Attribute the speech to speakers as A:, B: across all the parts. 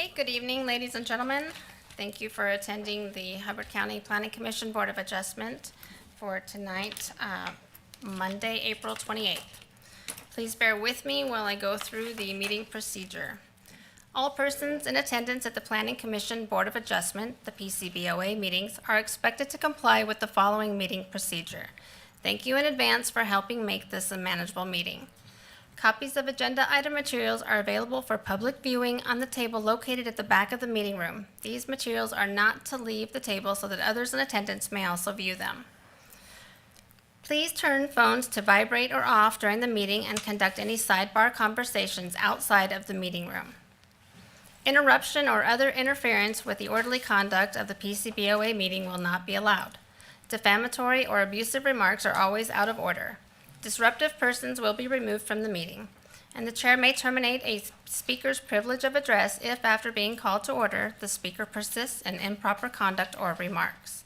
A: Okay, good evening, ladies and gentlemen. Thank you for attending the Hubbard County Planning Commission Board of Adjustment for tonight, Monday, April 28th. Please bear with me while I go through the meeting procedure. All persons in attendance at the Planning Commission Board of Adjustment, the PCBOA meetings, are expected to comply with the following meeting procedure. Thank you in advance for helping make this a manageable meeting. Copies of agenda item materials are available for public viewing on the table located at the back of the meeting room. These materials are not to leave the table so that others in attendance may also view them. Please turn phones to vibrate or off during the meeting and conduct any sidebar conversations outside of the meeting room. Interruption or other interference with the orderly conduct of the PCBOA meeting will not be allowed. Defamatory or abusive remarks are always out of order. Disruptive persons will be removed from the meeting, and the chair may terminate a speaker's privilege of address if, after being called to order, the speaker persists in improper conduct or remarks.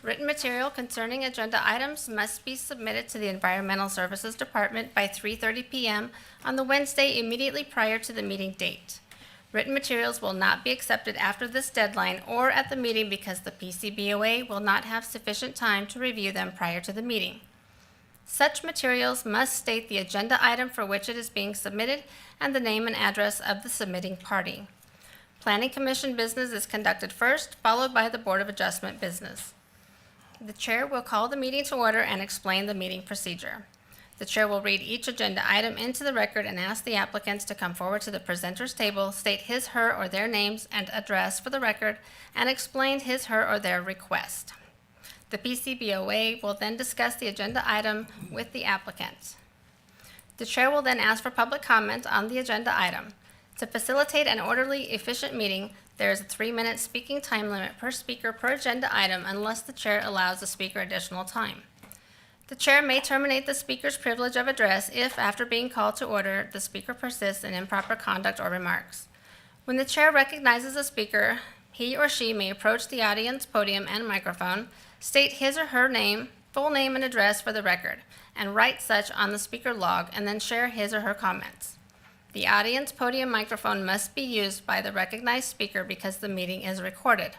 A: Written material concerning agenda items must be submitted to the Environmental Services Department by 3:30 p.m. on the Wednesday immediately prior to the meeting date. Written materials will not be accepted after this deadline or at the meeting because the PCBOA will not have sufficient time to review them prior to the meeting. Such materials must state the agenda item for which it is being submitted and the name and address of the submitting party. Planning Commission business is conducted first, followed by the Board of Adjustment business. The chair will call the meeting to order and explain the meeting procedure. The chair will read each agenda item into the record and ask the applicants to come forward to the presenter's table, state his, her, or their names and address for the record, and explain his, her, or their request. The PCBOA will then discuss the agenda item with the applicant. The chair will then ask for public comment on the agenda item. To facilitate an orderly, efficient meeting, there is a 3-minute speaking time limit per speaker per agenda item unless the chair allows the speaker additional time. The chair may terminate the speaker's privilege of address if, after being called to order, the speaker persists in improper conduct or remarks. When the chair recognizes a speaker, he or she may approach the audience podium and microphone, state his or her name, full name and address for the record, and write such on the speaker log, and then share his or her comments. The audience podium microphone must be used by the recognized speaker because the meeting is recorded.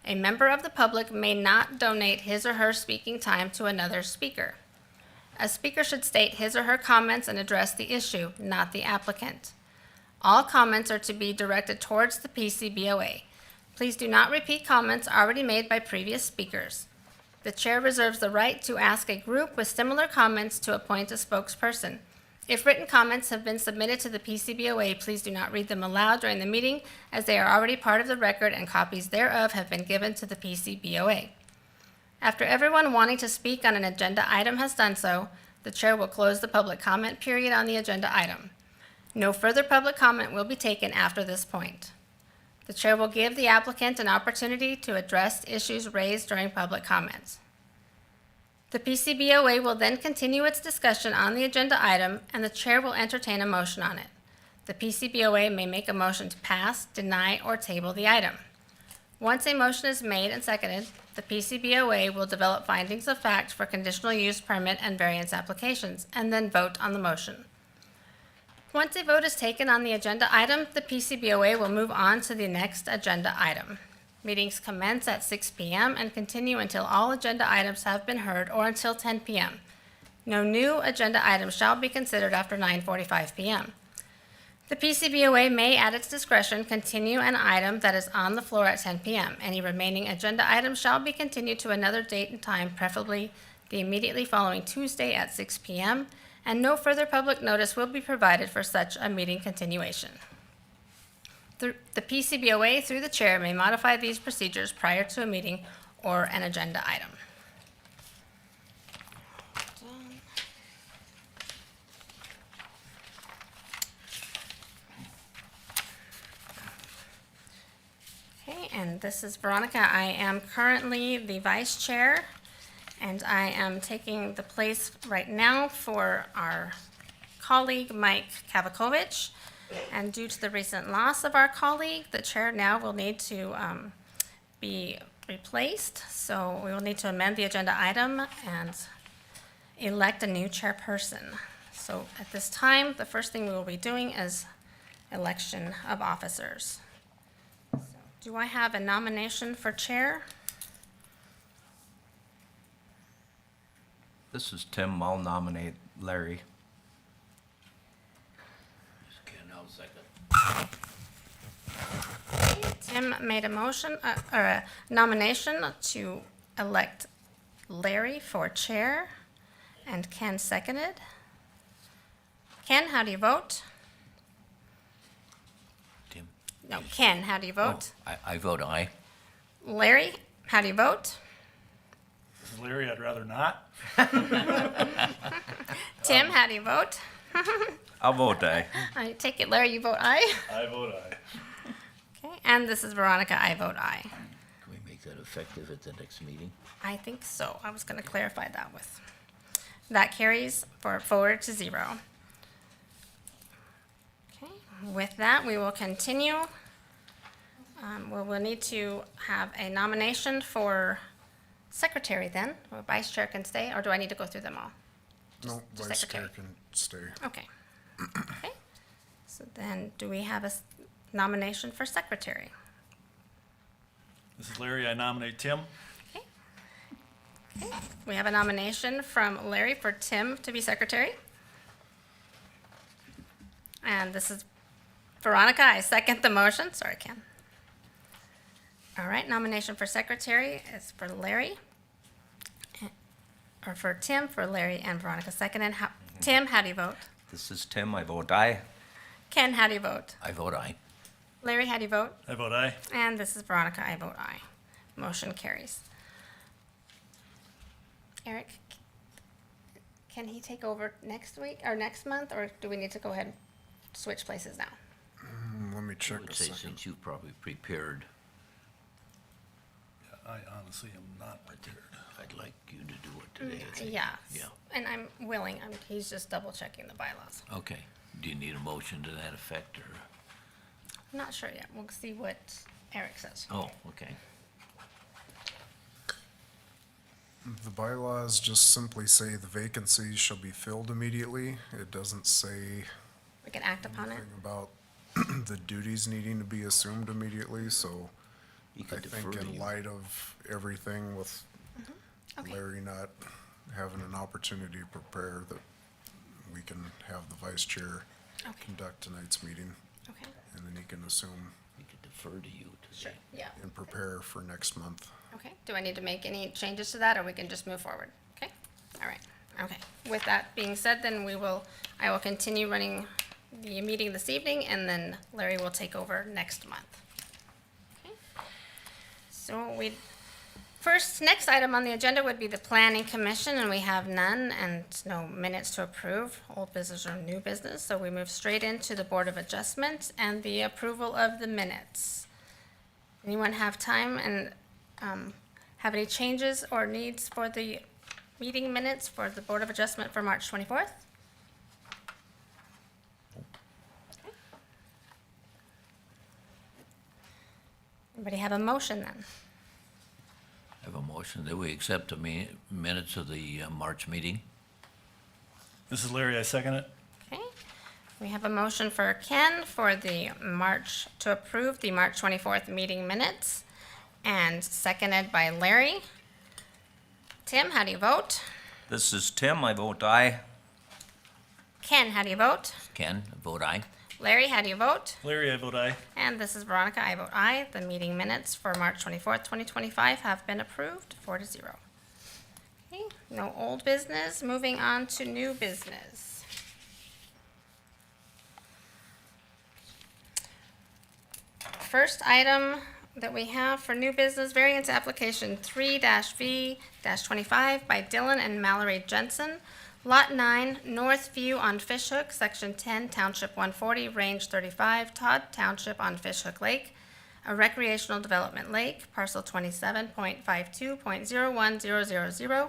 A: A member of the public may not donate his or her speaking time to another speaker. A speaker should state his or her comments and address the issue, not the applicant. All comments are to be directed towards the PCBOA. Please do not repeat comments already made by previous speakers. The chair reserves the right to ask a group with similar comments to appoint a spokesperson. If written comments have been submitted to the PCBOA, please do not read them aloud during the meeting, as they are already part of the record and copies thereof have been given to the PCBOA. After everyone wanting to speak on an agenda item has done so, the chair will close the public comment period on the agenda item. No further public comment will be taken after this point. The chair will give the applicant an opportunity to address issues raised during public comments. The PCBOA will then continue its discussion on the agenda item, and the chair will entertain a motion on it. The PCBOA may make a motion to pass, deny, or table the item. Once a motion is made and seconded, the PCBOA will develop findings of fact for conditional use permit and variance applications, and then vote on the motion. Once a vote is taken on the agenda item, the PCBOA will move on to the next agenda item. Meetings commence at 6 p.m. and continue until all agenda items have been heard or until 10 p.m. No new agenda items shall be considered after 9:45 p.m. The PCBOA may, at its discretion, continue an item that is on the floor at 10 p.m. Any remaining agenda items shall be continued to another date and time, preferably the immediately following Tuesday at 6 p.m., and no further public notice will be provided for such a meeting continuation. The PCBOA, through the chair, may modify these procedures prior to a meeting or an agenda item. Okay, and this is Veronica. I am currently the vice chair, and I am taking the place right now for our colleague, Mike Kavakovich. And due to the recent loss of our colleague, the chair now will need to be replaced. So we will need to amend the agenda item and elect a new chairperson. So at this time, the first thing we will be doing is election of officers. Do I have a nomination for chair?
B: This is Tim. I'll nominate Larry.
C: Ken, I'll second.
A: Tim made a motion, or a nomination to elect Larry for chair, and Ken seconded. Ken, how do you vote?
C: Tim?
A: No, Ken, how do you vote?
C: I vote aye.
A: Larry, how do you vote?
D: This is Larry, I'd rather not.
A: Tim, how do you vote?
B: I'll vote aye.
A: I take it, Larry, you vote aye?
D: I vote aye.
A: Okay, and this is Veronica, I vote aye.
C: Can we make that effective at the next meeting?
A: I think so. I was gonna clarify that with. That carries forward to 0. Okay, with that, we will continue. We will need to have a nomination for secretary then, or vice chair can stay, or do I need to go through them all?
E: No,
A: just
E: vice
A: secretary.
E: chair can stay.
A: Okay. Okay, so then, do we have a nomination for secretary?
D: This is Larry, I nominate Tim.
A: Okay. Okay, we have a nomination from Larry for Tim to be secretary. And this is Veronica, I second the motion. Sorry, Ken. All right, nomination for secretary is for Larry. Or for Tim, for Larry and Veronica seconded. Tim, how do you vote?
B: This is Tim. I vote aye.
A: Ken, how do you vote?
C: I vote aye.
A: Larry, how do you vote?
D: I vote aye.
A: And this is Veronica, I vote aye. Motion carries. Eric, can he take over next week, or next month, or do we need to go ahead and switch places now?
E: Let me
C: I
E: check
C: would
E: a
C: say
E: second.
C: since you've probably prepared,
D: I honestly am not prepared.
C: I'd like you to do it today, I think.
A: Yeah.
C: Yeah.
A: And I'm willing, he's just double checking the bylaws.
C: Okay. Do you need a motion to that effect, or?
A: I'm not sure yet, we'll see what Eric says.
C: Oh, okay.
E: The bylaws just simply say the vacancies shall be filled immediately. It doesn't say
A: We can act upon it.
E: anything about the duties needing to be assumed immediately, so
C: You
E: I
C: could defer
E: think
C: to
E: in
C: you.
E: light of everything with
A: Okay.
E: Larry not having an opportunity to prepare, that we can have the vice chair
A: Okay,
E: conduct tonight's meeting,
A: okay,
E: and then he can assume
C: We could defer to you
A: sure,
C: today.
A: yeah.
E: and prepare for next month.
A: Okay, do I need to make any changes to that, or we can just move forward? Okay, all right, okay. With that being said, then I will continue running the meeting this evening, and then Larry will take over next month. Okay. So next item on the agenda would be the planning commission, and we have none and no minutes to approve, old business or new business, so we move straight into the Board of Adjustment and the approval of the minutes. Anyone have time and have any changes or needs for the meeting minutes for the Board of Adjustment for March 24th? Anybody have a motion then?
C: Have a motion that we accept the minutes of the March meeting.
D: This is Larry, I second it.
A: Okay, we have a motion for Ken for to approve the March 24th meeting minutes, and seconded by Larry. Tim, how do you vote?
B: This is Tim. I vote aye.
A: Ken, how do you vote?
C: Ken, vote aye.
A: Larry, how do you vote?
D: Larry, I vote aye.
A: And this is Veronica, I vote aye. The meeting minutes for March 24th, 2025 have been approved, 4-0. Okay, no old business, moving on to new business. First item that we have for new business, variance application 3-V-25 by Dylan and Mallory Jensen. Lot 9, North View on Fishhook, Section 10, Township 140, Range 35, Todd Township on Fishhook Lake, a recreational development lake, parcel 27.52.01000.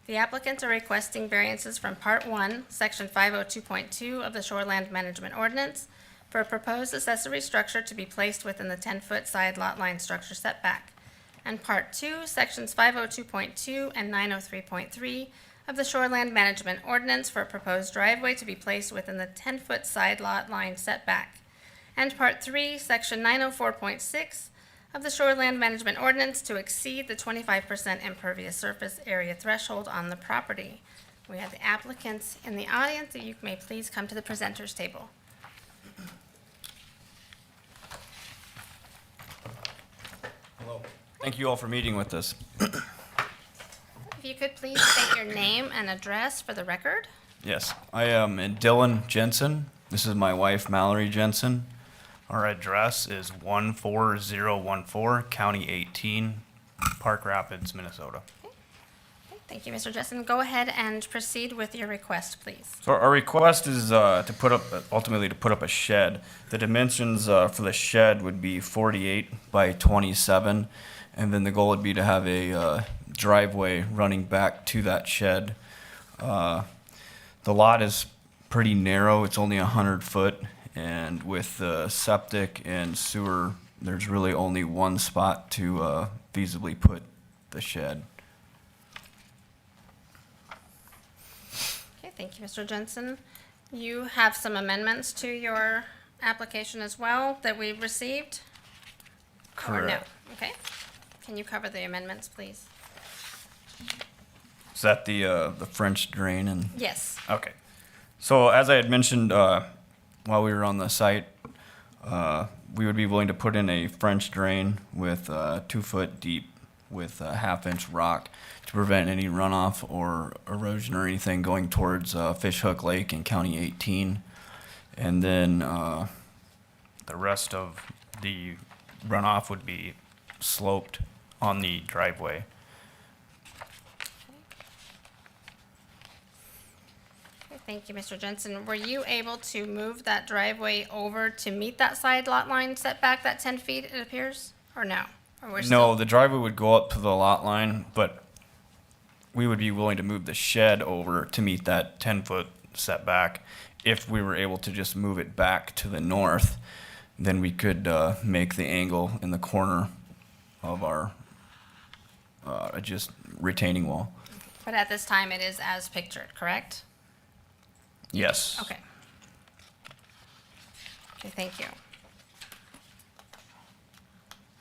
A: The applicants are requesting variances from Part 1, Section 502.2 of the Shoreland Management Ordinance for a proposed accessory structure to be placed within the 10-foot side lot line structure setback, and Part 2, Sections 502.2 and 903.3 of the Shoreland Management Ordinance for a proposed driveway to be placed within the 10-foot side lot line setback, and Part 3, Section 904.6 of the shoreland management ordinance to exceed the 25% impervious surface area threshold on the property. We have the applicants in the audience. You may please come to the presenters table.
F: Thank you all for meeting with us.
A: If you could please state your name and address for the record.
F: Yes, I am Dylan Jensen. This is my wife, Mallory Jensen. Our address is 14014, County 18, Park Rapids, Minnesota.
A: Okay, thank you, Mr. Jensen. Go ahead and proceed with your request, please.
F: So our request is ultimately to put up a shed. The dimensions for the shed would be 48 by 27, and then the goal would be to have a driveway running back to that shed. The lot is pretty narrow. It's only 100 foot, and with the septic and sewer, there's really only one spot to feasibly put the shed.
A: Okay, thank you, Mr. Jensen. You have some amendments to your application as well that we received? Or no?
F: Correct.
A: Okay. Can you cover the amendments, please?
F: Is that the French drain and?
A: Yes.
F: Okay. So as I had mentioned while we were on the site, we would be willing to put in a French drain with 2 foot deep with a 1/2 inch rock to prevent any runoff or erosion or anything going towards Fishhook Lake in County 18. And then the rest of the runoff would be sloped on the driveway.
A: Okay, thank you, Mr. Jensen. Were you able to move that driveway over to meet that side lot line setback, that 10 feet, it appears? Or no? Or we're
F: No,
A: still-
F: the driveway would go up to the lot line, but we would be willing to move the shed over to meet that 10-foot setback. If we were able to just move it back to the north, then we could make the angle in the corner of our just retaining wall.
A: But at this time, it is as pictured, correct?
F: Yes.
A: Okay. Okay, thank you.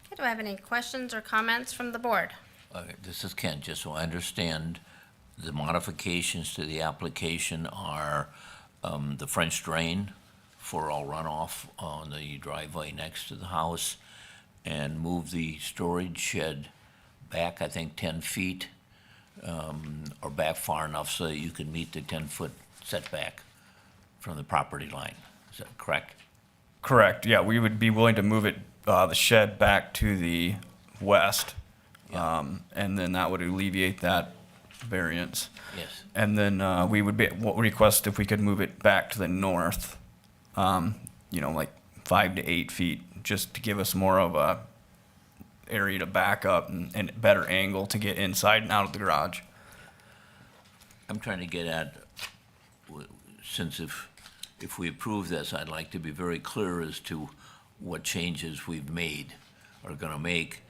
A: Okay, do I have any questions or comments from the board?
C: This is Ken, just so I understand, the modifications to the application are the French drain for all runoff on the driveway next to the house, and move the storage shed back, I think, 10 feet, or back far enough so that you can meet the 10-foot setback from the property line. Is that correct?
F: Correct. Yeah, we would be willing to move it, the shed back to the west, and then that would alleviate that variance.
C: Yes.
F: And then we would request if we could move it back to the north, like 5 to 8 feet, just to give us more of a area to back up and better angle to get inside and out of the garage.
C: I'm trying to get at, since if we approve this, I'd like to be very clear as to what changes we've made or gonna make,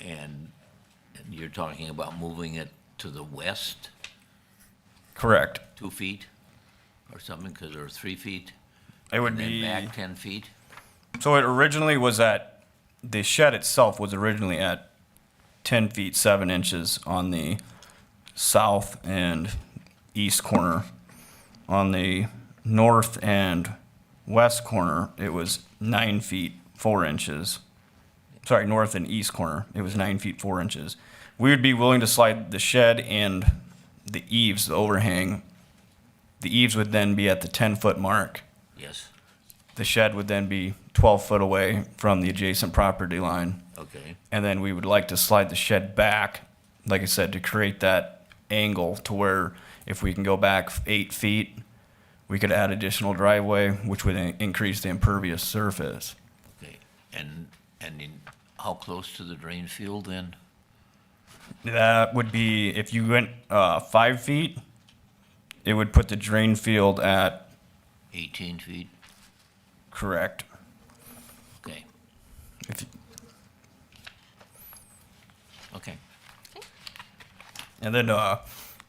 C: and you're talking about moving it to the west
F: Correct.
C: 2 feet or something, because there are 3 feet,
F: It would
C: and then
F: be,
C: back 10 feet?
F: so it originally was the shed itself was originally at 10 feet 7 inches on the south and east corner. On the north and west corner, it was 9 feet 4 inches. Sorry, north and east corner, it was 9 feet 4 inches. We would be willing to slide the shed and the eaves, the overhang. The eaves would then be at the 10-foot mark.
C: Yes,
F: The shed would then be 12 foot away from the adjacent property line.
C: okay,
F: And then we would like to slide the shed back, like I said, to create that angle to where if we can go back 8 feet, we could add additional driveway, which would increase the impervious surface.
C: okay. And how close to the drain field then?
F: That would be, if you went 5 feet, it would put the drain field at,
C: 18 feet?
F: correct.
C: Okay,
F: If you-
C: okay.
F: And then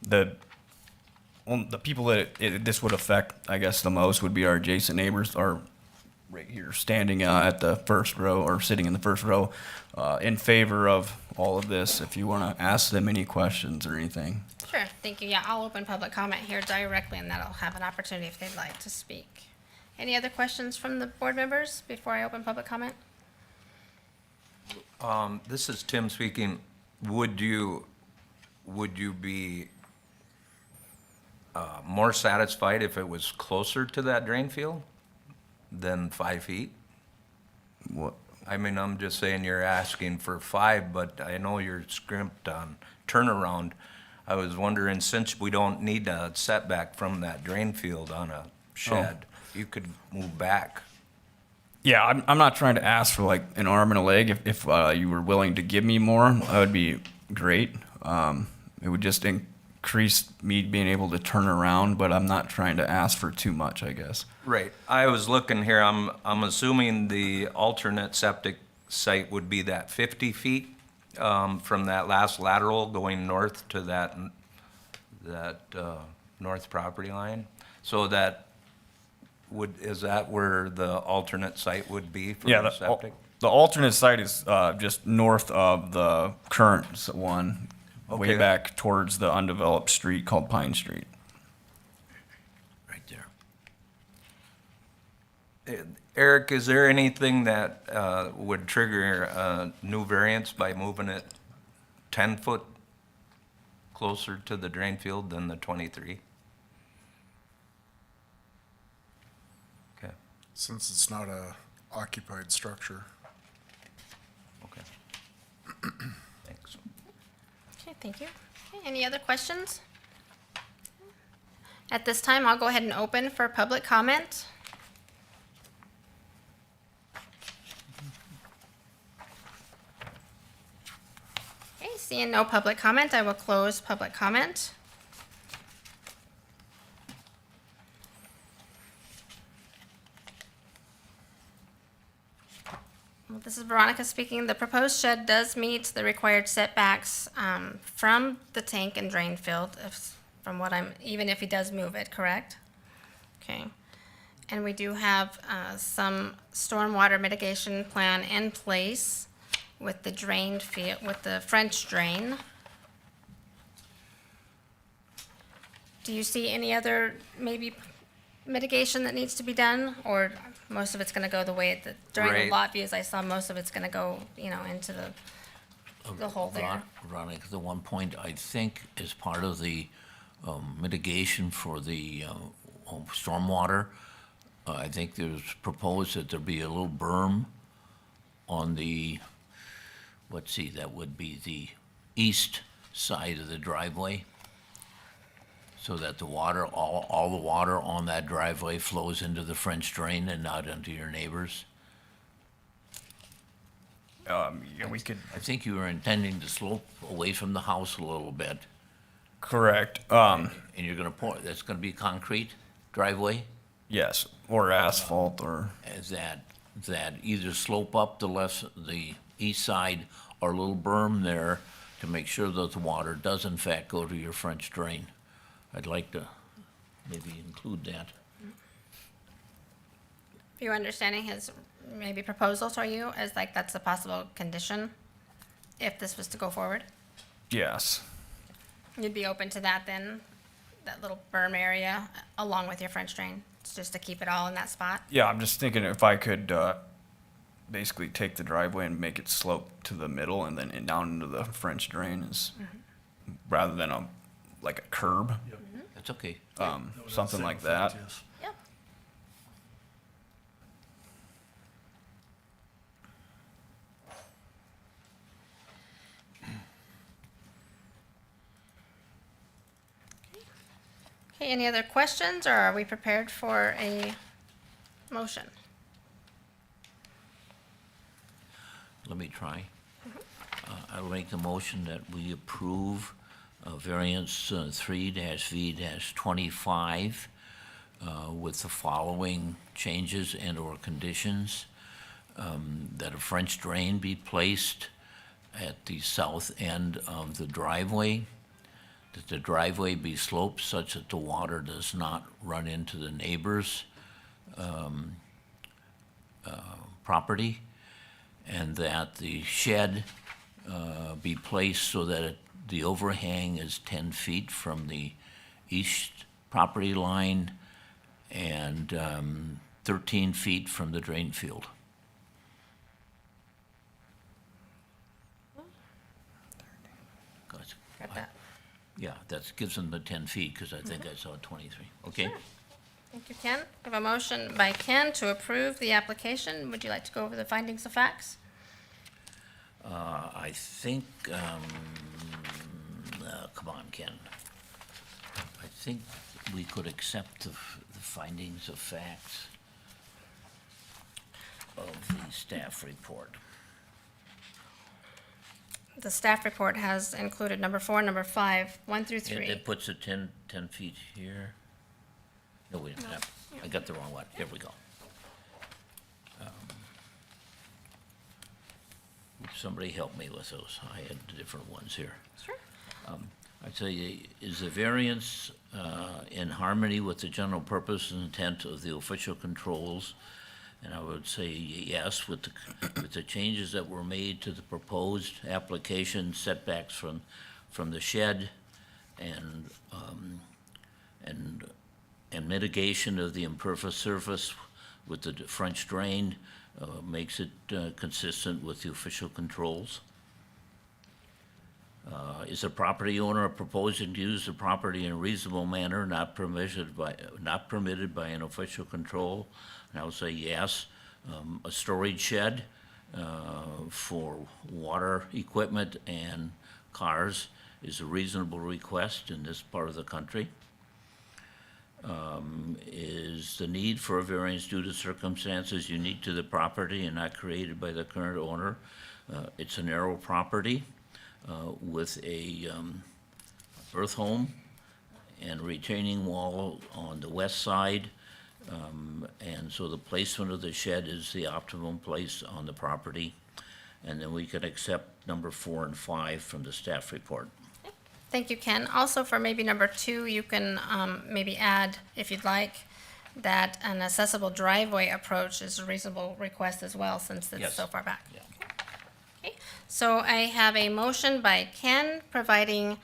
F: the people that this would affect, I guess, the most would be our adjacent neighbors, our right here, standing at the first row or sitting in the first row, in favor of all of this, if you want to ask them any questions or anything.
A: Sure, thank you. Yeah, I'll open public comment here directly, and that'll have an opportunity if they'd like to speak. Any other questions from the board members before I open public comment?
B: This is Tim speaking. Would you be more satisfied if it was closer to that drain field than 5 feet?
F: What?
B: I mean, I'm just saying you're asking for 5, but I know you're scrimped on turnaround. I was wondering, since we don't need a setback from that drain field on a shed, you could move back.
F: Yeah, I'm not trying to ask for like an arm and a leg. If you were willing to give me more, that would be great. It would just increase me being able to turn around, but I'm not trying to ask for too much, I guess.
B: Right. I was looking here, I'm assuming the alternate septic site would be that 50 feet from that last lateral going north to that north property line. So that is that where the alternate site would be for
F: Yeah,
B: the septic?
F: the alternate site is just north of the current one, way
B: Okay.
F: back towards the undeveloped street called Pine Street.
C: Right there.
B: Eric, is there anything that would trigger a new variance by moving it 10 foot closer to the drain field than the 23? Okay,
E: Since it's not a occupied structure.
B: okay. Thanks.
A: Okay, thank you. Okay, any other questions? At this time, I'll go ahead and open for public comment. Okay, seeing no public comment, I will close public comment. Well, this is Veronica speaking. The proposed shed does meet the required setbacks from the tank and drain field, from what even if he does move it, correct? Okay. And we do have some stormwater mitigation plan in place with the drain field, with the French drain. Do you see any other maybe mitigation that needs to be done, or most of it's gonna go the way during the
B: Right.
A: lot views, I saw most of it's gonna go, into the hole there?
C: Veronica, the one point, I think, as part of the mitigation for the stormwater, I think there's proposed that there be a little berm on the, let's see, that would be the east side of the driveway, so that the water, all the water on that driveway flows into the French drain and not into your neighbors.
F: Yeah, we could.
C: I think you were intending to slope away from the house a little bit,
F: Correct.
C: and you're gonna that's gonna be concrete driveway?
F: Yes, or asphalt, or
C: Is that either slope up the east side or a little berm there to make sure that the water does in fact go to your French drain? I'd like to maybe include that.
A: Your understanding his maybe proposal to you as like that's a possible condition if this was to go forward?
F: yes.
A: You'd be open to that then, that little berm area along with your French drain? It's just to keep it all in that spot?
F: Yeah, I'm just thinking if I could basically take the driveway and make it slope to the middle and then down into the French drain is rather than like a curb,
C: That's okay.
F: something like
D: Same
F: that.
D: effect, yes.
A: Yep. Okay, any other questions, or are we prepared for a motion?
C: Let me try. I'll make the motion that we approve variance 3-V-25 with the following changes and/or conditions. That a French drain be placed at the south end of the driveway, that the driveway be sloped such that the water does not run into the neighbors, property, and that the shed be placed so that the overhang is 10 feet from the east property line and 13 feet from the drain field.
A: Got that.
C: Yeah, that gives them the 10 feet, because I think I saw 23. Okay?
A: Thank you, Ken. We have a motion by Ken to approve the application. Would you like to go over the findings of facts?
C: I think, come on, Ken. I think we could accept the findings of facts of the staff report.
A: The staff report has included number 4, number 5, 1 through 3.
C: It puts it 10 feet here. No, wait, no, I got the wrong one. Here we go. Somebody help me with those. I had different ones here.
A: Sure.
C: I'd say, is the variance in harmony with the general purpose and intent of the official controls? And I would say yes, with the changes that were made to the proposed application, setbacks from the shed, and mitigation of the impervious surface with the French drain makes it consistent with the official controls. Is the property owner proposing to use the property in a reasonable manner, not permitted by an official control? And I would say yes. A storage shed for water equipment and cars is a reasonable request in this part of the country. Is the need for a variance due to circumstances unique to the property and not created by the current owner? It's a narrow property with a earth home and retaining wall on the west side. And so the placement of the shed is the optimum place on the property. And then we could accept number 4 and 5 from the staff report.
A: Thank you, Ken. Also, for maybe number 2, you can maybe add, if you'd like, that an accessible driveway approach is a reasonable request as well, since it's
C: Yes.
A: so far back.
C: Yeah.
A: Okay. So I have a motion by Ken providing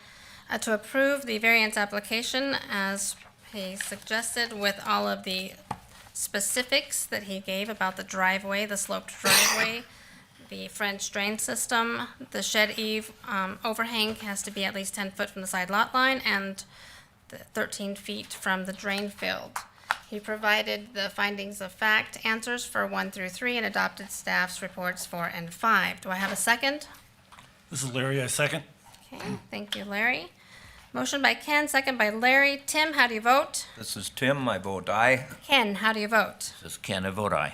A: to approve the variance application as he suggested, with all of the specifics that he gave about the driveway, the sloped driveway, the French drain system, the shed eave overhang has to be at least 10 foot from the side lot line, and the 13 feet from the drain field. He provided the findings of fact answers for 1 through 3 and adopted staff's reports 4 and 5. Do I have a second?
D: This is Larry, I second.
A: Okay, thank you, Larry. Motion by Ken, second by Larry. Tim, how do you vote?
B: This is Tim, I vote aye.
A: Ken, how do you vote?
C: Says Ken, I vote aye.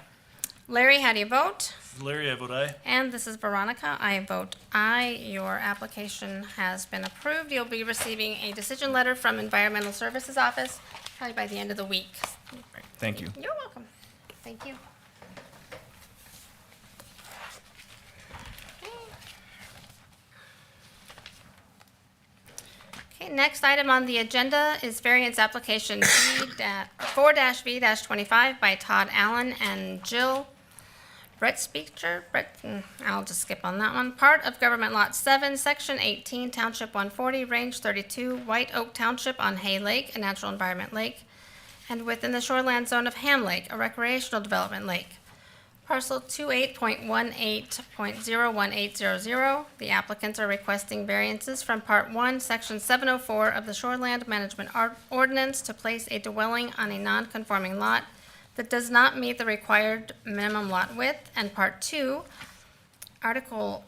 A: Larry, how do you vote?
D: This is Larry, I vote aye.
A: And this is Veronica. I vote aye. Your application has been approved. You'll be receiving a decision letter from Environmental Services Office probably by the end of the week.
F: Thank you.
A: You're welcome. Thank you. Okay, next item on the agenda is variance application 4-V-25 by Todd Allen and Jill Breitsprecher. I'll just skip on that one. Part of Gov't Lot 7, Section 18, Township 140, Range 32, White Oak Township on Hay Lake, a natural environment lake, and within the shoreland zone of Ham Lake, a recreational development lake. Parcel 28.18.01800. The applicants are requesting variances from Part 1, Section 704 of the Shoreland Management Ordinance to place a dwelling on a non-conforming lot that does not meet the required minimum lot width, and Part 2, Article,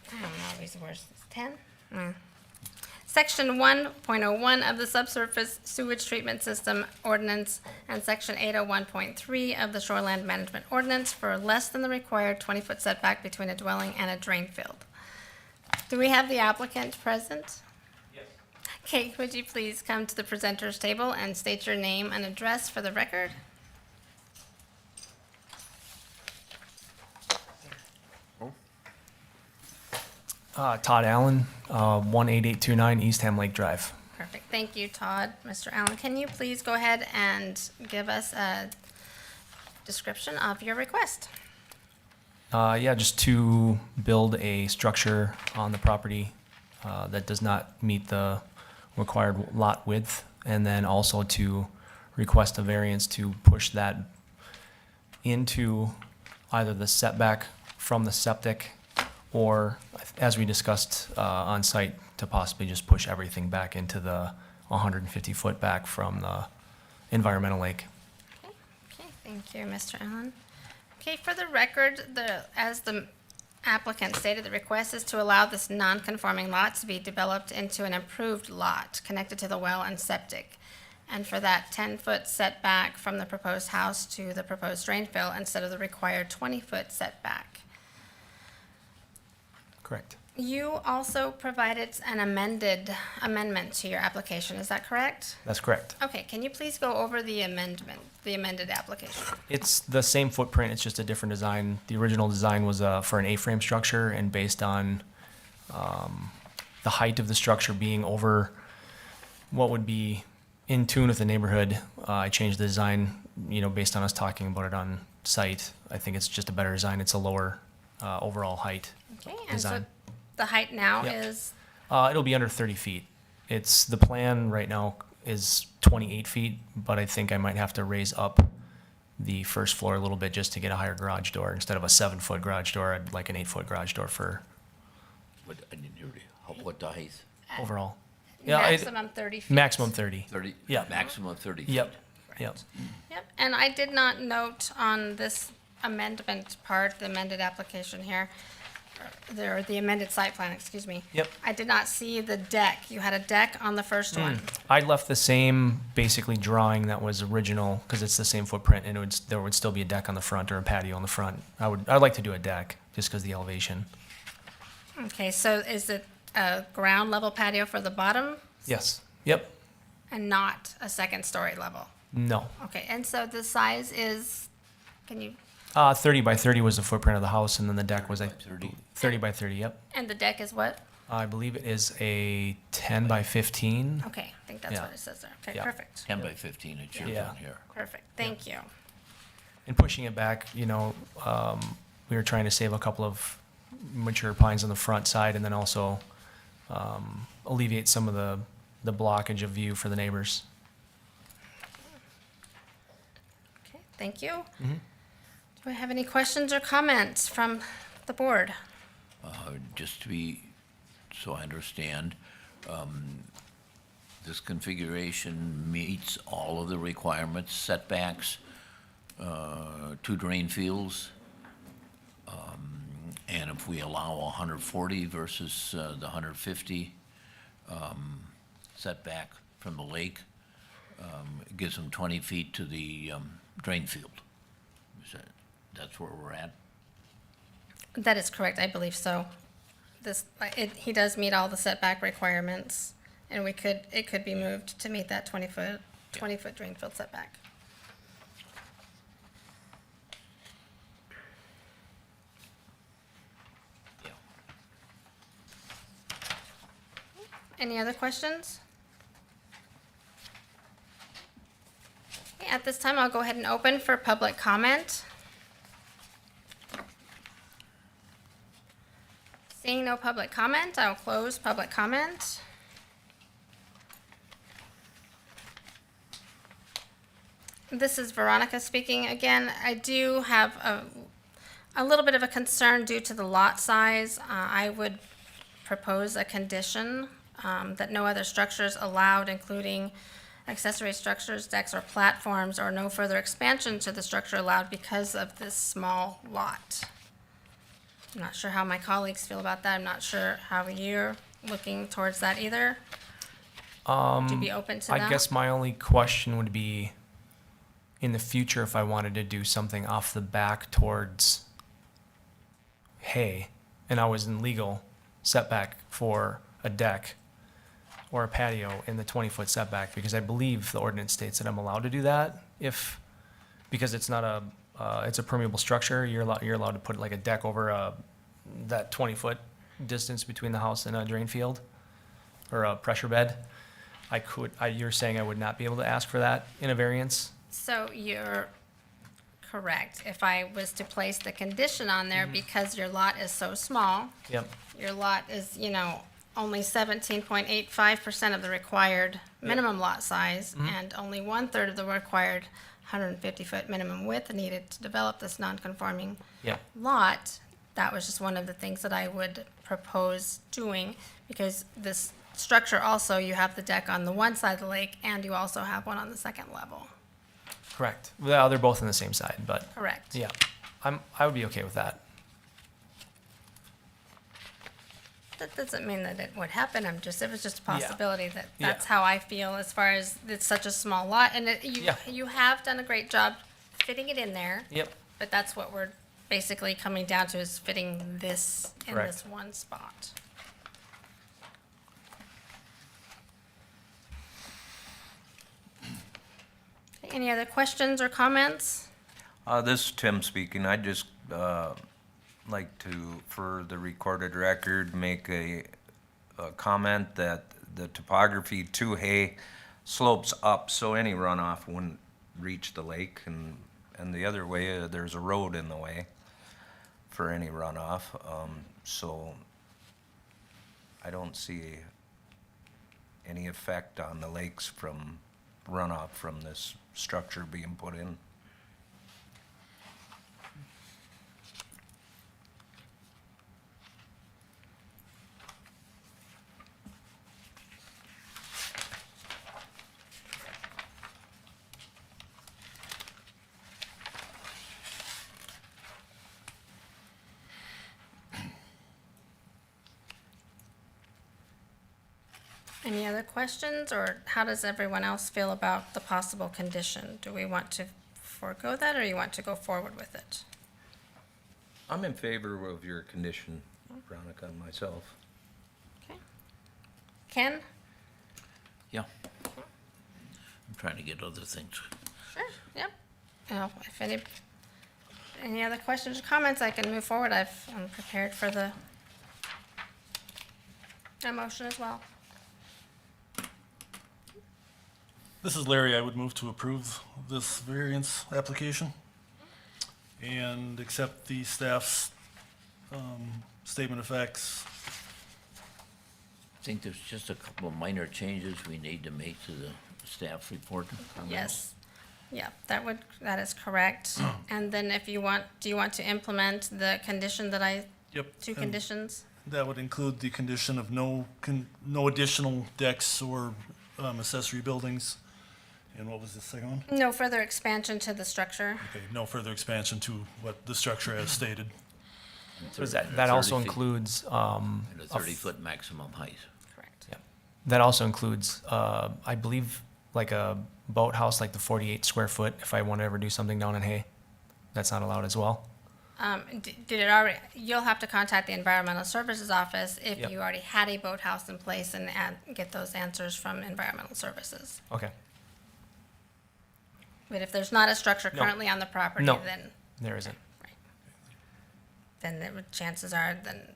A: I don't know these words, 10? Section 1.01 of the Subsurface Sewage Treatment System Ordinance and Section 801.3 of the Shoreland Management Ordinance for less than the required 20-foot setback between a dwelling and a drain field. Do we have the applicant present? Yes. Okay, would you please come to the presenter's table and state your name and address for the record?
G: Todd Allen, 18829 East Ham Lake Drive.
A: Perfect. Thank you, Todd. Mr. Allen, can you please go ahead and give us a description of your request.
G: Yeah, just to build a structure on the property that does not meet the required lot width, and then also to request a variance to push that into either the setback from the septic, or, as we discussed on site, to possibly just push everything back into the 150-foot back from the environmental lake.
A: Okay, thank you, Mr. Allen. Okay, for the record, as the applicant stated, the request is to allow this non-conforming lot to be developed into an improved lot connected to the well and septic. And for that 10-foot setback from the proposed house to the proposed drain field instead of the required 20-foot setback.
G: Correct.
A: You also provided an amendment to your application, is that correct?
G: That's correct.
A: Okay, can you please go over the amended application?
G: It's the same footprint, it's just a different design. The original design was for an A-frame structure, and based on the height of the structure being over what would be in tune with the neighborhood, I changed the design, based on us talking about it on site. I think it's just a better design. It's a lower overall height
A: Okay, and so
G: design.
A: the height now
G: Yep.
A: is,
G: It'll be under 30 feet. The plan right now is 28 feet, but I think I might have to raise up the first floor a little bit just to get a higher garage door. Instead of a 7-foot garage door, I'd like an 8-foot garage door for
C: What, I didn't hear you. What the height?
G: overall. Yeah,
A: maximum 30 feet.
G: Maximum 30.
C: 30?
G: Yeah.
C: Maximum of 30 feet?
G: Yep, yep.
A: Yep, and I did not note on this amendment part, the amended application here, the amended site plan, excuse me.
G: Yep.
A: I did not see the deck. You had a deck on the first one.
G: I left the same basically drawing that was original because it's the same footprint, and there would still be a deck on the front or a patio on the front. I'd like to do a deck just because the elevation.
A: Okay, so is it a ground level patio for the bottom
G: Yes. Yep.
A: and not a second story level?
G: No.
A: Okay, and so the size is, can you,
G: 30 by 30 was the footprint of the house, and then the deck was
C: 30?
G: 30 by 30. Yep.
A: and the deck is what?
G: I believe it is a 10 by 15.
A: Okay, I think that's
G: Yeah.
A: what it says there. Okay,
G: Yeah.
A: perfect,
C: 10 by 15, it shows
G: Yeah.
C: on here.
A: perfect, thank you.
G: And pushing it back, we were trying to save a couple of mature pines on the front side, and then also alleviate some of the blockage of view for the neighbors.
A: Okay, thank you. Do I have any questions or comments from the board?
C: Just to be, so I understand, this configuration meets all of the requirements, setbacks, to drain fields. And if we allow 140 versus the 150 setback from the lake, it gives them 20 feet to the drain field. That's where we're at?
A: That is correct, I believe so. He does meet all the setback requirements, and it could be moved to meet that 20-foot drain field setback.
C: Yeah.
A: Any other questions? Okay, at this time, I'll go ahead and open for public comment. Seeing no public comment, I'll close public comment. This is Veronica speaking again. I do have a little bit of a concern due to the lot size. I would propose a condition that no other structures allowed, including accessory structures, decks, or platforms, or no further expansion to the structure allowed because of this small lot. I'm not sure how my colleagues feel about that. I'm not sure how you're looking towards that either. Would you be open to that?
G: I guess my only question would be, in the future, if I wanted to do something off the back towards hay, and I was in legal setback for a deck or a patio in the 20-foot setback, because I believe the ordinance states that I'm allowed to do that because it's not it's a permeable structure. You're allowed to put like a deck over that 20-foot distance between the house and a drain field or a pressure bed. You're saying I would not be able to ask for that in a variance?
A: So you're correct. If I was to place the condition on there, because your lot is so small,
G: Yep,
A: your lot is, only 17.85% of the required minimum lot size, and only 1/3 of the required 150-foot minimum width needed to develop this non-conforming
G: yep,
A: lot, that was just one of the things that I would propose doing, because this structure also, you have the deck on the one side of the lake, and you also have one on the second level.
G: correct. Well, they're both on the same side, but
A: Correct.
G: yeah, I would be okay with that.
A: That doesn't mean that it would happen, it was just a
G: Yeah.
A: possibility that
G: Yeah.
A: that's how I feel as far as it's such a small lot, and
G: Yeah.
A: you have done a great job fitting it in there,
G: Yep,
A: but that's what we're basically coming down to, is fitting this in
G: Correct.
A: this one spot. Any other questions or comments?
B: This is Tim speaking. I'd just, like to, for the recorded record, make a comment that the topography to Hay slopes up, so any runoff wouldn't reach the lake, and the other way, there's a road in the way for any runoff, so I don't see any effect on the lakes from runoff from this structure being put in.
A: Any other questions, or how does everyone else feel about the possible condition? Do we want to forego that, or you want to go forward with it?
B: I'm in favor of your condition, Veronica, and myself.
A: Okay. Ken?
C: Yeah. I'm trying to get other things.
A: Sure, yep. If any other questions or comments, I can move forward. I'm prepared for the motion as well.
D: This is Larry. I would move to approve this variance application and accept the staff's statement of facts.
C: I think there's just a couple of minor changes we need to make to the staff report. comments.
A: Yes. Yeah, that is correct. And then do you want to implement the condition that
D: Yep.
A: two
D: and
A: conditions?
D: That would include the condition of no additional decks or accessory buildings. And what was the second one?
A: No further expansion to the structure.
D: Okay, no further expansion to what the structure has stated.
G: so is that,
C: And
G: that also
C: 30 feet-
G: includes,
C: And a 30-foot maximum height.
A: Correct.
G: yeah. That also includes, I believe, like a boathouse, like the 48 square foot, if I want to ever do something down in Hay. That's not allowed as well?
A: Did it already, you'll have to contact the Environmental Services Office if
G: Yep.
A: you already had a boathouse in place and get those answers from Environmental Services.
G: Okay,
A: But if there's not a structure
G: No.
A: currently on the property,
G: No.
A: then
G: there isn't.
A: chances are, then,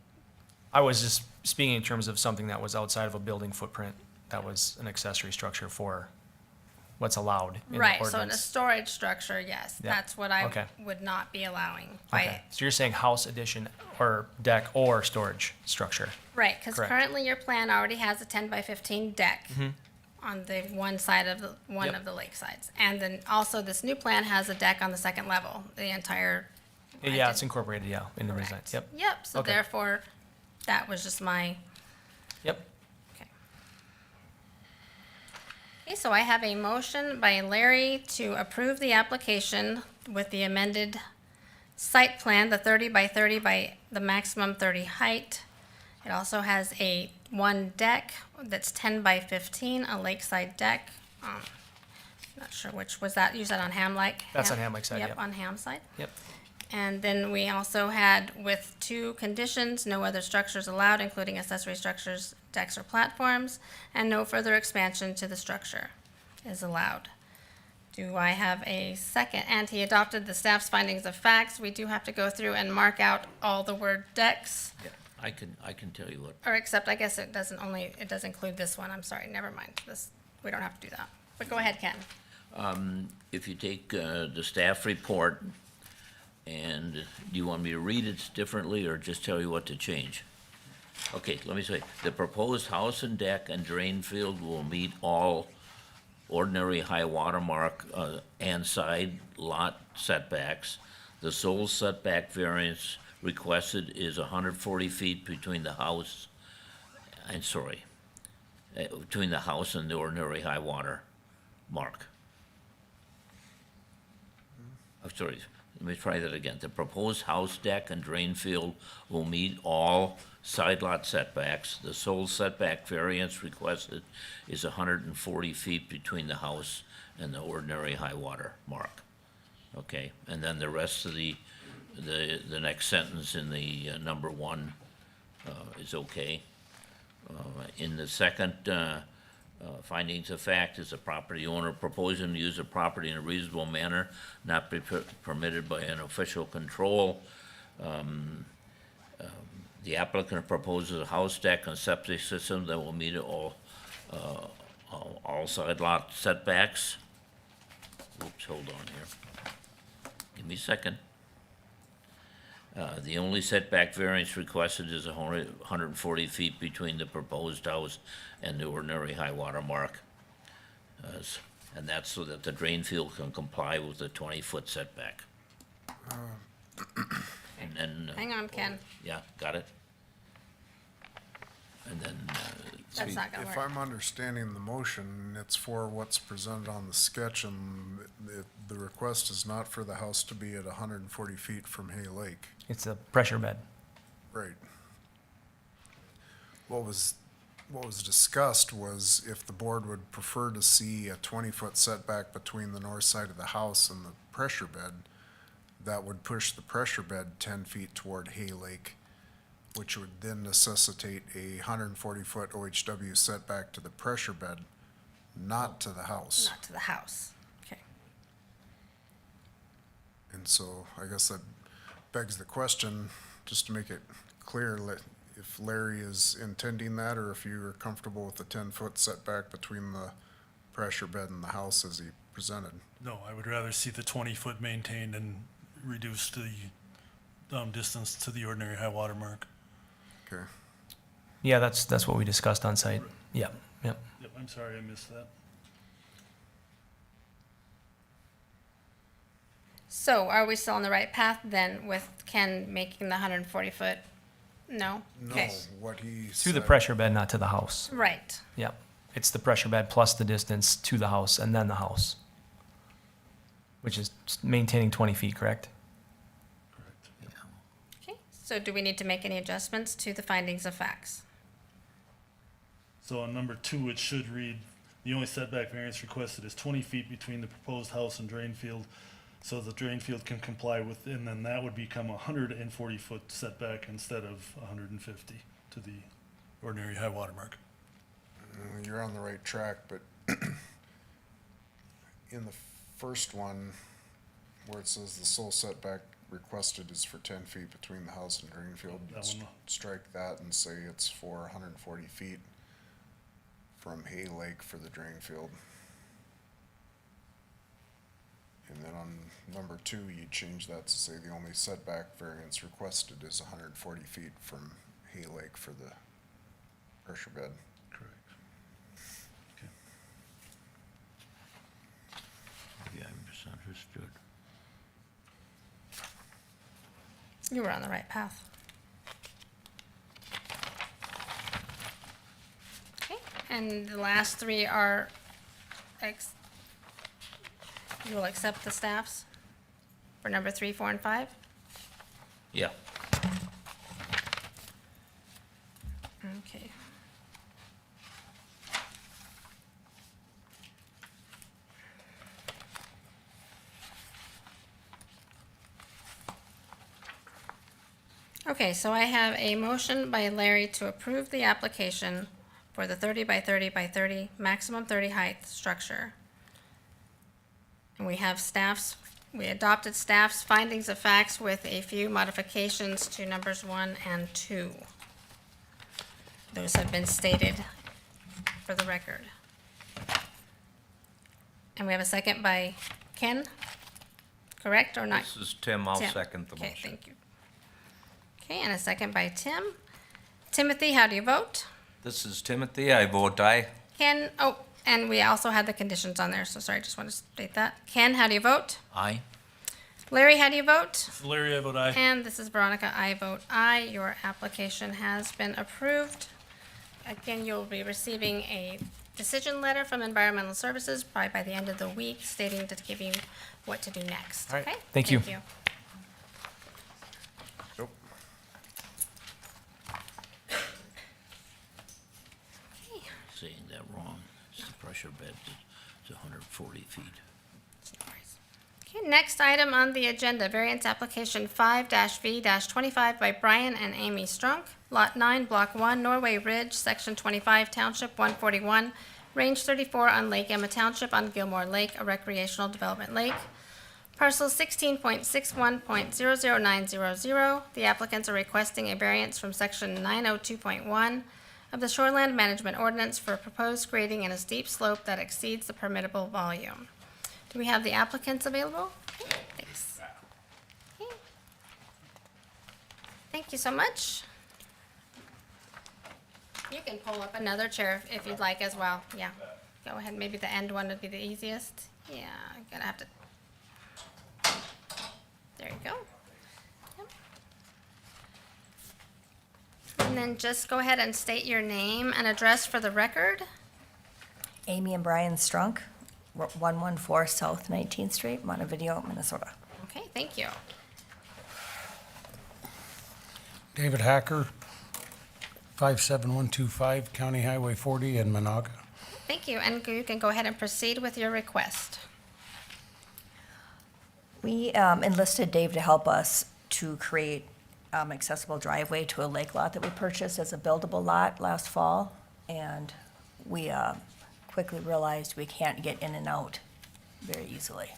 G: I was just speaking in terms of something that was outside of a building footprint, that was an accessory structure for what's allowed in the
A: right, so in a
G: ordinance.
A: storage structure, yes,
G: Yeah.
A: that's what I
G: Okay.
A: would not be allowing.
G: Okay, so you're saying house addition or deck or storage structure?
A: Right, because
G: Correct.
A: currently your plan already has a 10 by 15 deck on the one side of one
G: Yep.
A: of the lake sides. And then also this new plan has a deck on the second level, the entire. I
G: Yeah, it's
A: didn't-
G: incorporated, yeah, into the design,
A: correct.
G: yep,
A: Yep, so
G: Okay.
A: therefore, that was just my,
G: yep.
A: okay. Okay, so I have a motion by Larry to approve the application with the amended site plan, the 30 by 30 by the maximum 30 height. It also has one deck that's 10 by 15, a lakeside deck. Not sure which, was that, you said on Ham Lake?
G: That's on Ham Lake side,
A: Yep,
G: yep.
A: on Ham side.
G: Yep.
A: And then we also had with two conditions, no other structures allowed, including accessory structures, decks or platforms, and no further expansion to the structure is allowed. Do I have a second? And he adopted the staff's findings of facts. We do have to go through and mark out all the word decks,
C: Yeah, I can tell you what,
A: or except I guess it does include this one. I'm sorry, never mind. We don't have to do that. But go ahead, Ken.
C: If you take the staff report, and do you want me to read it differently or just tell you what to change? Okay, let me say, the proposed house and deck and drain field will meet all ordinary high water mark and side lot setbacks. The sole setback variance requested is 140 feet between the house, between the house and the ordinary high water mark. I'm sorry, let me try that again. The proposed house deck and drain field will meet all side lot setbacks. The sole setback variance requested is 140 feet between the house and the ordinary high water mark. Okay, and then the rest of the next sentence in the number 1 is okay. In the second findings of fact, is the property owner proposing to use the property in a reasonable manner, not be permitted by an official control. The applicant proposes a house deck and septic system that will meet all side lot setbacks. Oops, hold on here. Give me a second. The only setback variance requested is 140 feet between the proposed house and the ordinary high water mark. And that's so that the drain field can comply with the 20-foot setback. And then,
A: Hang on, Ken.
C: yeah, got it? And then,
A: That's not gonna
E: If
A: work.
E: I'm understanding the motion, it's for what's presented on the sketch, and the request is not for the house to be at 140 feet from Hay Lake.
G: It's a pressure bed.
E: Right. What was discussed was if the board would prefer to see a 20-foot setback between the north side of the house and the pressure bed, that would push the pressure bed 10 feet toward Hay Lake, which would then necessitate a 140-foot OHW setback to the pressure bed, not to the house.
A: Not to the house. Okay.
E: And so I guess that begs the question, just to make it clear, if Larry is intending that, or if you're comfortable with the 10-foot setback between the pressure bed and the house as he presented.
D: No, I would rather see the 20-foot maintained and reduce the distance to the ordinary high water mark.
E: Okay.
G: Yeah, that's what we discussed on site. Yep, yep.
D: Yep, I'm sorry I missed that.
A: So are we still on the right path then with Ken making the 140-foot? No?
E: No,
A: Okay.
E: what he
G: To the
E: said-
G: pressure bed, not to the house.
A: Right.
G: Yep. It's the pressure bed plus the distance to the house and then the house, which is maintaining 20 feet, correct?
D: Correct.
A: Okay. So do we need to make any adjustments to the findings of facts?
D: So on number 2, it should read, the only setback variance requested is 20 feet between the proposed house and drain field, so the drain field can comply with, and then that would become a 140-foot setback instead of 150 to the ordinary high water mark.
E: You're on the right track, but in the first one, where it says the sole setback requested is for 10 feet between the house and drain field,
D: That one.
E: strike that and say it's for 140 feet from Hay Lake for the drain field. And then on number 2, you change that to say the only setback variance requested is 140 feet from Hay Lake for the pressure bed.
D: Correct. Okay.
C: maybe I misunderstood.
A: You were on the right path. Okay. And the last 3 are you will accept the staffs for number 3, 4, and 5?
C: Yeah,
A: Okay. Okay, so I have a motion by Larry to approve the application for the 30 by 30 by 30, maximum 30 height structure. And we have we adopted staff's findings of facts with a few modifications to numbers 1 and 2. Those have been stated for the record. And we have a second by Ken, correct or not?
B: This is Tim, I'll
A: Tim.
B: second the
A: Okay,
B: motion.
A: thank you. Okay, and a second by Tim. Timothy, how do you vote?
B: This is Timothy, I vote aye.
A: Ken, oh, and we also had the conditions on there, so sorry, just want to state that. Ken, how do you vote?
C: Aye?
A: Larry, how do you vote?
D: Larry, I vote aye.
A: And this is Veronica, I vote aye. Your application has been approved. Again, you'll be receiving a decision letter from Environmental Services probably by the end of the week stating to give you what to do next,
G: All right.
A: okay?
G: Thank you.
E: Nope.
C: Saying that wrong. It's the pressure bed, it's 140 feet.
A: Okay, next item on the agenda, variance application 5-V-25 by Brian and Amy Strunc, Lot 9, Block 1, Norway Ridge, Section 25, Township 141, Range 34 on Lake Emma Township on Gilmore Lake, a recreational development lake. Parcel 16.61.000900. The applicants are requesting a variance from Section 902.1 of the Shoreland Management Ordinance for proposed grading in a steep slope that exceeds the permittable volume. Do we have the applicants available? Okay, thanks. Okay. Thank you so much. You can pull up another chair if you'd like as well. Yeah, go ahead. Maybe the end one would be the easiest. Yeah, I'm gonna have to. There you go. Yep. And then just go ahead and state your name and address for the record.
H: Amy and Brian Strunk, 114 South 19th Street, Montevideo, Minnesota.
A: Okay, thank you.
I: David Hacker, 57125 County Highway 40 in Monaga.
A: Thank you, and you can go ahead and proceed with your request.
H: We enlisted Dave to help us to create accessible driveway to a lake lot that we purchased as a buildable lot last fall. And we quickly realized we can't get in and out very easily.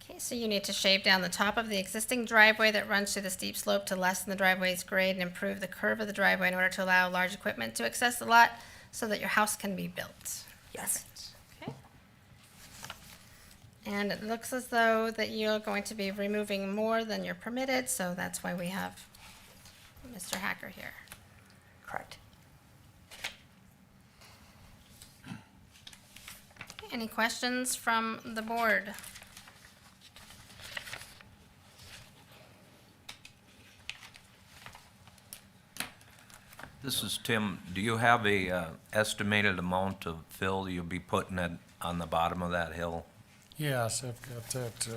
A: Okay, so you need to shave down the top of the existing driveway that runs through the steep slope to lessen the driveway's grade and improve the curve of the driveway in order to allow large equipment to access the lot so that your house can be built.
H: Yes.
A: Okay. And it looks as though that you're going to be removing more than you're permitted, so that's why we have Mr. Hacker here.
H: Correct.
A: Okay, any questions from the board?
B: This is Tim. Do you have a estimated amount of fill you'll be putting on the bottom of that hill?
I: Yes, I've got that,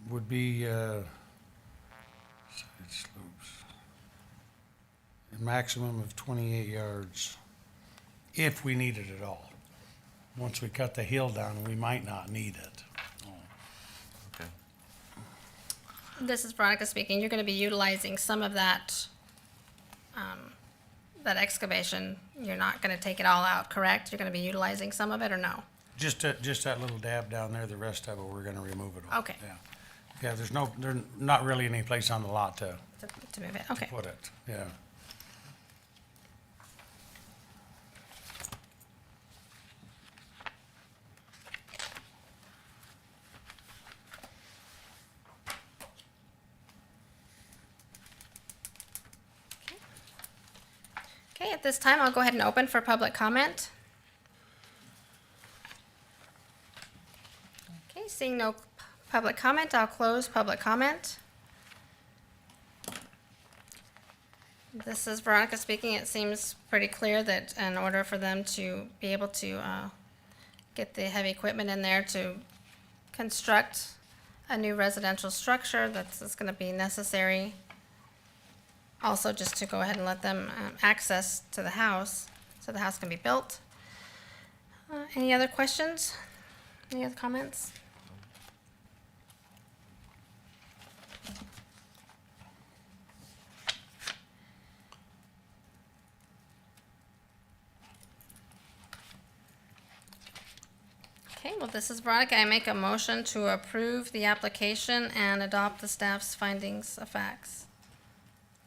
I: would be, side slopes. A maximum of 28 yards, if we need it at all. Once we cut the hill down, we might not need it.
B: Okay.
A: This is Veronica speaking. You're going to be utilizing some of that, that excavation. You're not going to take it all out, correct? You're going to be utilizing some of it or no?
I: Just that little dab down there, the rest of it, we're gonna remove it all.
A: Okay.
I: Yeah, yeah, there's not really any place on the lot to
A: To move it, okay.
I: put it, yeah.
A: Okay, at this time, I'll go ahead and open for public comment. Okay, seeing no public comment, I'll close public comment. This is Veronica speaking. It seems pretty clear that in order for them to be able to get the heavy equipment in there to construct a new residential structure, that's going to be necessary. Also, just to go ahead and let them access to the house, so the house can be built. Any other questions? Any other comments? Okay, well, this is Veronica. I make a motion to approve the application and adopt the staff's findings of facts.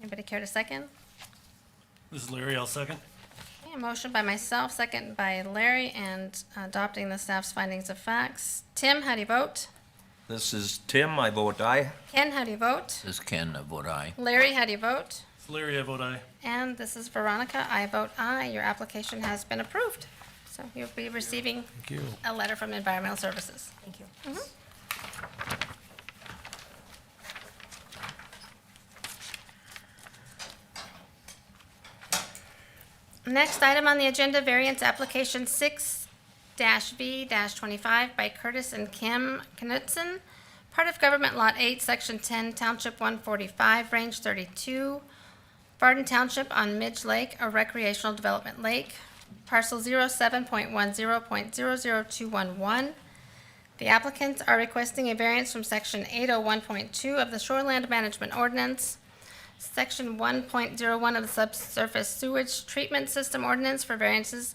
A: Anybody care to second?
D: This is Larry, I'll second.
A: Okay, a motion by myself, second by Larry, and adopting the staff's findings of facts. Tim, how do you vote?
B: This is Tim, I vote aye.
A: Ken, how do you vote?
C: This is Ken, I vote aye.
A: Larry, how do you vote?
D: It's Larry, I vote aye.
A: And this is Veronica. I vote aye. Your application has been approved. So you'll be receiving
I: Thank you.
A: a letter from Environmental Services.
H: Thank you.
A: Next item on the agenda, variance application 6-V-25 by Curtis and Kim Knutson, part of Gov't Lot 8, Section 10, Township 145, Range 32, Barton Township on Midge Lake, a recreational development lake, parcel 07.10.00211. The applicants are requesting a variance from Section 801.2 of the Shoreland Management Ordinance, Section 1.01 of the Subsurface Sewage Treatment System Ordinance for variances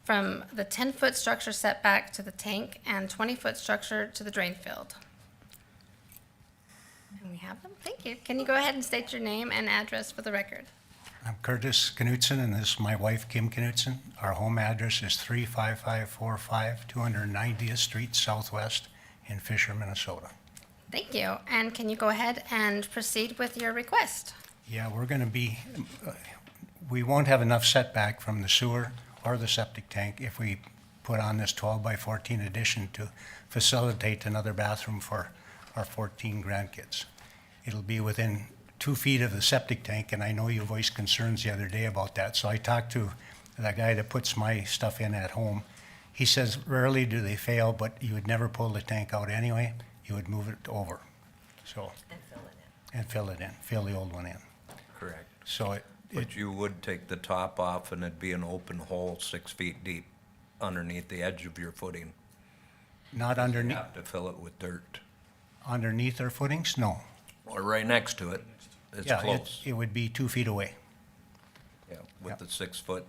A: from the 10-foot structure setback to the tank and 20-foot structure to the drain field. And we have them. Thank you. Can you go ahead and state your name and address for the record?
J: I'm Curtis Knutson, and this is my wife, Kim Knutson. Our home address is 35545 290th Street Southwest in Fisher, Minnesota.
A: Thank you. And can you go ahead and proceed with your request?
J: Yeah, we're going to be, we won't have enough setback from the sewer or the septic tank if we put on this 12 by 14 addition to facilitate another bathroom for our 14 grandkids. It'll be within 2 feet of the septic tank, and I know you voiced concerns the other day about that. So I talked to the guy that puts my stuff in at home. He says rarely do they fail, but you would never pull the tank out anyway. You would move it over, so. And fill it in, fill the old one in.
B: Correct.
J: So
B: But you would take the top off and it'd be an open hole 6 feet deep underneath the edge of your footing.
J: not
B: You
J: underneath,
B: have to fill it with dirt.
J: underneath our footings, no.
B: Or right next to it. It's
J: Yeah,
B: close.
J: it would be 2 feet away,
B: Yeah, with
J: yeah.
B: the 6 foot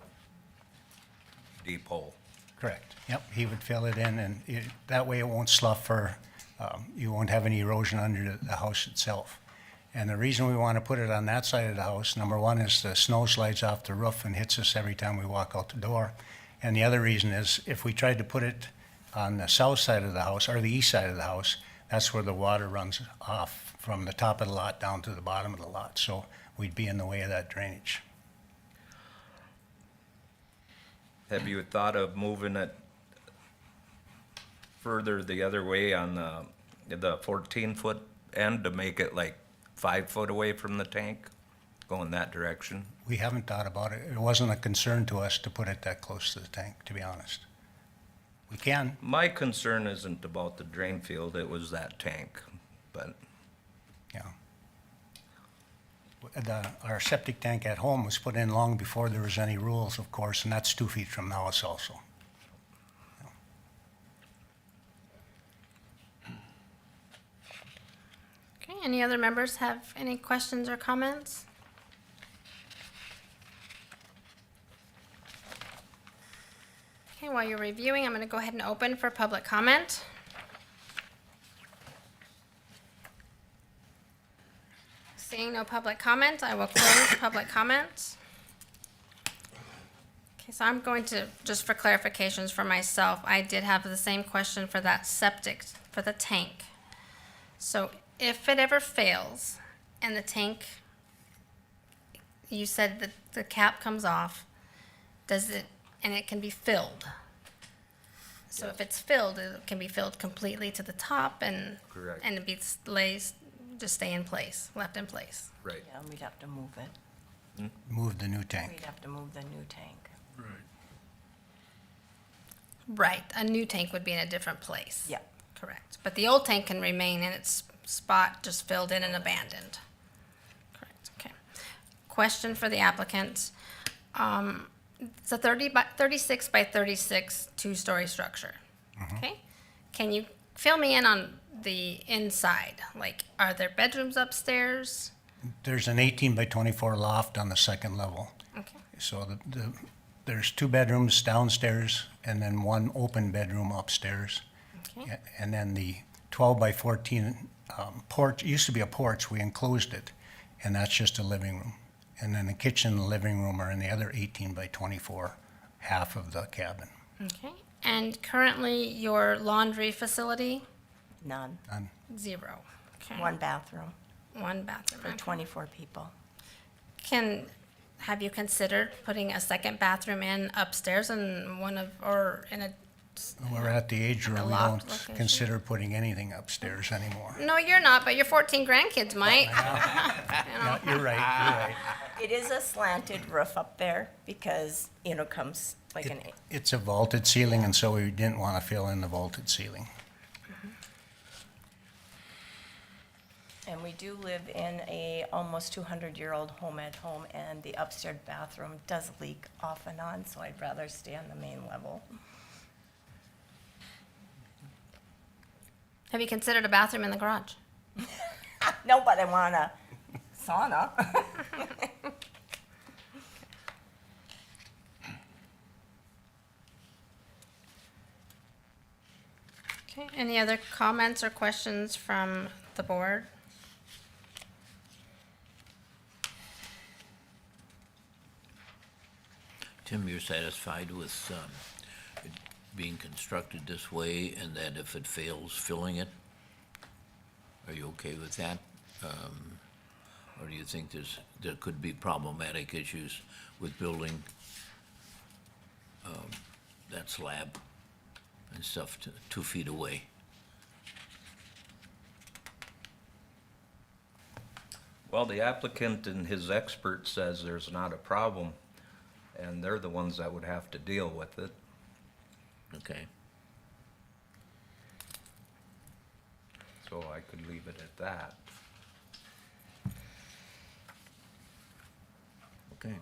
B: deep hole.
J: correct. Yep, he would fill it in, and that way it won't slough or, you won't have any erosion under the house itself. And the reason we want to put it on that side of the house, number one is the snow slides off the roof and hits us every time we walk out the door. And the other reason is if we tried to put it on the south side of the house, or the east side of the house, that's where the water runs off from the top of the lot down to the bottom of the lot. So we'd be in the way of that drainage.
B: Have you thought of moving it further the other way on the 14-foot end to make it like 5 foot away from the tank, going that direction?
J: We haven't thought about it. It wasn't a concern to us to put it that close to the tank, to be honest. We can,
B: My concern isn't about the drain field, it was that tank, but
J: yeah. Our septic tank at home was put in long before there was any rules, of course, and that's 2 feet from the house also.
A: Okay, any other members have any questions or comments? Okay, while you're reviewing, I'm going to go ahead and open for public comment. Seeing no public comment, I will close public comment. Okay, so I'm going to, just for clarifications for myself, I did have the same question for that septic, for the tank. So if it ever fails and the tank, you said that the cap comes off, does it, and it can be filled? So if it's filled, it can be filled completely to the top and,
B: Correct.
A: and it be just stay in place, left in place.
B: right.
H: Yeah, we'd have to move it.
J: Move the new tank.
H: We'd have to move the new tank.
A: Right, a new tank would be in a different place.
H: Yeah.
A: Correct, but the old tank can remain in its spot, just filled in and abandoned. Correct, okay. Question for the applicant. It's a 36 by 36 two-story structure, okay? Can you fill me in on the inside? Like, are there bedrooms upstairs?
J: There's an 18 by 24 loft on the second level.
A: Okay,
J: So there's 2 bedrooms downstairs and then 1 open bedroom upstairs.
A: Okay.
J: And then the 12 by 14 porch, it used to be a porch, we enclosed it, and that's just a living room. And then the kitchen and the living room are in the other 18 by 24, half of the cabin.
A: Okay. And currently, your laundry facility?
H: None.
J: None.
A: 0. Okay.
H: One bathroom
A: One bathroom.
H: for
A: Okay.
H: 24 people.
A: Have you considered putting a second bathroom in upstairs in or in a?
J: We're at the age where
A: A
J: we
A: loft
J: don't
A: location?
J: consider putting anything upstairs anymore.
A: No, you're not, but your 14 grandkids might.
J: Yeah, you're right.
H: It is a slanted roof up there because, comes like an,
J: It's a vaulted ceiling, and so we didn't want to fill in the vaulted ceiling.
H: and we do live in a almost 200-year-old home at home, and the upstairs bathroom does leak off and on, so I'd rather stay on the main level.
A: Have you considered a bathroom in the garage?
H: No, but I want a sauna.
A: Okay, any other comments or questions from the board?
C: Tim, you're satisfied with it being constructed this way, and that if it fails, filling it? Are you okay with that? Or do you think there could be problematic issues with building that slab and stuff 2 feet away?
B: Well, the applicant and his expert says there's not a problem, and they're the ones that would have to deal with it.
C: Okay.
B: So I could leave it at that.
C: Okay.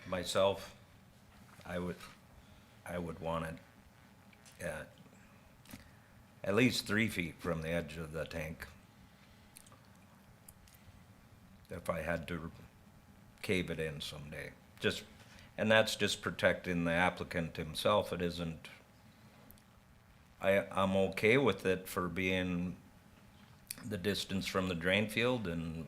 B: Myself, I would want it at least 3 feet from the edge of the tank. If I had to cave it in someday. And that's just protecting the applicant himself. It isn't, I'm okay with it for being the distance from the drain field and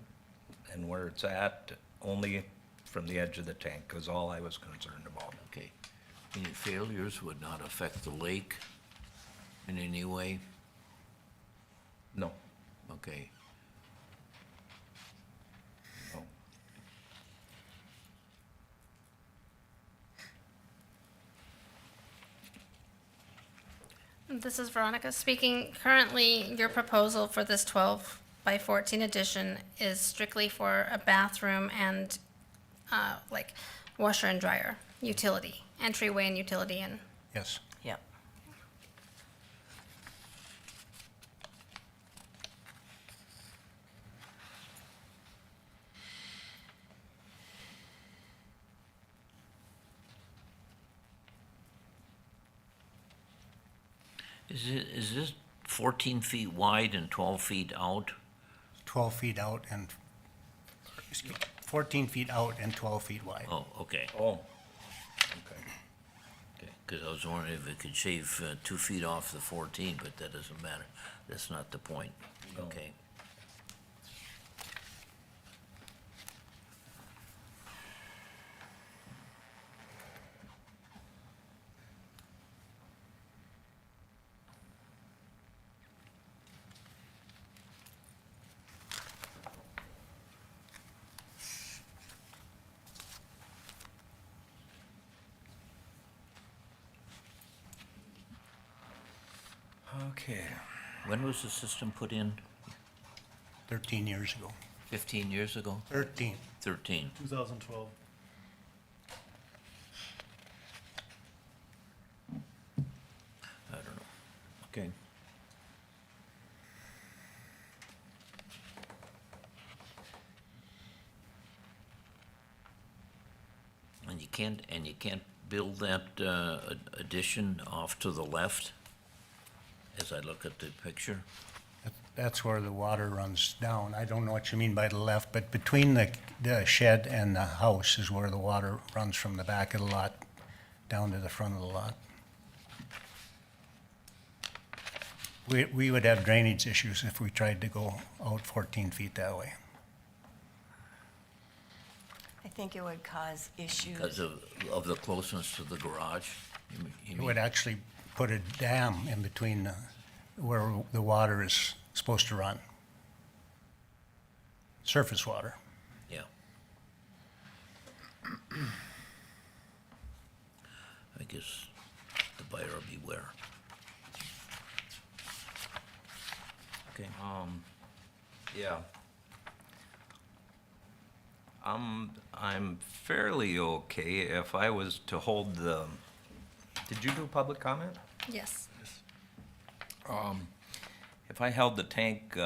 B: where it's at, only from the edge of the tank, is all I was concerned about.
C: Okay. Any failures would not affect the lake in any way?
B: No,
C: Okay.
B: no.
A: This is Veronica speaking. Currently, your proposal for this 12 by 14 addition is strictly for a bathroom and like washer and dryer, utility, entryway and utility and
J: Yes.
H: Yep.
C: Is this 14 feet wide and 12 feet out?
J: 12 feet out and, 14 feet out and 12 feet wide.
C: Oh, okay.
B: Oh, okay.
C: Because I was wondering if it could shave 2 feet off the 14, but that doesn't matter. That's not the point.
B: No.
C: Okay.
B: Okay.
C: When was the system put in?
J: 13 years ago.
C: 15 years ago?
J: 13.
C: 13.
D: 2012.
C: I don't know. Okay. And you can't build that addition off to the left, as I look at the picture?
J: That's where the water runs down. I don't know what you mean by the left, but between the shed and the house is where the water runs from the back of the lot down to the front of the lot. We would have drainage issues if we tried to go out 14 feet that way.
H: I think it would cause issues.
C: Because of the closeness to the garage? You
J: It
C: mean?
J: would actually put a dam in between where the water is supposed to run. Surface water.
C: Yeah. I guess the buyer beware. Okay.
B: Yeah. I'm fairly okay if I was to hold the, did you do public comment?
A: Yes.
B: If I held the tank,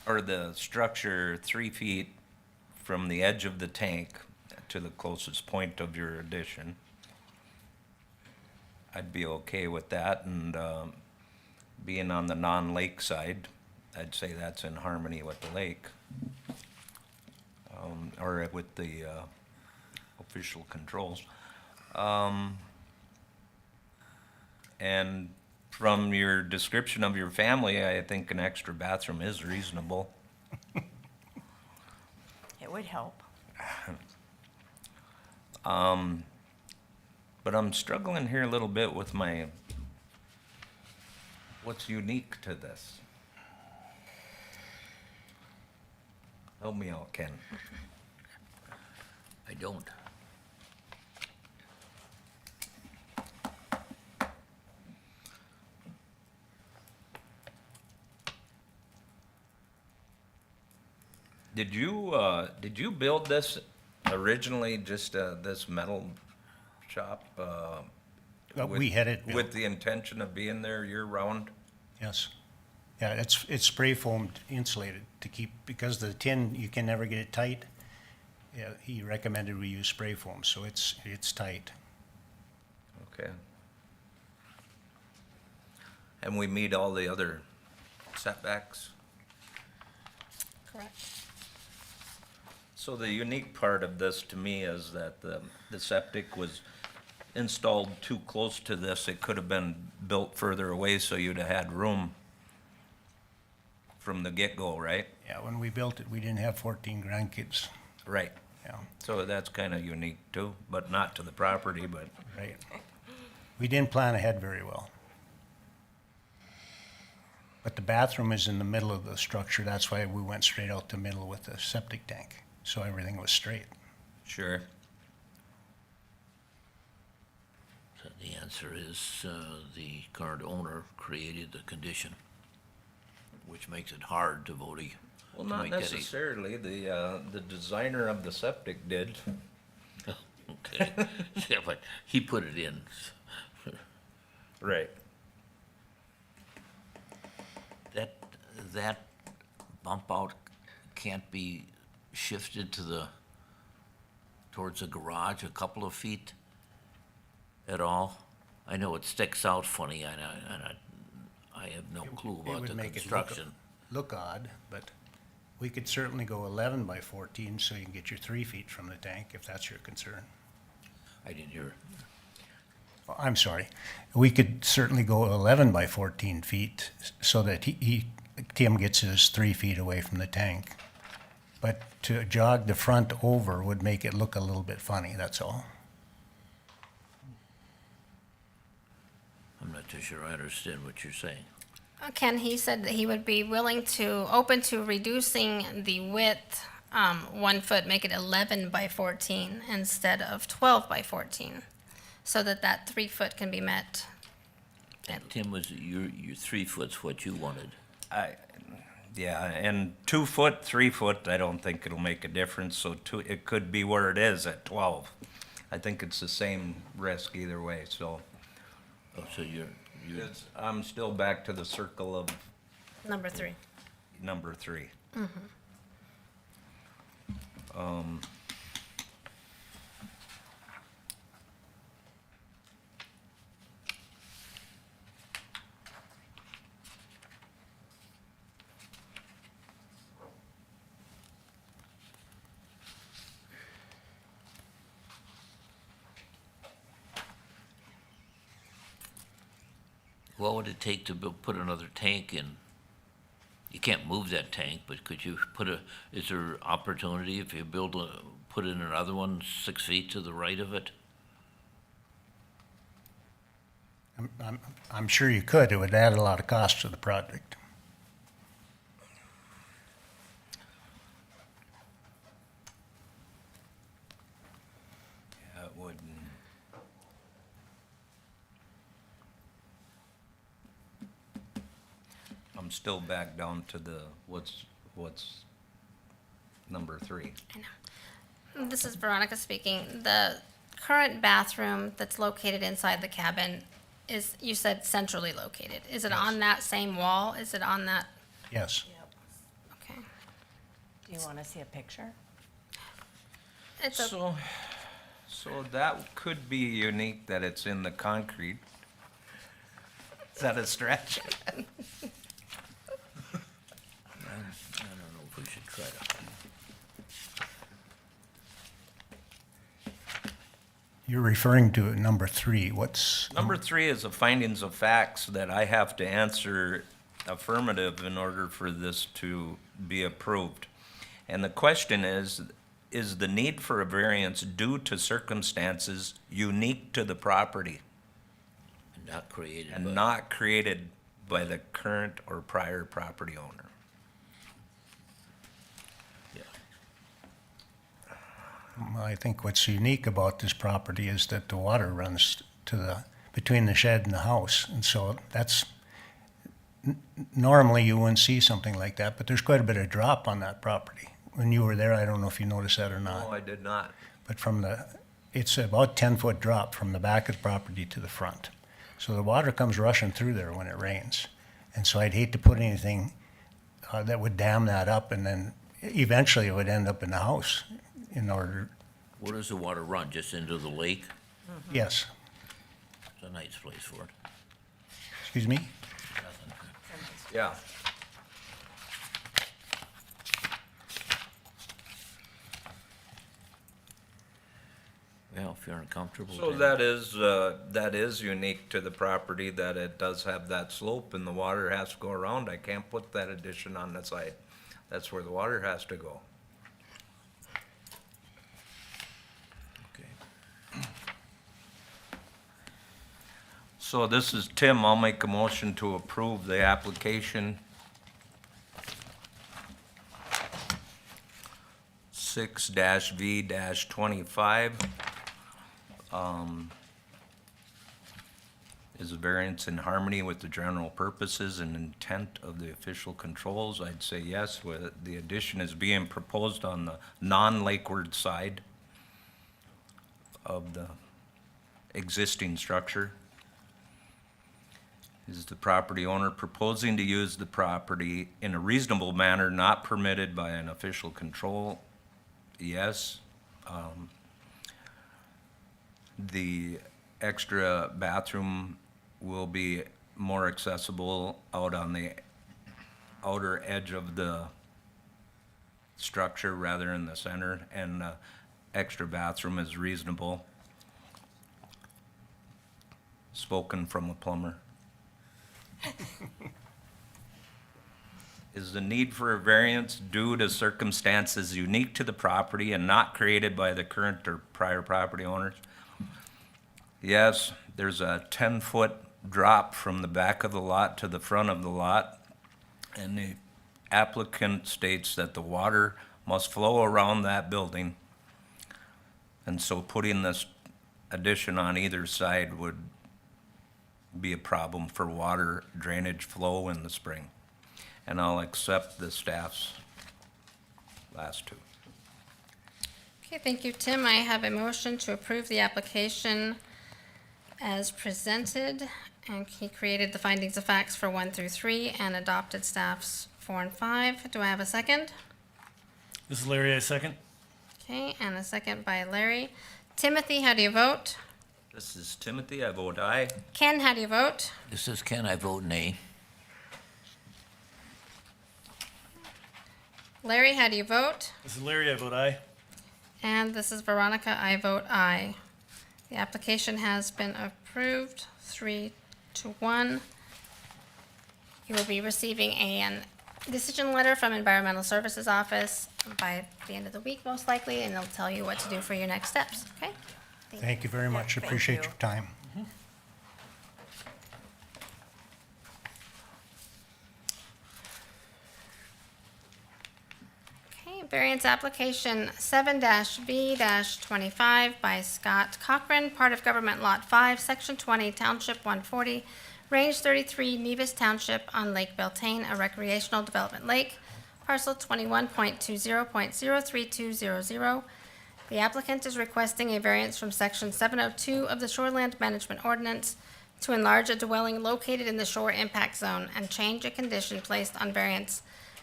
B: or the structure 3 feet from the edge of the tank to the closest point of your addition, I'd be okay with that, and, being on the non-lake side, I'd say that's in harmony with the lake. Or with the, official controls. And from your description of your family, I think an extra bathroom is reasonable.
H: It would help.
B: But I'm struggling here a little bit with my, what's unique to this? Help me out, Ken.
C: I don't.
B: Did you build this originally, just, this metal shop,
J: We had it built.
B: with the intention of being there year-round?
J: Yes. Yeah, it's spray foamed insulated to keep, because the tin, you can never get it tight. Yeah, he recommended we use spray foam, so it's tight.
B: Okay. And we meet all the other setbacks?
A: Correct.
B: So the unique part of this to me is that the septic was installed too close to this. It could have been built further away so you'd have had room from the get-go, right?
J: Yeah, when we built it, we didn't have 14 grandkids.
B: Right.
J: Yeah,
B: So that's kind of unique too, but not to the property, but,
J: right. We didn't plan ahead very well. But the bathroom is in the middle of the structure. That's why we went straight out the middle with the septic tank, so everything was straight.
B: sure.
C: So the answer is, the current owner created the condition, which makes it hard to vote.
B: Well, not necessarily. The designer of the septic did.
C: Okay, yeah, but he put it in.
B: Right.
C: That bump out can't be shifted towards the garage a couple of feet at all? I know it sticks out funny, and I have no clue
J: It
C: about
J: would
C: the
J: make it
C: construction.
J: look odd, but we could certainly go 11 by 14 so you can get your 3 feet from the tank, if that's your concern.
C: I didn't hear.
J: Oh, I'm sorry. We could certainly go 11 by 14 feet so that Tim gets his 3 feet away from the tank. But to jog the front over would make it look a little bit funny, that's all.
C: I'm not too sure I understand what you're saying.
A: Ken, he said that he would be open to reducing the width 1 foot, make it 11 by 14 instead of 12 by 14, so that 3 foot can be met.
C: Tim, was your 3 foot's what you wanted?
B: Yeah, and 2 foot, 3 foot, I don't think it'll make a difference, so it could be where it is at 12. I think it's the same risk either way, so.
C: Oh, so you're,
B: I'm still back to the circle of
A: Number 3.
B: number 3.
C: What would it take to put another tank in? You can't move that tank, but could you is there opportunity if you put in another one 6 feet to the right of it?
J: I'm sure you could. It would add a lot of cost to the project.
B: Yeah, it would. I'm still back down to the, what's number 3?
A: This is Veronica speaking. The current bathroom that's located inside the cabin is, you said centrally located. Is it on that same wall? Is it on that?
J: Yes.
A: Okay.
H: Do you want to see a picture?
A: It's a,
B: So that could be unique that it's in the concrete. Is that a stretch?
C: I don't know if we should try to.
J: You're referring to number 3. What's?
B: Number 3 is the findings of facts that I have to answer affirmative in order for this to be approved. And the question is the need for a variance due to circumstances unique to the property
C: Not created.
B: and
C: by-
B: not created by the current or prior property owner?
C: Yeah.
J: Well, I think what's unique about this property is that the water runs between the shed and the house. And so that's, normally you wouldn't see something like that, but there's quite a bit of drop on that property. When you were there, I don't know if you noticed that or not.
B: No, I did not.
J: But it's about 10-foot drop from the back of the property to the front. So the water comes rushing through there when it rains. And so I'd hate to put anything that would dam that up, and then eventually it would end up in the house in order,
C: Where does the water run? Just into the lake?
J: yes,
C: It's a nice place for it.
J: excuse me?
C: Nothing.
B: Yeah.
C: Well, if you're uncomfortable.
B: So
C: then-
B: that is unique to the property, that it does have that slope and the water has to go around. I can't put that addition on the side. That's where the water has to go.
C: Okay.
B: So this is Tim. I'll make a motion to approve the application. 6-V-25. Is a variance in harmony with the general purposes and intent of the official controls? I'd say yes, with the addition is being proposed on the non-lakeward side of the existing structure. Is the property owner proposing to use the property in a reasonable manner not permitted by an official control? Yes. The extra bathroom will be more accessible out on the outer edge of the structure rather than the center, and the extra bathroom is reasonable. Spoken from a plumber. Is the need for a variance due to circumstances unique to the property and not created by the current or prior property owners? Yes, there's a 10-foot drop from the back of the lot to the front of the lot, and the applicant states that the water must flow around that building. And so putting this addition on either side would be a problem for water drainage flow in the spring. And I'll accept the staff's last two.
A: okay, thank you, Tim. I have a motion to approve the application as presented, and he created the findings of facts for 1 through 3 and adopted staff's 4 and 5. Do I have a second?
D: This is Larry, I second.
A: Okay, and a second by Larry. Timothy, how do you vote?
B: This is Timothy, I vote aye.
A: Ken, how do you vote?
C: This is Ken, I vote nay.
A: Larry, how do you vote?
D: This is Larry, I vote aye.
A: And this is Veronica, I vote aye. The application has been approved, 3-1. You will be receiving a decision letter from Environmental Services Office by the end of the week, most likely, and they'll tell you what to do for your next steps, okay?
J: Thank you very much.
H: thank
J: Appreciate
H: you.
J: your time.
A: Okay, variance application 7-B-25 by Scott Cochran, part of Gov't Lot 5, Section 20, Township 140, Range 33, Nevis Township on Lake Beltane, a recreational development lake, parcel 21.20.03200. The applicant is requesting a variance from Section 702 of the Shoreland Management Ordinance to enlarge a dwelling located in the shore impact zone and change a condition placed on variance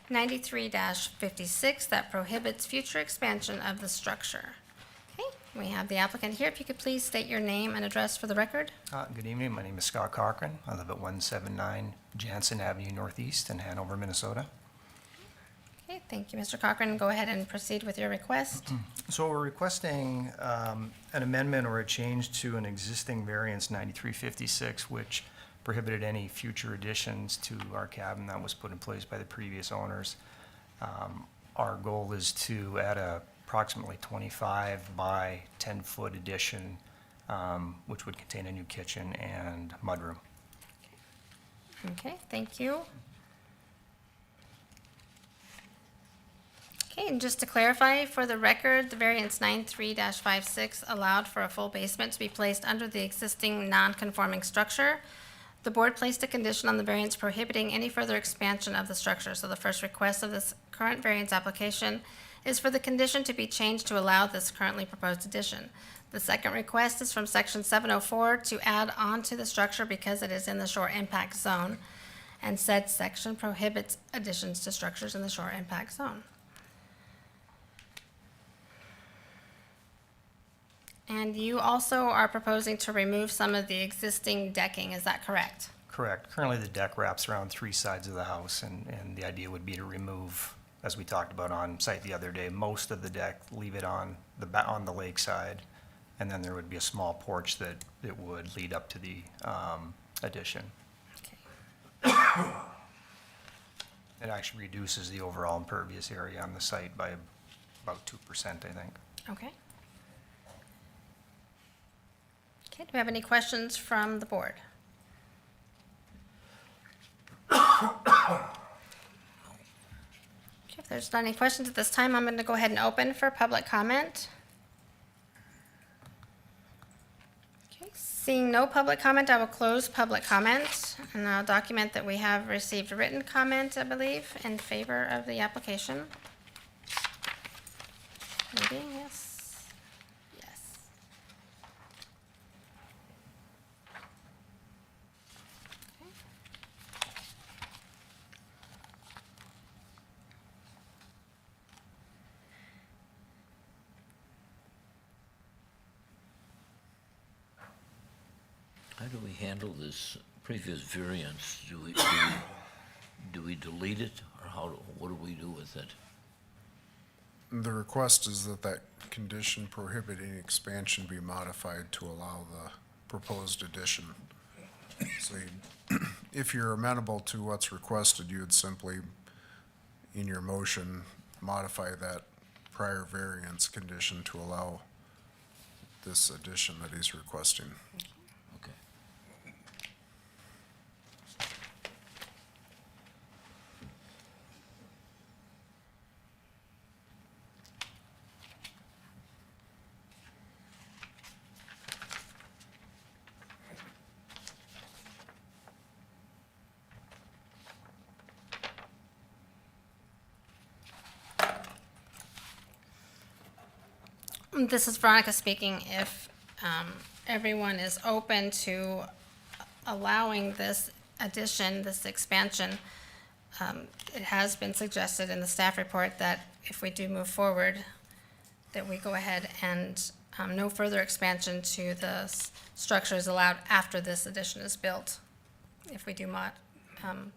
A: 93-56 that prohibits future expansion of the structure. Okay, we have the applicant here. If you could please state your name and address for the record.
K: Good evening, my name is Scott Cochran. I live at 179 Jensen Avenue Northeast in Hanover, Minnesota.
A: Okay, thank you, Mr. Cochran. Go ahead and proceed with your request.
K: So we're requesting an amendment or a change to an existing variance 9356, which prohibited any future additions to our cabin that was put in place by the previous owners. Our goal is to add a approximately 25 by 10-foot addition, which would contain a new kitchen and mudroom.
A: Okay, thank you. Okay, and just to clarify, for the record, the variance 93-56 allowed for a full basement to be placed under the existing non-conforming structure. The board placed a condition on the variance prohibiting any further expansion of the structure. So the first request of this current variance application is for the condition to be changed to allow this currently proposed addition. The second request is from section 704 to add on to the structure because it is in the shore impact zone, and said section prohibits additions to structures in the shore impact zone. And you also are proposing to remove some of the existing decking, is that correct?
K: Correct. Currently, the deck wraps around 3 sides of the house, and the idea would be to remove, as we talked about on site the other day, most of the deck, leave it on the lake side, and then there would be a small porch that it would lead up to the addition.
A: Okay.
K: It actually reduces the overall impervious area on the site by about 2%, I think.
A: Okay. Okay, do we have any questions from the board? Okay, if there's not any questions at this time, I'm going to go ahead and open for public comment. Okay, seeing no public comment, I will close public comment, and I'll document that we have received a written comment, I believe, in favor of the application. Maybe, yes. Yes.
C: How do we handle this previous variance? Do we delete it, or what do we do with it?
E: The request is that that condition prohibiting expansion be modified to allow the proposed addition. So if you're amenable to what's requested, you would simply, in your motion, modify that prior variance condition to allow this addition that he's requesting.
C: Okay.
A: This is Veronica speaking. If everyone is open to allowing this addition, this expansion, it has been suggested in the staff report that if we do move forward, that we go ahead and no further expansion to the structure is allowed after this addition is built. If we do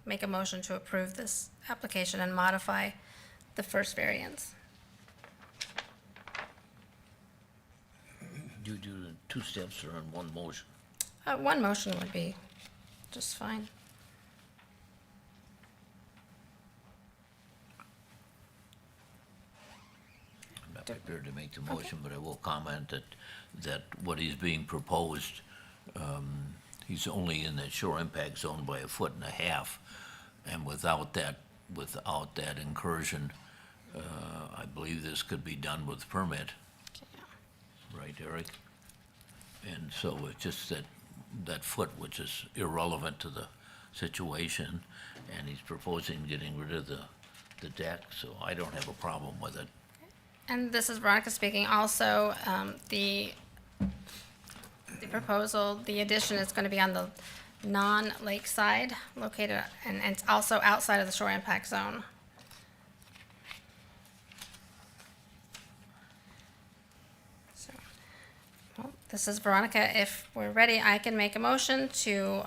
A: make a motion to approve this application and modify the first variance.
C: Do you do the 2 steps or in one motion?
A: One motion would be just fine.
C: not prepared to make the motion, but I will comment that what is being proposed, he's only in the shore impact zone by 1.5 feet, and without that incursion, I believe this could be done with permit. Right, Eric? And so it's just that foot, which is irrelevant to the situation, and he's proposing getting rid of the deck, so I don't have a problem with it.
A: And this is Veronica speaking. Also, the proposal, the addition is going to be on the non-lake side, located, and it's also outside of the shore impact zone. So, well, this is Veronica. If we're ready, I can make a motion to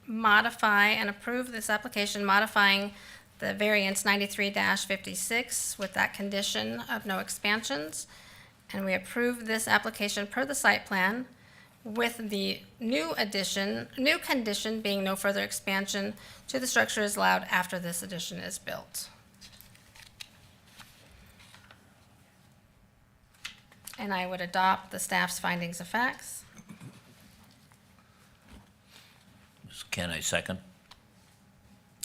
A: modify and approve this application, modifying the variance 93-56 with that condition of no expansions. And we approve this application per the site plan with the new condition being no further expansion to the structure is allowed after this addition is built. And I would adopt the staff's findings of facts.
C: Can I second?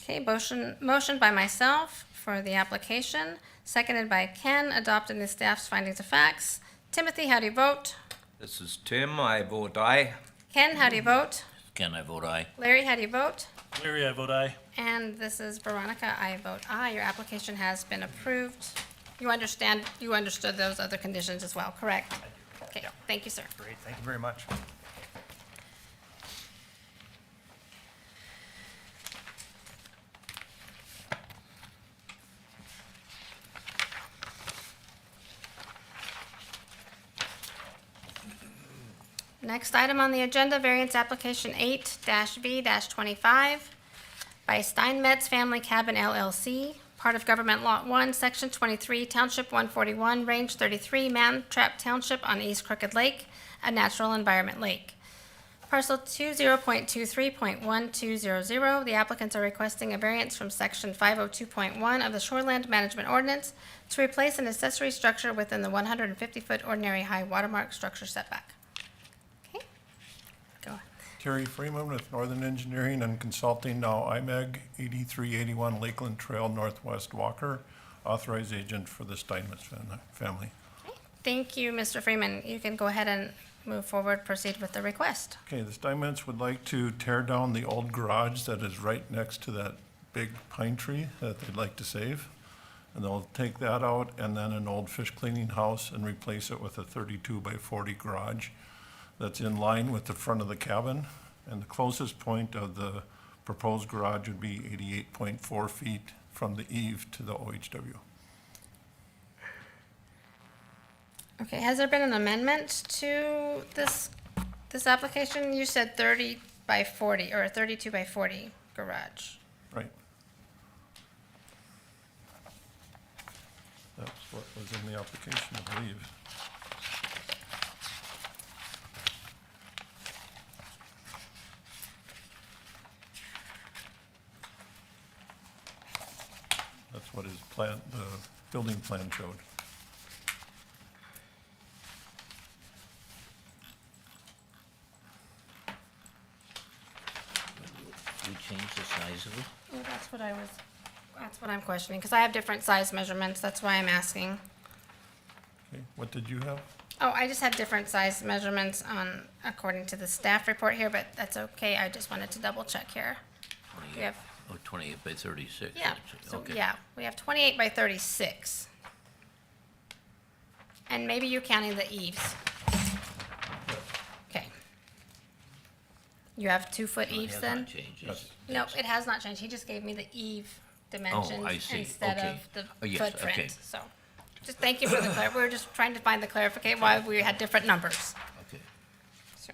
A: Okay, motion by myself for the application, seconded by Ken, adopting the staff's findings of facts. Timothy, how do you vote?
B: This is Tim, I vote aye.
A: Ken, how do you vote?
C: Can I vote aye?
A: Larry, how do you vote?
D: Larry, I vote aye.
A: And this is Veronica, I vote aye. Your application has been approved. You understood those other conditions as well, correct? Okay, thank you, sir.
K: Great, thank you very much.
A: Next item on the agenda, variance application 8-V-25 by Steinmetz Family Cabin LLC, part of Gov't Lot 1, Section 23, Township 141, Range 33, Mantrap Township on East Crooked Lake, a natural environment lake. Parcel 20.23.1200, the applicants are requesting a variance from Section 502.1 of the Shoreland Management Ordinance to replace an accessory structure within the 150-foot ordinary high watermark structure setback. Okay, go ahead.
L: Terry Freeman with Northern Engineering and Consulting, now IMEG, 8381 Lakeland Trail, Northwest Walker, authorized agent for the Steinmetz family.
A: Thank you, Mr. Freeman. You can go ahead and move forward, proceed with the request.
L: Okay, the Steinmetz would like to tear down the old garage that is right next to that big pine tree that they'd like to save. And they'll take that out and then an old fish cleaning house and replace it with a 32-by-40 garage that's in line with the front of the cabin. And the closest point of the proposed garage would be 88.4 feet from the eave to the OHW.
A: Okay, has there been an amendment to this application? You said 30 by 40 or a 32 by 40 garage.
L: Right. That's what was in the application, I believe. That's what his plan, the building plan showed.
C: We changed the size of it?
A: Oh, that's what I'm questioning, because I have different size measurements. That's why I'm asking.
L: Okay, what did you have?
A: Oh, I just have different size measurements according to the staff report here, but that's okay. I just wanted to double check here. We have,
C: 28 by 36.
A: yeah,
C: that's-
A: so,
C: okay.
A: yeah, we have 28 by 36. And maybe you're counting the eaves. Okay. You have 2-foot
C: So it
A: eaves
C: has
A: then?
C: not changed, it's-
A: No, it has not changed. He just gave me the eave dimensions
C: I see.
A: instead
C: Okay.
A: of the
C: Oh, yes,
A: footprint.
C: okay.
A: So, just thank you for the we were just trying to find the clarification why we had different numbers.
C: Okay.
A: So.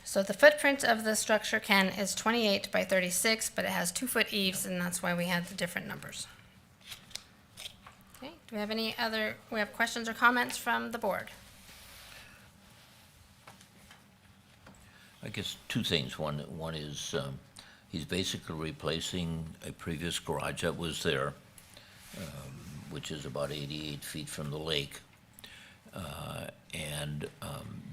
A: So the footprint of the structure, Ken, is 28 by 36, but it has 2-foot eaves, and that's why we had the different numbers. Okay, do we have we have questions or comments from the board?
C: I guess two things. One is, he's basically replacing a previous garage that was there, which is about 88 feet from the lake.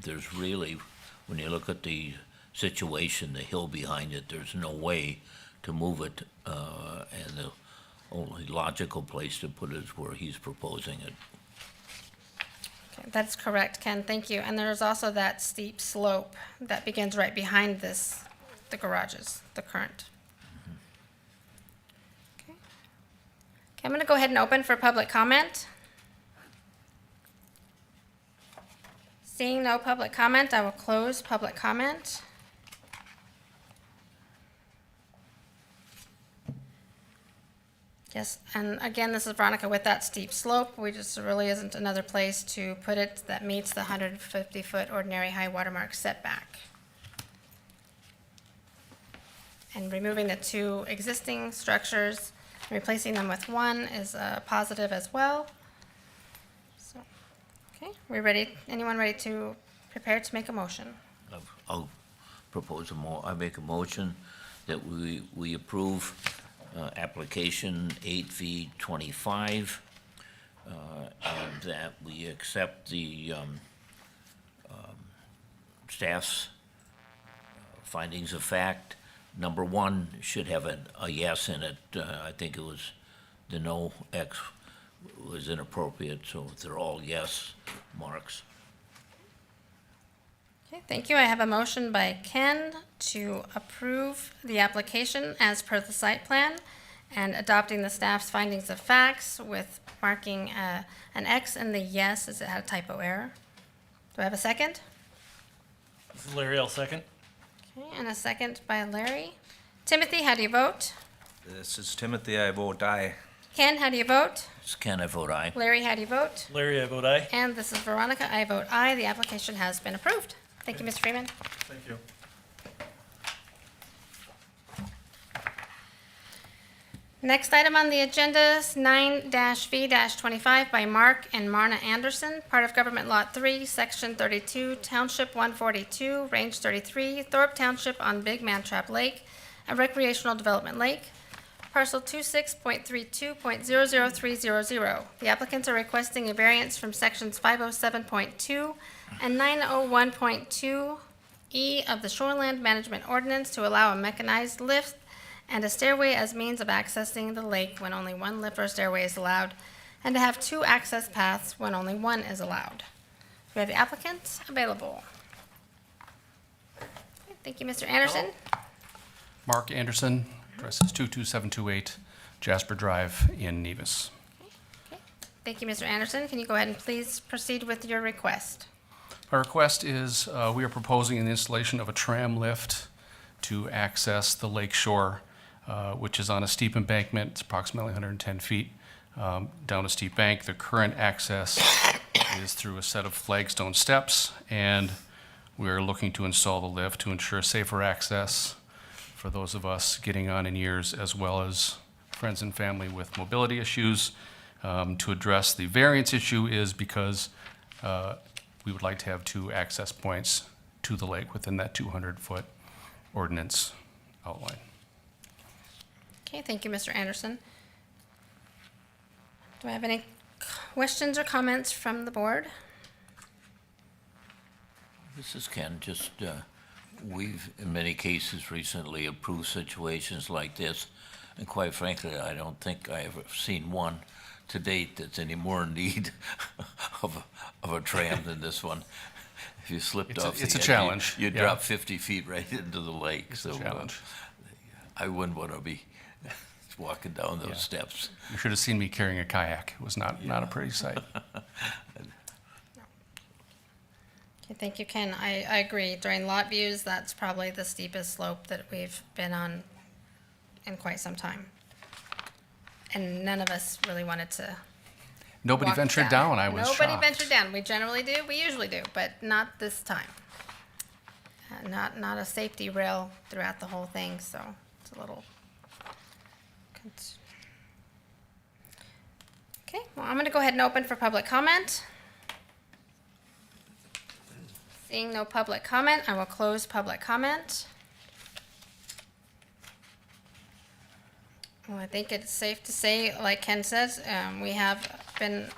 C: There's really, when you look at the situation, the hill behind it, there's no way to move it, and the only logical place to put it is where he's proposing it.
A: Okay, that's correct, Ken, thank you. And there's also that steep slope that begins right behind this, the garages, the current. Okay, I'm going to go ahead and open for public comment. Seeing no public comment, I will close public comment. Yes, and again, this is Veronica with that steep slope. We just, there really isn't another place to put it that meets the 150-foot ordinary high watermark setback. And removing the two existing structures, replacing them with one is a positive as well. So, okay, we're ready. Anyone ready to prepare to make a motion?
C: I'll propose I make a motion that we approve application 8V25, and that we accept the staff's findings of fact. Number one should have a yes in it. I think it was the no X was inappropriate, so they're all yes marks.
A: Okay, thank you. I have a motion by Ken to approve the application as per the site plan and adopting the staff's findings of facts with marking an X in the yes as it had a typo error. Do I have a second?
D: This is Larry, I'll second.
A: Okay, and a second by Larry. Timothy, how do you vote?
B: This is Timothy, I vote aye.
A: Ken, how do you vote?
C: This Ken, I vote aye.
A: Larry, how do you vote?
D: Larry, I vote aye.
A: And this is Veronica, I vote aye. The application has been approved. Thank you, Mr. Freeman.
D: Thank you.
A: Next item on the agenda is 9-V-25 by Mark and Marna Anderson, part of Gov't Lot 3, Section 32, Township 142, Range 33, Thorpe Township on Big Mantrap Lake, a recreational development lake, parcel 26.32.00300. The applicants are requesting a variance from sections 507.2 and 901.2E of the Shoreland Management Ordinance to allow a mechanized lift and a stairway as means of accessing the lake when only one lift or stairway is allowed, and to have two access paths when only one is allowed. We have the applicant available. Okay, thank you, Mr. Anderson.
M: Mark Anderson, address is 22728 Jasper Drive in Nevis.
A: Okay, thank you, Mr. Anderson. Can you go ahead and please proceed with your request?
M: My request is we are proposing an installation of a tram lift to access the lake shore, which is on a steep embankment. It's approximately 110 feet down a steep bank. The current access is through a set of flagstone steps, and we are looking to install the lift to ensure safer access for those of us getting on in years, as well as friends and family with mobility issues. To address the variance issue is because we would like to have two access points to the lake within that 200-foot ordinance outline.
A: Okay, thank you, Mr. Anderson. Do I have any questions or comments from the board?
C: This is Ken. Just, we've in many cases recently approved situations like this, and quite frankly, I don't think I have seen one to date that's any more in need of a tram than this one. If you slipped off the
M: it's a
C: edge,
M: challenge.
C: you'd
M: Yeah.
C: drop 50 feet right into the lake.
M: It's
C: So
M: a challenge.
C: I wouldn't want to be walking down those
M: Yeah.
C: steps.
M: You should have seen me carrying a kayak. It was not a pretty sight.
A: Okay, thank you, Ken. I agree. During lot views, that's probably the steepest slope that we've been on in quite some time. And none of us really wanted to
M: Nobody
A: walk
M: ventured down. I was
A: Nobody
M: shocked.
A: ventured down. We generally do. We usually do, but not this time. Not a safety rail throughout the whole thing, so it's a little. Okay, well, I'm going to go ahead and open for public comment. Seeing no public comment, I will close public comment. Well, I think it's safe to say, like Ken says, we have been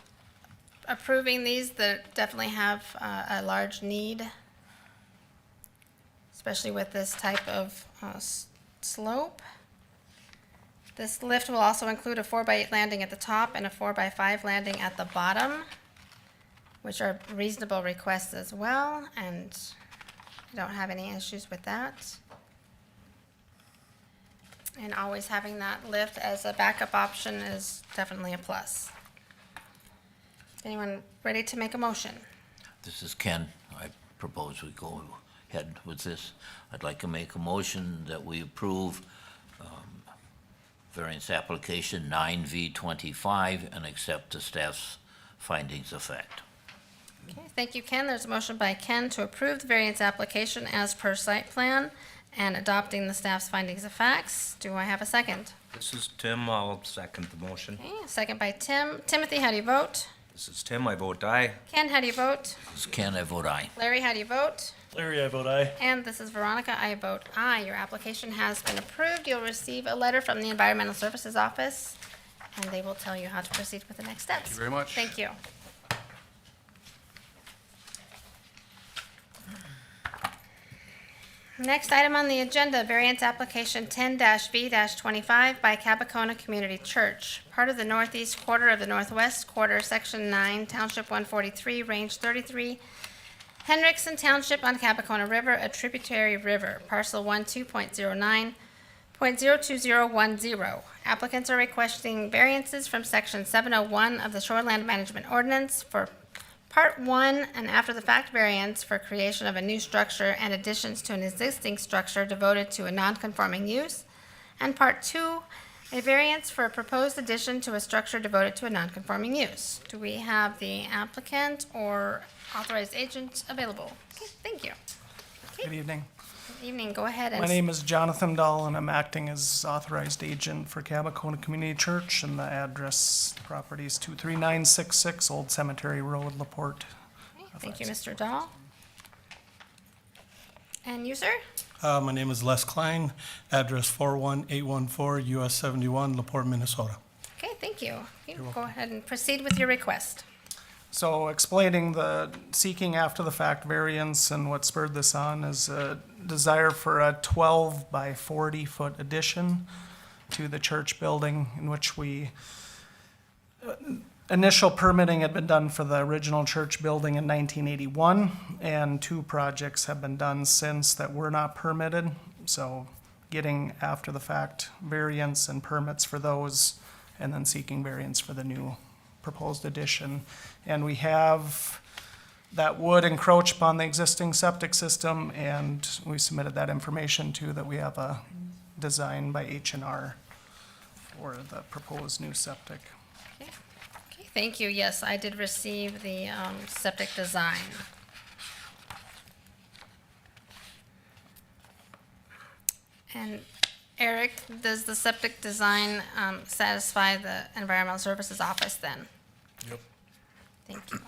A: approving these that definitely have a large need, especially with this type of slope. This lift will also include a 4x8 landing at the top and a 4x5 landing at the bottom, which are reasonable requests as well, and I don't have any issues with that. And always having that lift as a backup option is definitely a plus. Anyone ready to make a motion?
C: This is Ken. I propose we go ahead with this. I'd like to make a motion that we approve variance application 9V25 and accept the staff's findings of fact.
A: Okay, thank you, Ken. There's a motion by Ken to approve the variance application as per site plan and adopting the staff's findings of facts. Do I have a second?
B: This is Tim, I'll second the motion.
A: Okay, a second by Tim. Timothy, how do you vote?
B: This is Tim, I vote aye.
A: Ken, how do you vote?
C: This is Ken, I vote aye.
A: Larry, how do you vote?
D: Larry, I vote aye.
A: And this is Veronica, I vote aye. Your application has been approved. You'll receive a letter from the Environmental Services Office, and they will tell you how to proceed with the next steps.
M: Thank you very much.
A: Thank you. Next item on the agenda, variance application 10-V-25 by Cabacona Community Church, part of the northeast quarter of the northwest quarter, section 9, township 143, range 33, Henriksen Township on Cabacona River, a tributary river, parcel 12.09.02010. Applicants are requesting variances from section 701 of the Shoreland Management Ordinance for Part 1, an after-the-fact variance for creation of a new structure and additions to an existing structure devoted to a non-conforming use, and Part 2, a variance for a proposed addition to a structure devoted to a non-conforming use. Do we have the applicant or authorized agent available? Okay, thank you.
N: Good evening.
A: Good evening, go ahead and...
N: My name is Jonathan Dahl, and I'm acting as authorized agent for Cabacona Community Church, and the address, the property is 23966 Old Cemetery Road, LaPorte.
A: Okay, thank you, Mr. Dahl. And you, sir?
O: My name is Les Klein, address 41814 US 71, LaPorte, Minnesota.
A: Okay, thank you. Okay, go ahead and proceed with your request.
N: So explaining the seeking after-the-fact variance and what spurred this on is a desire for a 12 by 40 foot addition to the church building, in which initial permitting had been done for the original church building in 1981, and 2 projects have been done since that were not permitted. So getting after-the-fact variance and permits for those, and then seeking variance for the new proposed addition. And we have, that would encroach upon the existing septic system, and we submitted that information too, that we have a design by H&R for the proposed new septic.
A: Okay, thank you. Yes, I did receive the septic design. And Eric, does the septic design satisfy the Environmental Services Office then?
E: Yep.
A: Thank you.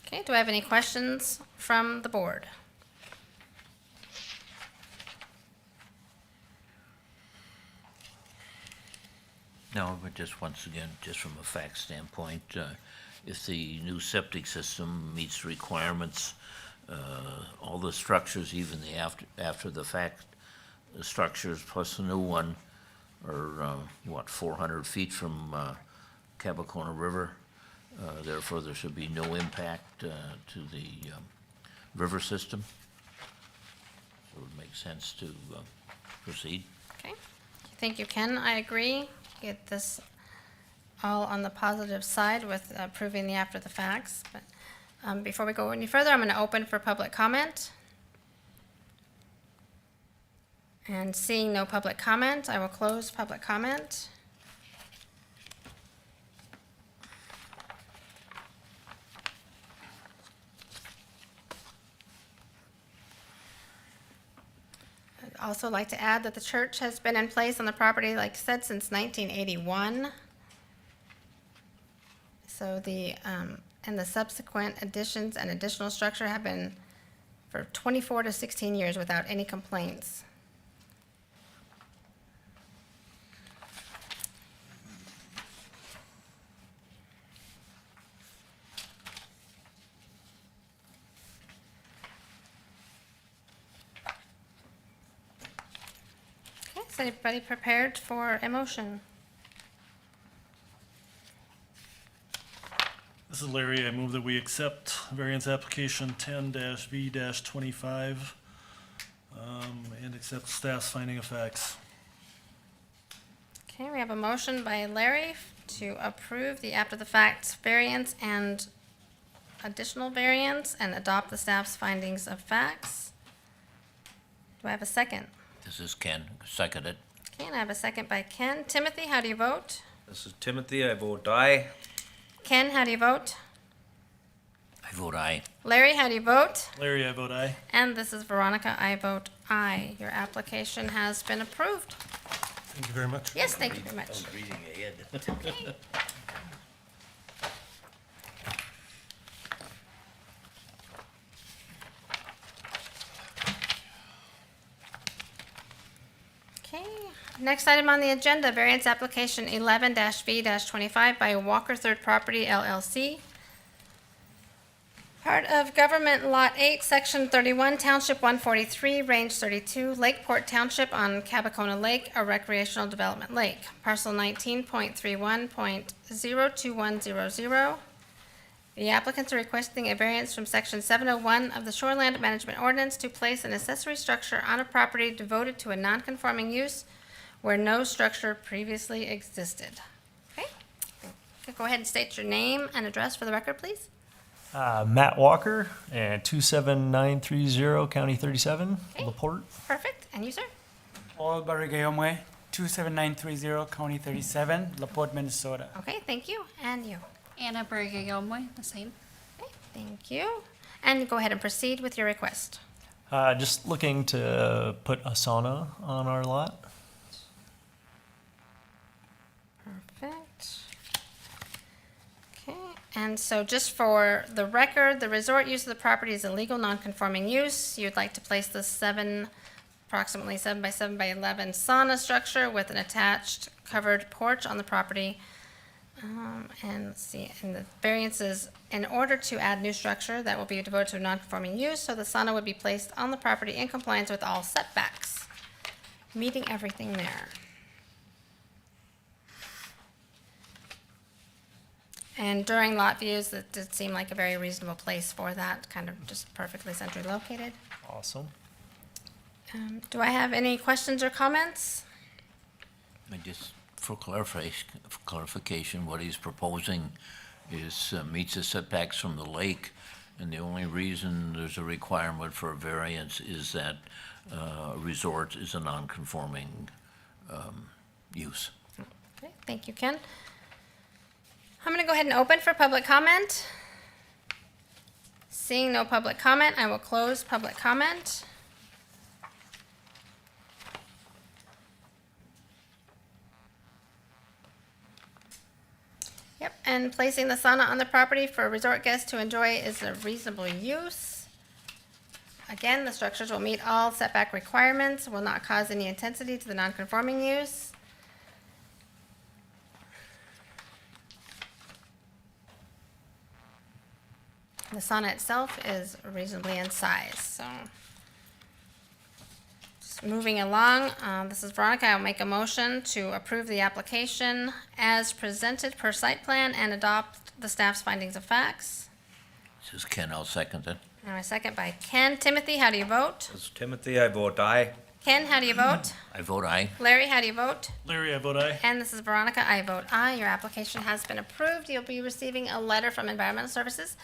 A: Okay, do I have any questions from the board?
C: No, but just once again, just from a fact standpoint, if the new septic system meets requirements, all the structures, even the after-the-fact structures plus the new one are, 400 feet from Cabacona River. Therefore, there should be no impact to the river system. So it would make sense to proceed.
A: Okay, thank you, Ken. I agree. Get this all on the positive side with approving the after the facts. But before we go any further, I'm going to open for public comment. And seeing no public comment, I will close public comment. also like to add that the church has been in place on the property, like I said, since 1981. So and the subsequent additions and additional structure have been for 24 to 16 years without any complaints. Okay, is everybody prepared for a motion?
D: This is Larry. I move that we accept variance application 10-V-25 and accept staff's finding of facts.
A: Okay, we have a motion by Larry to approve the after-the-fact variance and additional variance and adopt the staff's findings of facts. Do I have a second?
C: This is Ken, seconded.
A: Okay, and I have a second by Ken. Timothy, how do you vote?
B: This is Timothy, I vote aye.
A: Ken, how do you vote?
C: I vote aye.
A: Larry, how do you vote?
D: Larry, I vote aye.
A: And this is Veronica, I vote aye. Your application has been approved.
I: Thank you very much.
A: Yes, thank you very much.
C: reading ahead.
A: Okay. Okay, next item on the agenda, variance application 11-V-25 by Walker Third Property LLC. Part of Gov't Lot 8, Section 31, Township 143, Range 32, Lakeport Township on Cabacona Lake, a recreational development lake. Parcel 19.31.02100. The applicants are requesting a variance from Section 701 of the Shoreland Management Ordinance to place an accessory structure on a property devoted to a non-conforming use where no structure previously existed. Okay? Go ahead and state your name and address for the record, please.
P: Matt Walker, and 27930 County 37,
A: Okay.
P: LaPorte.
A: Perfect. And you, sir?
Q: Paul Barrigayomwe, 27930 County 37, LaPorte, Minnesota.
A: Okay, thank you. And you?
R: Anna Bergagomwe, the same.
A: Okay, thank you. And go ahead and proceed with your request.
P: Just looking to put a sauna on our lot.
A: Perfect. Okay, and so just for the record, the resort use of the property is a legal non-conforming use. You'd like to place the approximately 7 by 7 by 11 sauna structure with an attached covered porch on the property. And let's see, and the variance is in order to add new structure that will be devoted to a non-conforming use, so the sauna would be placed on the property in compliance with all setbacks, meeting everything there. And during lot views, it did seem like a very reasonable place for that, kind of just perfectly centrally located.
P: Awesome.
A: Do I have any questions or comments?
C: Just for clarification, what he's proposing is meets the setbacks from the lake, and the only reason there's a requirement for a variance is that a resort is a non-conforming use.
A: Okay, thank you, Ken. I'm going to go ahead and open for public comment. Seeing no public comment, I will close public comment. Yep, and placing the sauna on the property for resort guests to enjoy is a reasonable use. Again, the structures will meet all setback requirements, will not cause any intensity to the non-conforming use. The sauna itself is reasonably in size, so. Just moving along, this is Veronica. I'll make a motion to approve the application as presented per site plan and adopt the staff's findings of facts.
C: This is Ken, I'll second it.
A: Now a second by Ken. Timothy, how do you vote?
B: This is Timothy, I vote aye.
A: Ken, how do you vote?
C: I vote aye.
A: Larry, how do you vote?
D: Larry, I vote aye.
A: And this is Veronica. I vote aye. Your application has been approved. You'll be receiving a letter from Environmental Services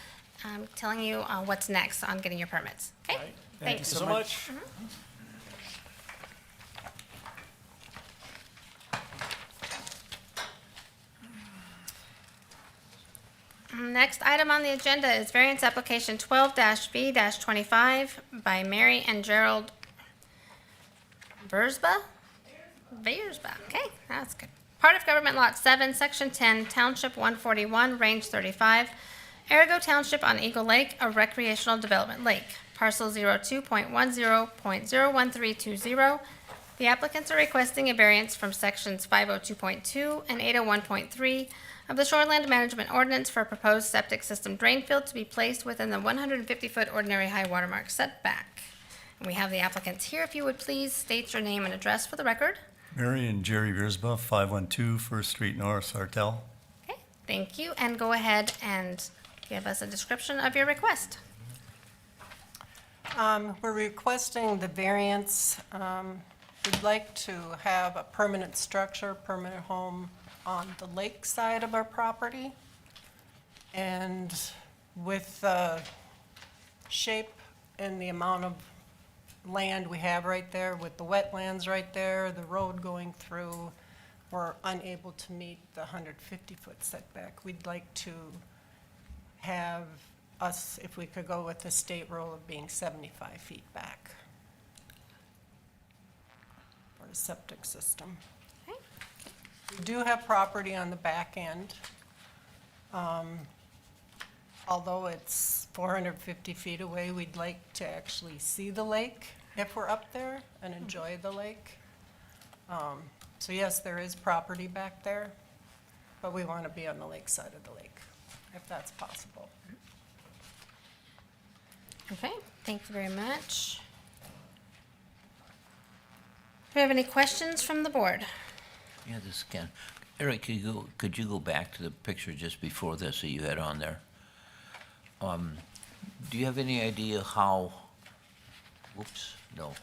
A: telling you what's next on getting your permits. Okay?
Q: Thank you
A: Thanks.
Q: so much.
A: Next item on the agenda is variance application 12-V-25 by Mary and Gerald Versba? Versba, okay, that's good. Part of Government Lot 7, Section 10, Township 141, Range 35, Arago Township on Eagle Lake, a recreational development lake. Parcel 02.10.01320. The applicants are requesting a variance from Sections 502.2 and 801.3 of the Shoreland Management Ordinance for a proposed septic system drain field to be placed within the 150-foot ordinary high watermark setback. And we have the applicants here. If you would please state your name and address for the record.
S: Mary and Jerry Versba, 512 First Street North, Sartell.
A: Okay, thank you, and go ahead and give us a description of your request.
T: We're requesting the variance. We'd like to have a permanent structure, permanent home on the lake side of our property. And with the shape and the amount of land we have right there, with the wetlands right there, the road going through, we're unable to meet the 150-foot setback. We'd like to have us, if we could go with the state rule of being 75 feet back for a septic system.
A: Okay.
T: We do have property on the back end. Although it's 450 feet away, we'd like to actually see the lake if we're up there and enjoy the lake. So yes, there is property back there, but we want to be on the lake side of the lake, if that's possible.
A: Okay, thank you very much. Do we have any questions from the board?
C: Yeah, this can. Eric, could you go back to the picture just before this that you had on there? Do you have any idea how, whoops, no,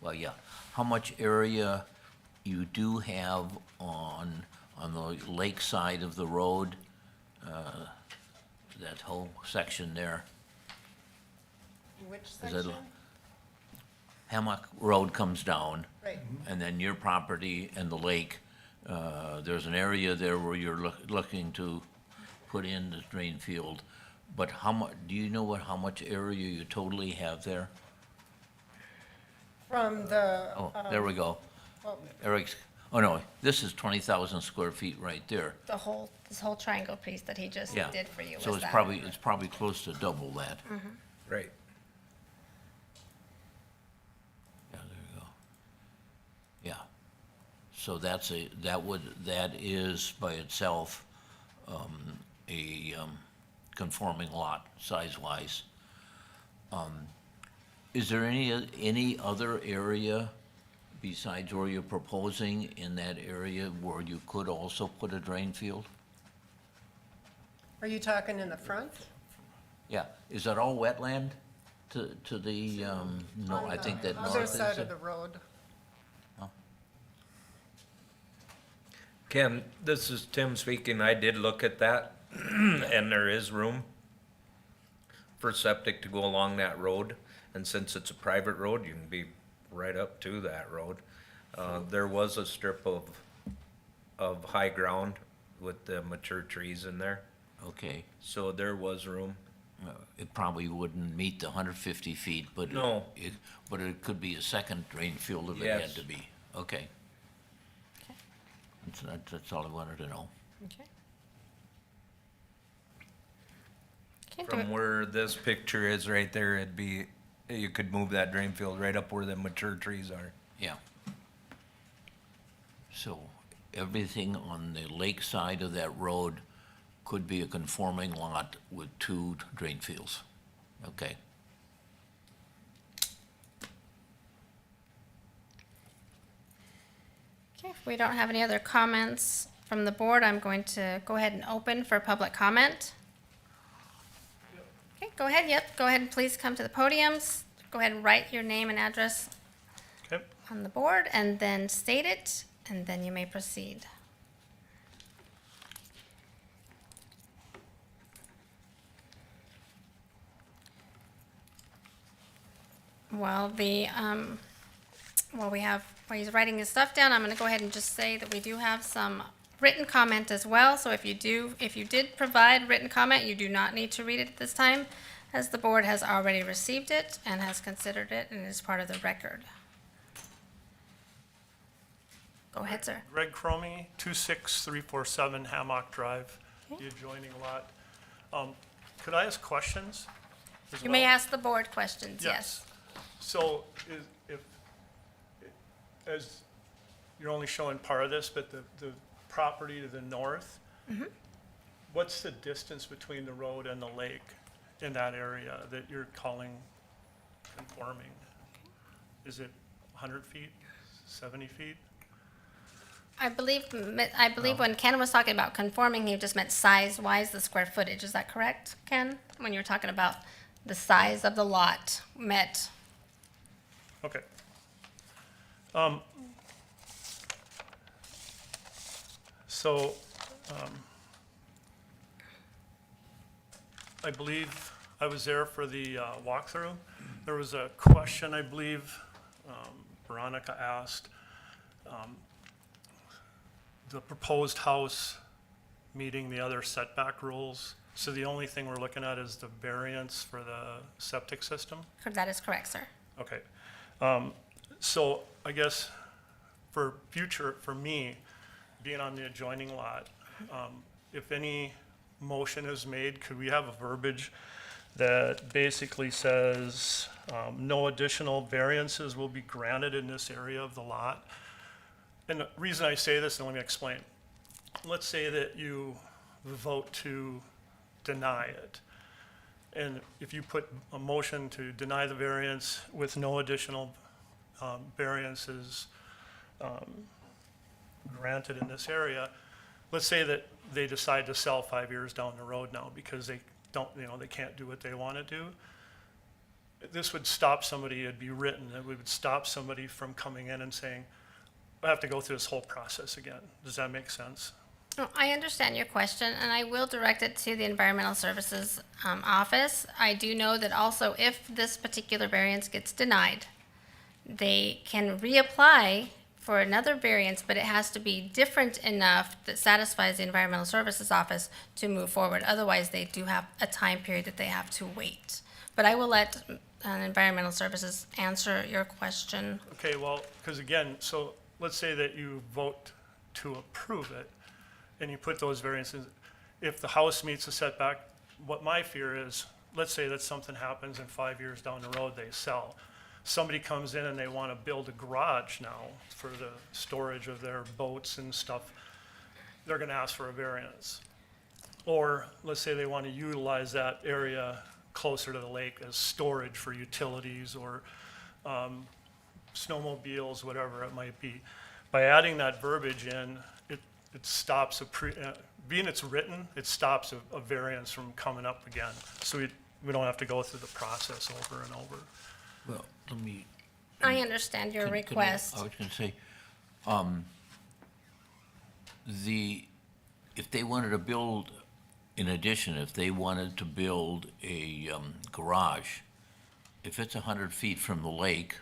C: well, yeah, how much area you do have on the lake side of the road? That whole section there?
T: Which
C: Is it-
T: section?
C: Hammock Road comes down.
T: Right.
C: And then your property and the lake, there's an area there where you're looking to put in the drain field. But how much, do you know how much area you totally have there?
T: From the.
C: Oh, there we go.
T: well,
C: Eric's, oh no, this is 20,000 square feet right there.
A: This whole triangle piece that he just
C: Yeah.
A: did for you was
C: So it's
A: that.
C: probably close to double that.
B: Right.
C: Yeah, there you go. Yeah. So that is by itself, a, conforming lot size-wise. Is there any other area besides where you're proposing in that area where you could also put a drain field?
T: Are you talking in the front?
C: Yeah, is that all wetland to the, no, I think that north
T: Other
C: is.
T: side of the road.
B: Ken, this is Tim speaking. I did look at that, and there is room for septic to go along that road. And since it's a private road, you can be right up to that road. There was a strip of high ground with the mature trees in there,
C: Okay,
B: so there was room.
C: it probably wouldn't meet the 150 feet, but.
B: No.
C: But it could be a second drain field if it had
B: Yes.
C: to be. Okay. That's all I wanted to know.
A: Okay. Okay, do
B: From where this picture is right there, it'd be, you could move that drain field right up where the mature trees are.
C: Yeah. So everything on the lake side of that road could be a conforming lot with 2 drain fields. Okay.
A: Okay, if we don't have any other comments from the board, I'm going to go ahead and open for public comment. Okay, go ahead, go ahead and please come to the podiums. Go ahead and write your name and address
D: Okay.
A: on the board and then state it, and then you may proceed. While he's writing his stuff down, I'm gonna go ahead and just say that we do have some written comment as well. So if you did provide written comment, you do not need to read it at this time, as the board has already received it and has considered it and is part of the record. Go ahead, sir.
L: Greg Cromie, 26347 Hammock Drive, the adjoining lot. Could I ask questions as
A: You may
L: well?
A: ask the board questions, yes.
L: So as you're only showing part of this, but the property to the north, what's the distance between the road and the lake in that area that you're calling conforming? Is it 100 feet, 70 feet?
A: I believe when Ken was talking about conforming, he just meant size-wise, the square footage. Is that correct, Ken? When you were talking about the size of the lot met.
L: Okay. So, I believe I was there for the walkthrough. There was a question, I believe, Veronica asked, the proposed house meeting the other setback rules. So the only thing we're looking at is the variance for the septic system?
A: That is correct, sir.
L: Okay. So I guess for me, being on the adjoining lot, if any motion is made, could we have a verbiage that basically says, no additional variances will be granted in this area of the lot? And the reason I say this, and let me explain. Let's say that you vote to deny it. And if you put a motion to deny the variance with no additional variances granted in this area, let's say that they decide to sell 5 years down the road now because they don't, they can't do what they want to do. This would stop somebody, it'd be written, it would stop somebody from coming in and saying, I have to go through this whole process again. Does that make sense?
A: Well, I understand your question, and I will direct it to the Environmental Services Office. I do know that also if this particular variance gets denied, they can reapply for another variance, but it has to be different enough that satisfies the Environmental Services Office to move forward. Otherwise, they do have a time period that they have to wait. But I will let Environmental Services answer your question.
L: Okay, well, because again, so let's say that you vote to approve it, and you put those variances. If the house meets the setback, what my fear is, let's say that something happens and 5 years down the road they sell. Somebody comes in and they want to build a garage now for the storage of their boats and stuff. They're going to ask for a variance. Or let's say they want to utilize that area closer to the lake as storage for utilities or snowmobiles, whatever it might be. By adding that verbiage in, it stops being it's written, it stops a variance from coming up again. So we don't have to go through the process over and over.
C: Well, let me.
A: I understand your request.
C: I was gonna say, if they wanted to build, in addition, if they wanted to build a garage, if it's 100 feet from the lake,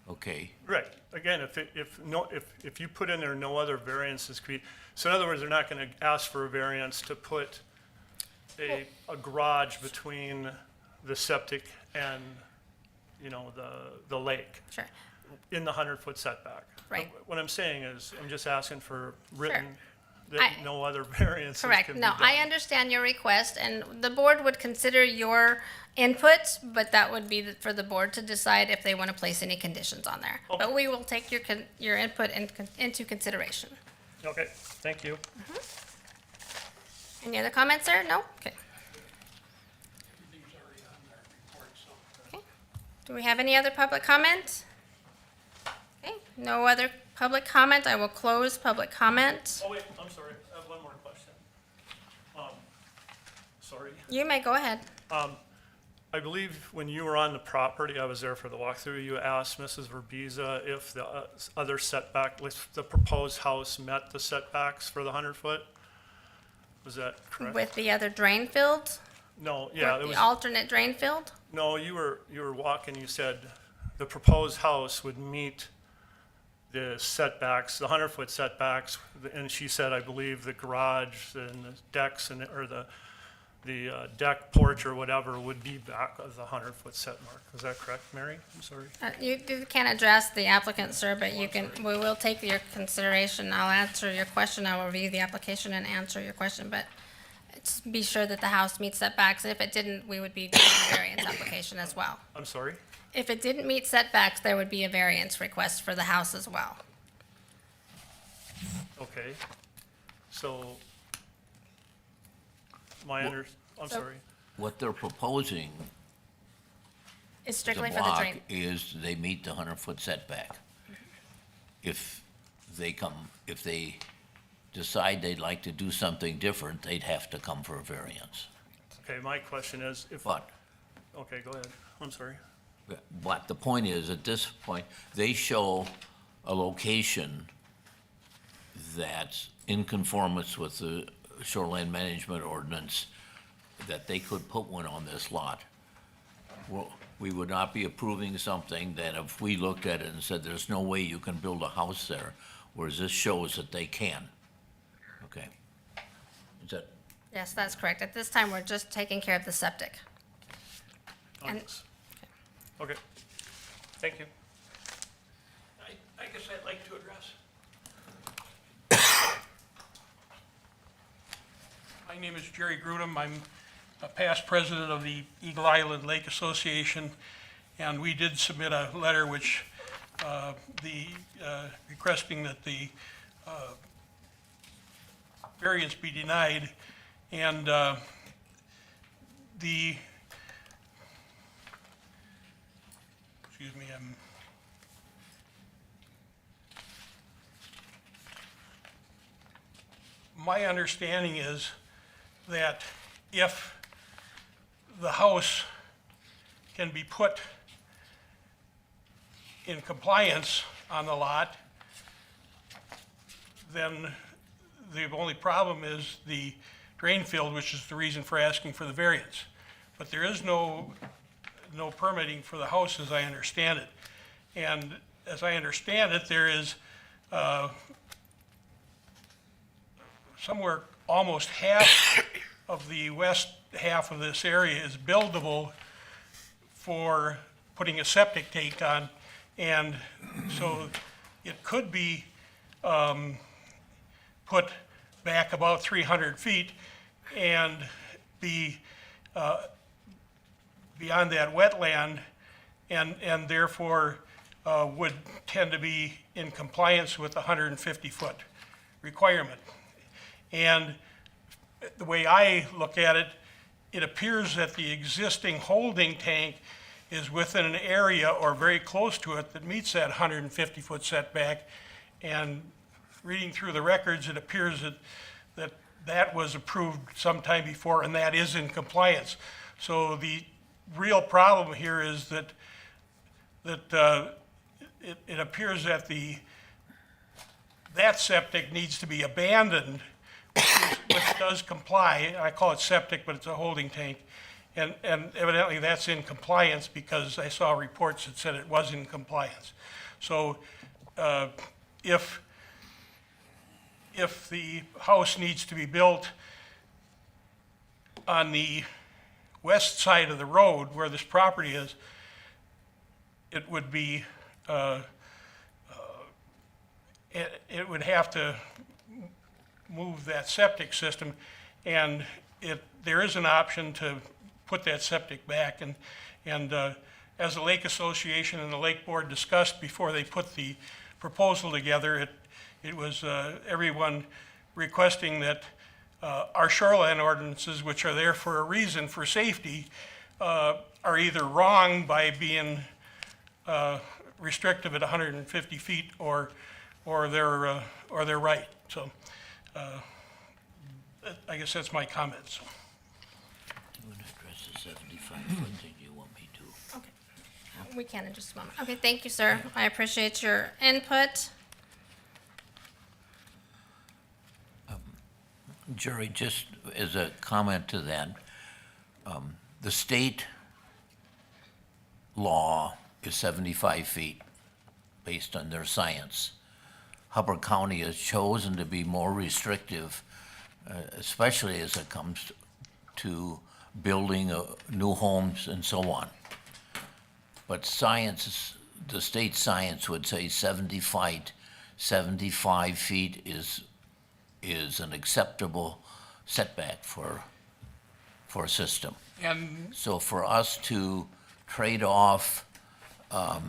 C: okay.
L: Right. Again, if you put in there no other variances so in other words, they're not going to ask for a variance to put a garage between the septic and, the lake.
A: Sure.
L: In the 100-foot setback.
A: Right.
L: What I'm saying is, I'm just asking for written,
A: Sure.
L: that no other variances can
A: Correct.
L: be
A: No,
L: done.
A: I understand your request, and the board would consider your input, but that would be for the board to decide if they want to place any conditions on there.
L: Okay.
A: But we will take your input into consideration.
L: Okay, thank you.
A: Any other comments, sir? No? Okay. Okay. Do we have any other public comment? Okay, no other public comment. I will close public comment.
L: Oh, wait, I'm sorry. I have one more question. Sorry.
A: You may go ahead.
L: I believe when you were on the property, I was there for the walkthrough, you asked Mrs. Verbiza if the other setback, if the proposed house met the setbacks for the 100-foot? Was that correct?
A: With the other drain field?
L: No, yeah, it was.
A: The alternate drain field?
L: No, you were walking, you said the proposed house would meet the setbacks, the 100-foot setbacks, and she said, I believe, the garage and the decks or the
U: the deck, porch, or whatever would be back as a 100-foot set mark. Is that correct, Mary? I'm sorry.
A: You can't address the applicant, sir, but you can, we will take your consideration. I'll answer your question. I will review the application and answer your question, but just be sure that the house meets setbacks. If it didn't, we would be doing a variance application as well.
U: I'm sorry?
A: If it didn't meet setbacks, there would be a variance request for the house as well.
U: Okay. So, I'm sorry.
C: What they're proposing,
A: It's
C: the
A: strictly for the
C: block,
A: drain.
C: is they meet the 100-foot setback. If they decide they'd like to do something different, they'd have to come for a variance.
U: Okay, my question is if.
C: But
U: Okay, go ahead. I'm sorry.
C: But the point is, at this point, they show a location that's in conformance with the shoreline management ordinance, that they could put one on this lot. Well, we would not be approving something that if we looked at it and said, there's no way you can build a house there, whereas this shows that they can. Okay. Is that,
A: Yes, that's correct. At this time, we're just taking care of the septic.
U: Oh,
A: And-
U: yes. Okay. Thank you.
V: I guess I'd like to address. My name is Jerry Grudem. I'm a past president of the Eagle Island Lake Association, and we did submit a letter which requesting that the variance be denied, and excuse me, my understanding is that if the house can be put in compliance on the lot, then the only problem is the drain field, which is the reason for asking for the variance. But there is no permitting for the house, as I understand it. And as I understand it, there is somewhere almost half of the west half of this area is buildable for putting a septic tank on. And so it could be put back about 300 feet and be beyond that wetland, and therefore would tend to be in compliance with the 150-foot requirement. And the way I look at it, it appears that the existing holding tank is within an area or very close to it that meets that 150-foot setback. And reading through the records, it appears that was approved sometime before, and that is in compliance. So the real problem here is that it appears that that septic needs to be abandoned, which does comply. I call it septic, but it's a holding tank. And evidently that's in compliance because I saw reports that said it was in compliance. So if the house needs to be built on the west side of the road where this property is, it would be, it would have to move that septic system, and there is an option to put that septic back, and as the Lake Association and the Lake Board discussed before they put the proposal together, it was everyone requesting that our shoreline ordinances, which are there for a reason, for safety, are either wrong by being restrictive at 150 feet, or they're right. So I guess that's my comments.
C: you want to address the 75-foot thing, you want me to?
A: Okay. We can in just a moment. Okay, thank you, sir. I appreciate your input.
C: Jerry, just as a comment to that, the state law is 75 feet based on their science. Hubbard County has chosen to be more restrictive, especially as it comes to building new homes and so on. But science, the state science would say 75 feet is an acceptable setback for a system.
V: And
C: So for us to trade off a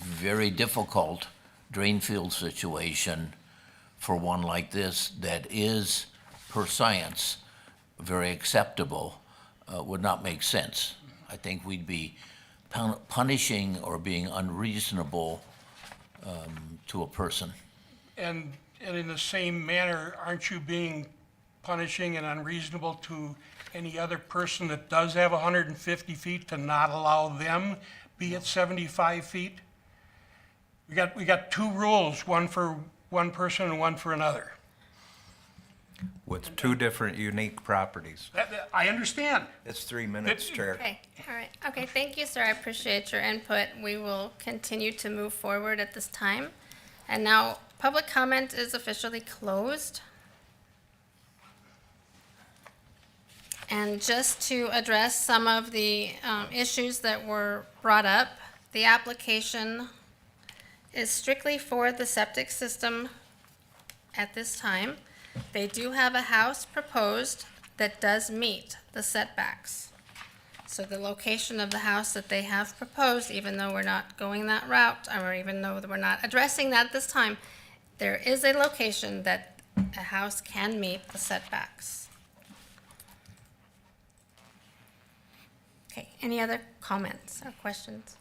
C: very difficult drain field situation for one like this that is, per science, very acceptable, would not make sense. I think we'd be punishing or being unreasonable to a person.
V: And in the same manner, aren't you being punishing and unreasonable to any other person that does have 150 feet to not allow them be at 75 feet? We got two rules, one for one person and one for another.
B: With two different unique properties.
V: I understand.
B: It's 3 minutes, Chair.
A: Okay, all right. Okay, thank you, sir. I appreciate your input. We will continue to move forward at this time. And now, public comment is officially closed. And just to address some of the issues that were brought up, the application is strictly for the septic system at this time. They do have a house proposed that does meet the setbacks. So the location of the house that they have proposed, even though we're not going that route, or even though we're not addressing that this time, there is a location that a house can meet the setbacks. Okay, any other comments or questions?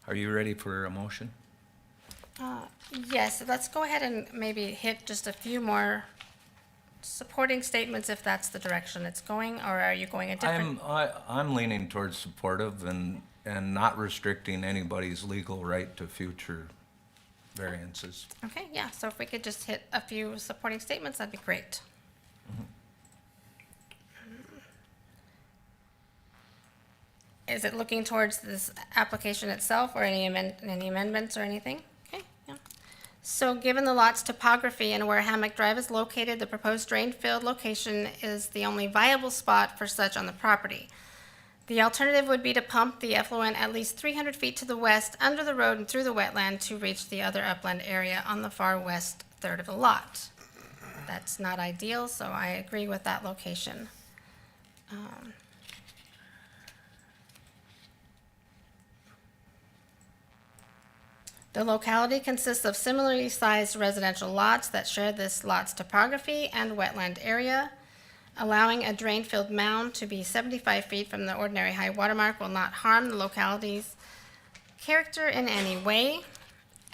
B: Are you ready for a motion?
A: Yes, let's go ahead and maybe hit just a few more supporting statements if that's the direction it's going, or are you going a different?
B: I'm leaning towards supportive and not restricting anybody's legal right to future variances.
A: Okay, yeah, so if we could just hit a few supporting statements, that'd be great. Is it looking towards this application itself or any amendments or anything? Okay, yeah. So given the lot's topography and where Hammock Drive is located, the proposed drain field location is the only viable spot for such on the property. The alternative would be to pump the effluent at least 300 feet to the west under the road and through the wetland to reach the other upland area on the far west third of the lot. That's not ideal, so I agree with that location. The locality consists of similarly sized residential lots that share this lot's topography and wetland area. Allowing a drain field mound to be 75 feet from the ordinary high water mark will not harm the locality's character in any way.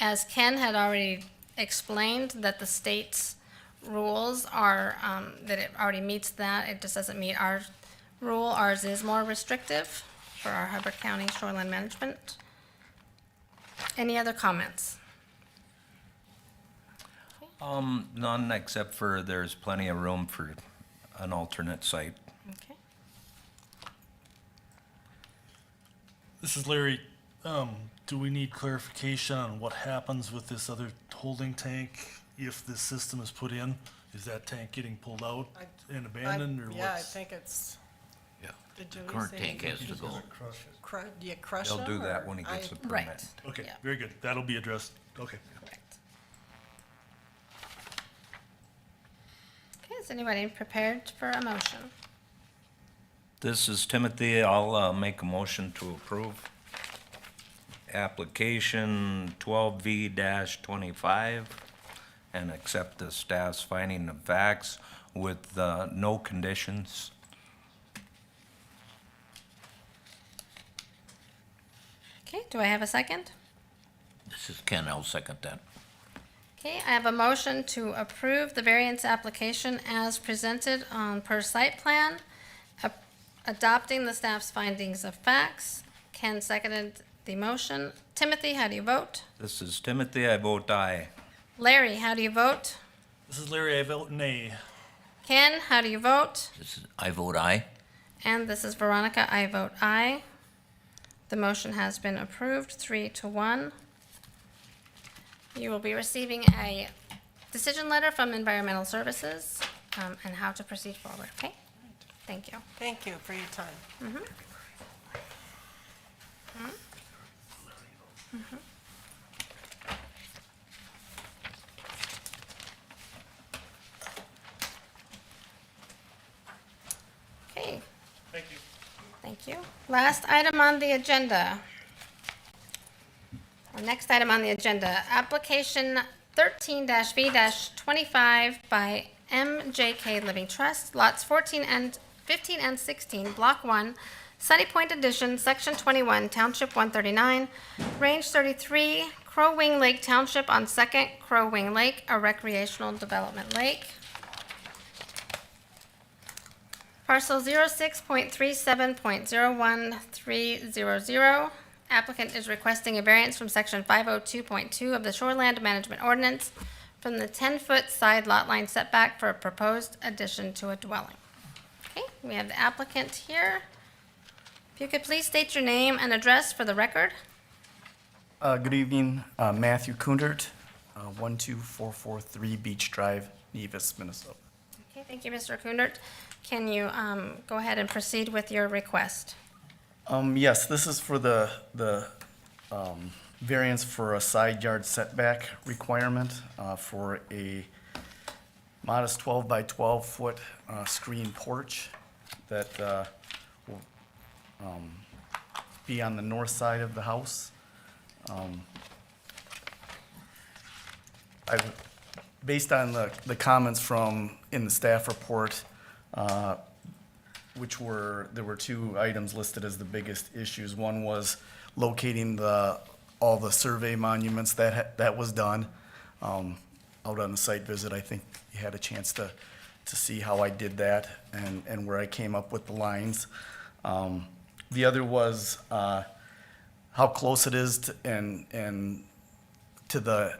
A: As Ken had already explained, that the state's rules are, that it already meets that. It just doesn't meet our rule. Ours is more restrictive for our Hubbard County shoreline management. Any other comments?
B: None, except for there's plenty of room for an alternate site.
A: Okay.
D: This is Larry. Do we need clarification on what happens with this other holding tank if this system is put in? Is that tank getting pulled out and abandoned, or what's?
T: Yeah, I think it's,
C: Yeah.
T: did you
C: The current
T: say
C: tank has to go.
T: do you crush them?
B: They'll do that
T: or-
B: when he gets the
A: Right.
B: permit.
D: Okay,
A: Yeah.
D: very good. That'll be addressed. Okay.
A: Correct. Okay, is anybody prepared for a motion?
B: This is Timothy. I'll make a motion to approve application 12V-25 and accept the staff's finding of facts with no conditions.
A: Okay, do I have a second?
C: This is Ken, I'll second that.
A: Okay, I have a motion to approve the variance application as presented on per site plan, adopting the staff's findings of facts. Ken seconded the motion. Timothy, how do you vote?
B: This is Timothy. I vote aye.
A: Larry, how do you vote?
D: This is Larry. I vote nay.
A: Ken, how do you vote?
C: I vote aye.
A: And this is Veronica. I vote aye. The motion has been approved, 3-1. You will be receiving a decision letter from Environmental Services. and how to proceed forward, okay? Thank you.
T: Thank you for your time.
A: Mhm. Mhm. Mhm. Okay.
U: Thank you.
A: Thank you. Last item on the agenda. Our next item on the agenda, application 13-V-25 by MJK Living Trust, lots 15 and 16, Block 1, Sunny Point Addition, Section 21, Township 139, Range 33, Crow Wing Lake Township on Second Crow Wing Lake, a recreational development lake. Parcel 06.37.01300. Applicant is requesting a variance from section 502.2 of the Shoreland Management Ordinance from the 10-foot side lot line setback for a proposed addition to a dwelling. Okay, we have the applicant here. If you could please state your name and address for the record.
F: Good evening, Matthew Kundert, 12443 Beach Drive, Nevis, Minnesota.
A: Okay, thank you, Mr. Kundert. Can you go ahead and proceed with your request?
F: Yes, this is for the variance for a side yard setback requirement for a modest 12 by 12 foot screen porch that will be on the north side of the house. Based on the comments in the staff report, there were two items listed as the biggest issues. One was locating all the survey monuments that was done. Out on the site visit, I think you had a chance to see how I did that and where I came up with the lines. The other was how close it is to the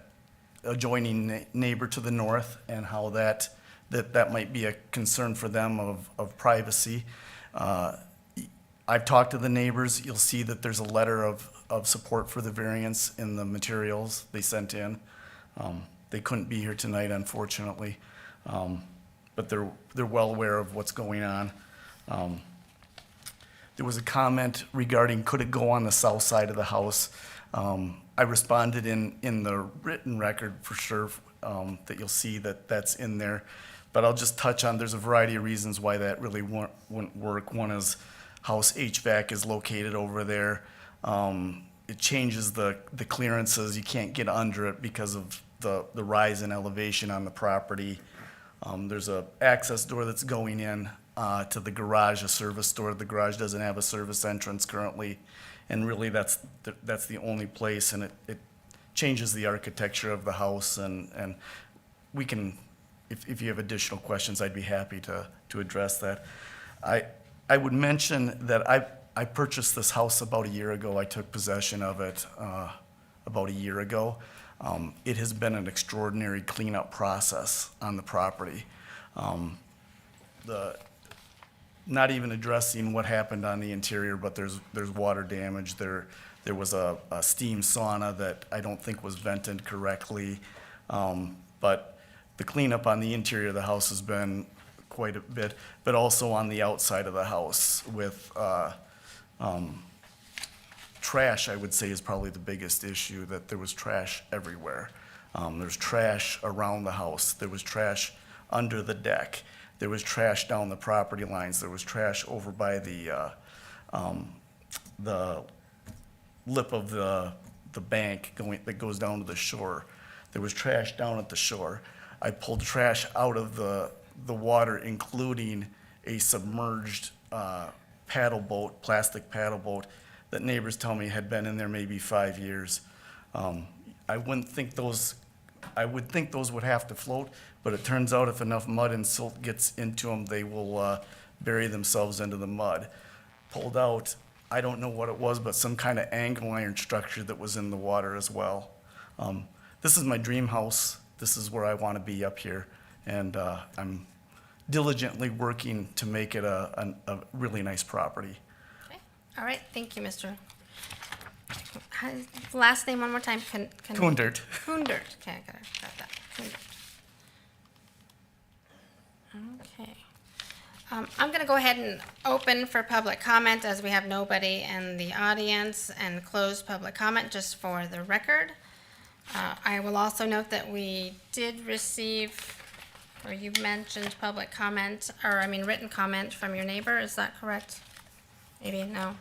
F: adjoining neighbor to the north, and how that might be a concern for them of privacy. I've talked to the neighbors. You'll see that there's a letter of support for the variance in the materials they sent in. They couldn't be here tonight, unfortunately, but they're well aware of what's going on. There was a comment regarding could it go on the south side of the house. I responded in the written record for sure, that you'll see that that's in there. But I'll just touch on, there's a variety of reasons why that really wouldn't work. One is house HVAC is located over there. It changes the clearances. You can't get under it because of the rise in elevation on the property. There's a access door that's going in to the garage, a service door. The garage doesn't have a service entrance currently. And really, that's the only place, and it changes the architecture of the house. And we can, if you have additional questions, I'd be happy to address that. I would mention that I purchased this house about a year ago. I took possession of it about a year ago. It has been an extraordinary cleanup process on the property. Not even addressing what happened on the interior, but there's water damage. There was a steam sauna that I don't think was vented correctly. But the cleanup on the interior of the house has been quite a bit, but also on the outside of the house with trash, I would say, is probably the biggest issue, that there was trash everywhere. There's trash around the house. There was trash under the deck. There was trash down the property lines. There was trash over by the lip of the bank that goes down to the shore. There was trash down at the shore. I pulled trash out of the water, including a submerged paddle boat, plastic paddle boat, that neighbors tell me had been in there maybe 5 years. I would think those would have to float, but it turns out if enough mud and silt gets into them, they will bury themselves into the mud. Pulled out, I don't know what it was, but some kind of angle iron structure that was in the water as well. This is my dream house. This is where I want to be up here, and I'm diligently working to make it a really nice property.
A: Okay. All right, thank you, Mr. Last name one more time.
F: Kundert.
A: Kundert. Okay, got that. Kundert. Okay. I'm going to go ahead and open for public comment as we have nobody in the audience, and close public comment just for the record. I will also note that we did receive, or you mentioned public comment, or I mean written comment from your neighbor, is that correct? Maybe, no?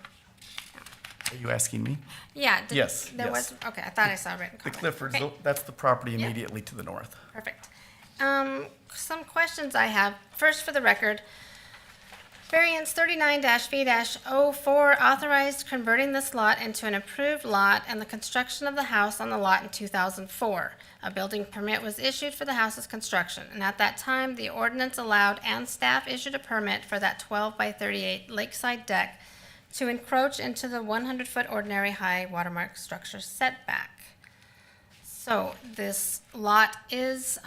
F: Are you asking me?
A: Yeah.
F: Yes,
A: There
F: yes.
A: was, okay, I thought I saw written
F: The
A: comment.
F: Cliffords,
A: Okay.
F: that's the property
A: Yeah.
F: immediately to the north.
A: Perfect. Some questions I have. First, for the record, Variance 39-V-04 authorized converting this lot into an approved lot and the construction of the house on the lot in 2004. A building permit was issued for the house's construction, and at that time, the ordinance allowed and staff issued a permit for that 12 by 38 lakeside deck to encroach into the 100-foot ordinary high watermark structure setback. So this lot was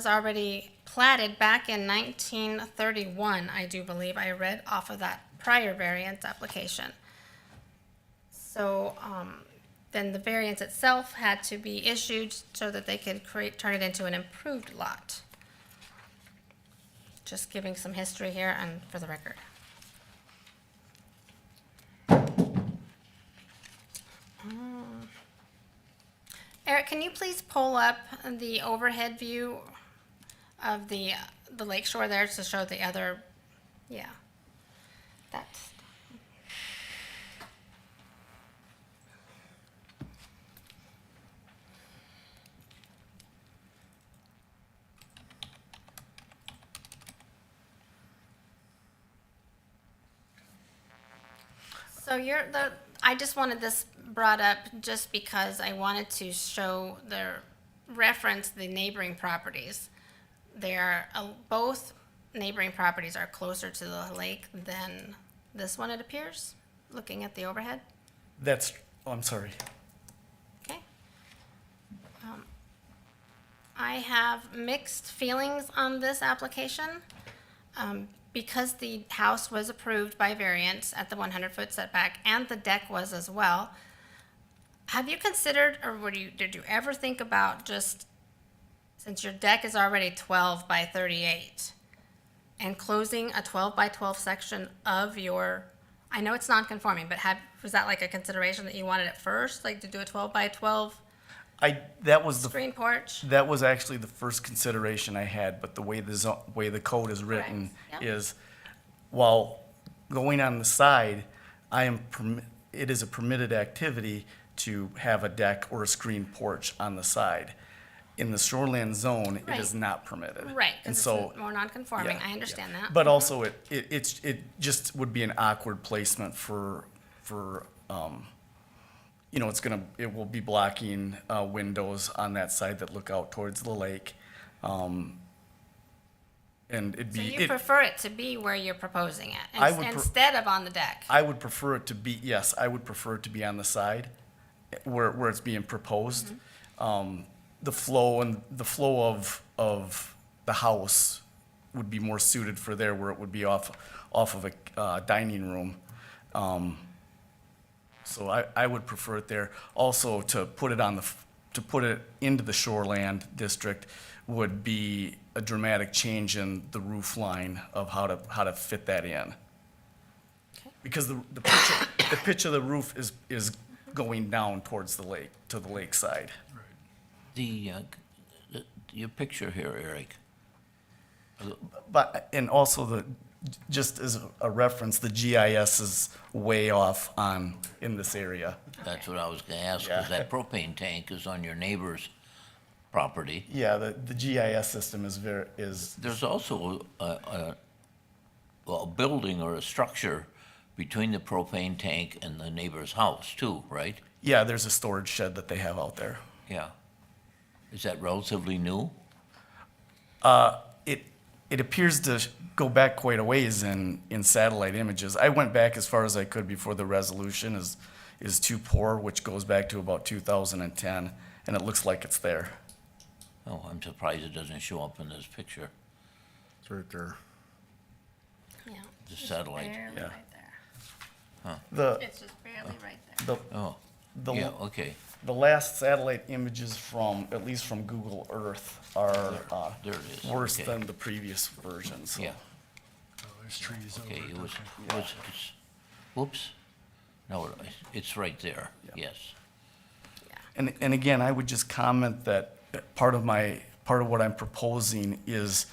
A: already platted back in 1931, I do believe. I read off of that prior variance application. So then the variance itself had to be issued so that they could turn it into an improved lot. Just giving some history here and for the record. Eric, can you please pull up the overhead view of the lake shore there to show the other, yeah. That's. So I just wanted this brought up just because I wanted to show reference the neighboring properties. Both neighboring properties are closer to the lake than this one, it appears, looking at the overhead.
F: I'm sorry.
A: Okay. I have mixed feelings on this application. Because the house was approved by variance at the 100-foot setback, and the deck was as well, have you considered, or did you ever think about just, since your deck is already 12 by 38, and closing a 12 by 12 section of your, I know it's non-conforming, but was that like a consideration that you wanted at first, like to do a 12 by 12 screen porch?
F: That was actually the first consideration I had, but the way the code is written
A: Correct. Yep.
F: is, while going on the side, it is a permitted activity to have a deck or a screen porch on the side. In the shoreland zone, it is
A: Right.
F: not permitted.
A: Right,
F: And
A: because
F: so,
A: it's more non-conforming,
F: yeah,
A: I understand that.
F: but also it just would be an awkward placement for it will be blocking windows on that side that look out towards the lake. And it'd
A: So
F: be.
A: you prefer it to be where you're proposing it,
F: I would
A: instead of on the deck?
F: I would prefer it to be, yes, I would prefer it to be on the side where it's being proposed. The flow of the house would be more suited for there, where it would be off of a dining room. So I would prefer it there. Also, to put it into the shoreland district would be a dramatic change in the roof line of how to fit that in. Because the pitch of the roof is going down towards the lake, to the lake side.
C: Your picture here, Eric.
F: But, and also just as a reference, the GIS is way off in this area.
C: That's what I was gonna ask, because that propane tank is on your neighbor's property.
F: Yeah, the GIS system is
C: There's also a building or a structure between the propane tank and the neighbor's house too, right?
F: Yeah, there's a storage shed that they have out there.
C: Yeah. Is that relatively new?
F: It appears to go back quite a ways in satellite images. I went back as far as I could before the resolution is too poor, which goes back to about 2010, and it looks like it's there.
C: Oh, I'm surprised it doesn't show up in this picture.
E: It's right there.
A: Yeah.
C: The satellite.
A: Barely
F: Yeah.
A: right there.
C: Huh.
A: It's just barely right there.
C: Oh,
F: The,
C: Yeah, okay,
F: the last satellite images from, at least from Google Earth, are
C: there it is,
F: worse
C: okay.
F: than the previous versions. So.
C: Yeah,
D: There's trees over
C: okay,
D: it.
C: it's, whoops. No, it's right there, yes.
F: And again, I would just comment that part of what I'm proposing is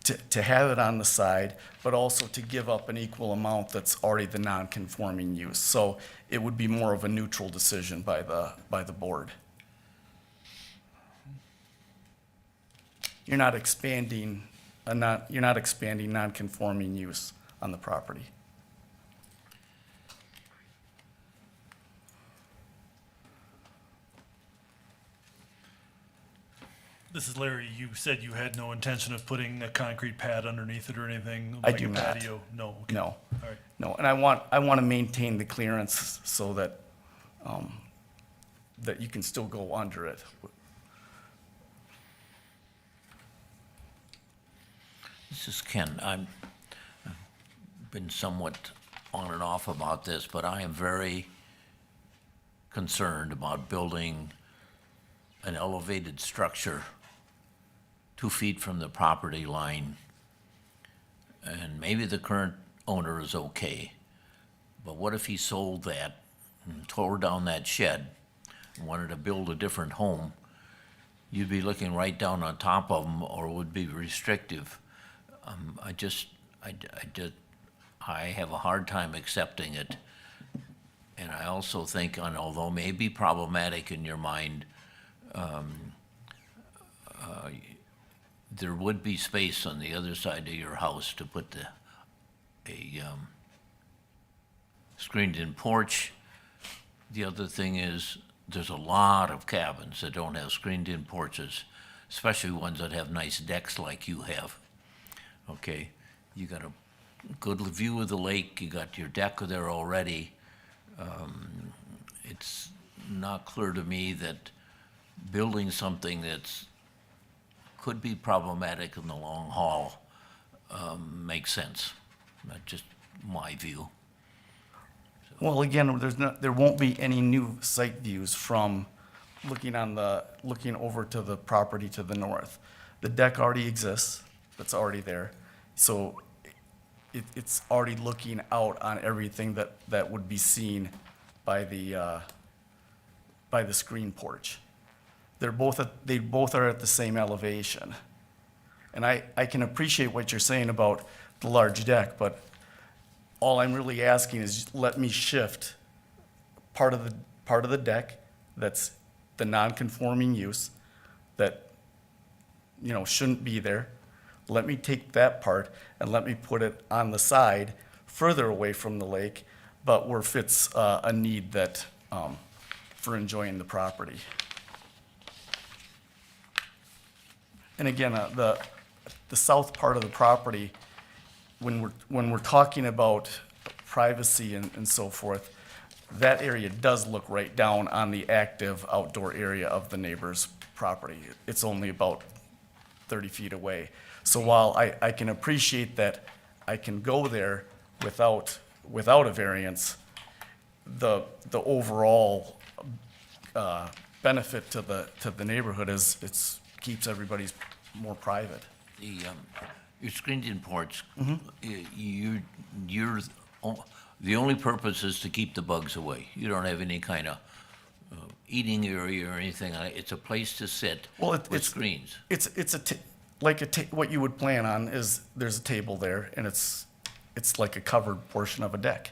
F: to have it on the side, but also to give up an equal amount that's already the non-conforming use. So it would be more of a neutral decision by the board. You're not expanding non-conforming use on the property.
D: This is Larry. You said you had no intention of putting a concrete pad underneath it or anything?
F: I
D: like
F: do
D: a
F: not.
D: patio? No? Okay.
F: No.
D: All right.
F: No, and I want to maintain the clearance so that, that you can still go under it.
C: This is Ken. I've been somewhat on and off about this, but I am very concerned about building an elevated structure 2 feet from the property line. And maybe the current owner is okay, but what if he sold that and tore down that shed and wanted to build a different home? You'd be looking right down on top of them, or would be restrictive. I have a hard time accepting it. And I also think, and although it may be problematic in your mind, there would be space on the other side of your house to put a screened-in porch. The other thing is, there's a lot of cabins that don't have screened-in porches, especially ones that have nice decks like you have. Okay, you got a good view of the lake, you got your deck there already. It's not clear to me that building something that's could be problematic in the long haul makes sense. That's just my view.
F: Well, again, there won't be any new site views from looking over to the property to the north. The deck already exists, that's already there. So it's already looking out on everything that would be seen by the screen porch. They both are at the same elevation. And I can appreciate what you're saying about the large deck, but all I'm really asking is let me shift part of the deck that's the non-conforming use that, shouldn't be there. Let me take that part and let me put it on the side further away from the lake, but where fits a need that, for enjoying the property. And again, the south part of the property, when we're talking about privacy and so forth, that area does look right down on the active outdoor area of the neighbor's property. It's only about 30 feet away. So while I can appreciate that I can go there without a variance, the overall benefit to the neighborhood is keeps everybody's more private.
C: Your screened-in porch, the only purpose is to keep the bugs away. You don't have any kind of eating area or anything. It's a place to sit with screens.
F: What you would plan on is there's a table there and it's like a covered portion of a deck.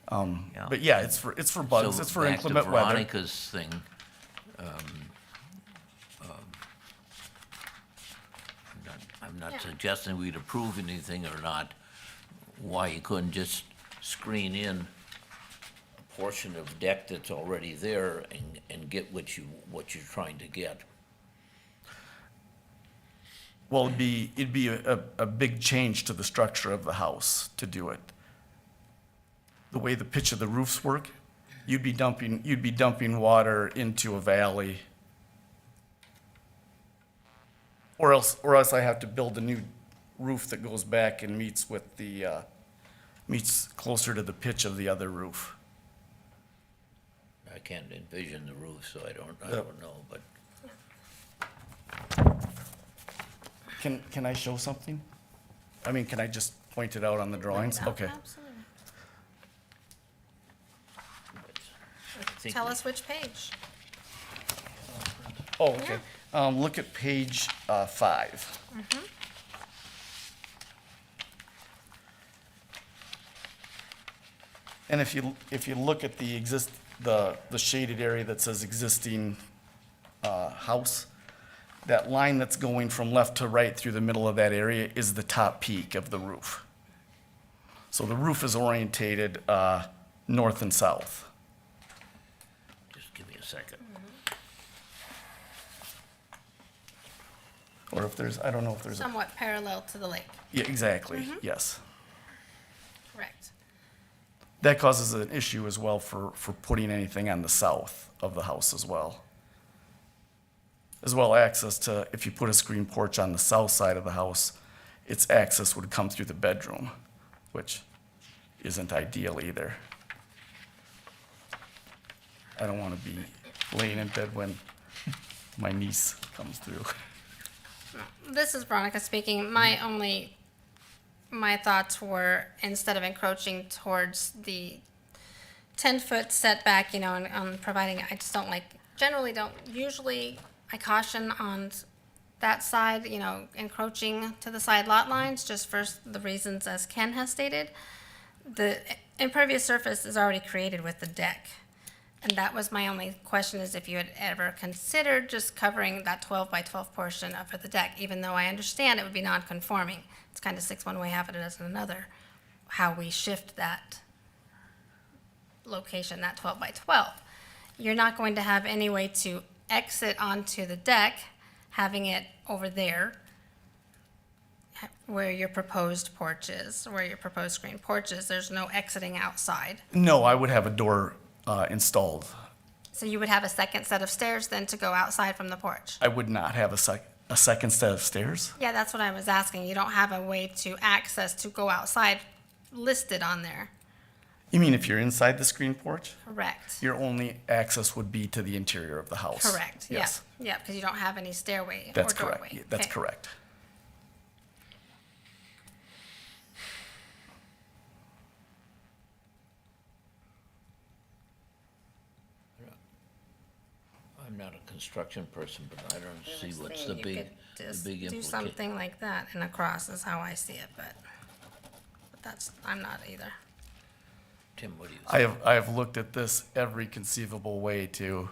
F: But yeah, it's for bugs.
C: So
F: it's for
C: back
F: inclement
C: to
F: weather.
C: Veronica's thing. I'm not suggesting we'd approve anything or not. Why you couldn't just screen in a portion of deck that's already there and get what you're trying to get.
F: Well, it'd be a big change to the structure of the house to do it. The way the pitch of the roofs work, you'd be dumping water into a valley. Or else I have to build a new roof that goes back and meets closer to the pitch of the other roof.
C: I can't envision the roof, so I don't know, but
F: Can I show something? I mean, can I just point it out on the drawings? Okay.
A: Absolutely.
C: I think
A: Tell us which page.
F: Oh, okay. Look at page 5.
A: Mhm.
F: And if you look at the shaded area that says existing house, that line that's going from left to right through the middle of that area is the top peak of the roof. So the roof is orientated north and south.
C: just give me a second.
F: Or if there's, I don't know if there's,
A: Somewhat parallel to the lake.
F: yeah, exactly,
A: Mhm.
F: yes.
A: Correct.
F: That causes an issue as well for putting anything on the south of the house as well. As well access to, if you put a screen porch on the south side of the house, its access would come through the bedroom, which isn't ideal either. I don't want to be laying in bed when my niece comes through.
A: This is Veronica speaking. My thoughts were, instead of encroaching towards the 10-foot setback, you know, and providing, I just don't like, usually I caution on that side, you know, encroaching to the side lot lines, just for the reasons as Ken has stated. The impervious surface is already created with the deck. And that was my only question, is if you had ever considered just covering that 12 by 12 portion of the deck, even though I understand it would be non-conforming. It's kind of 6 one way, half a dozen another, how we shift that location, that 12 by 12. You're not going to have any way to exit onto the deck, having it over there where your proposed porch is, where your proposed screen porch is. There's no exiting outside.
F: No, I would have a door installed.
A: So you would have a second set of stairs then to go outside from the porch?
F: I would not have a second set of stairs.
A: Yeah, that's what I was asking. You don't have a way to access to go outside listed on there?
F: You mean if you're inside the screen porch?
A: Correct.
F: Your only access would be to the interior of the house.
A: Correct, yeah.
F: Yes,
A: Yeah, because you don't have any stairway or
F: that's
A: doorway.
F: correct. Yeah, that's
A: Okay.
F: correct.
C: I'm not a construction person, but I don't
A: I
C: see
A: was
C: what's
A: thinking
C: the
A: you
C: big,
A: could
C: the
A: just
C: big
A: do
C: implication.
A: something like that and across is how I see it, but that's, I'm not either.
C: Tim, what do you think?
F: I have looked at this every conceivable way to,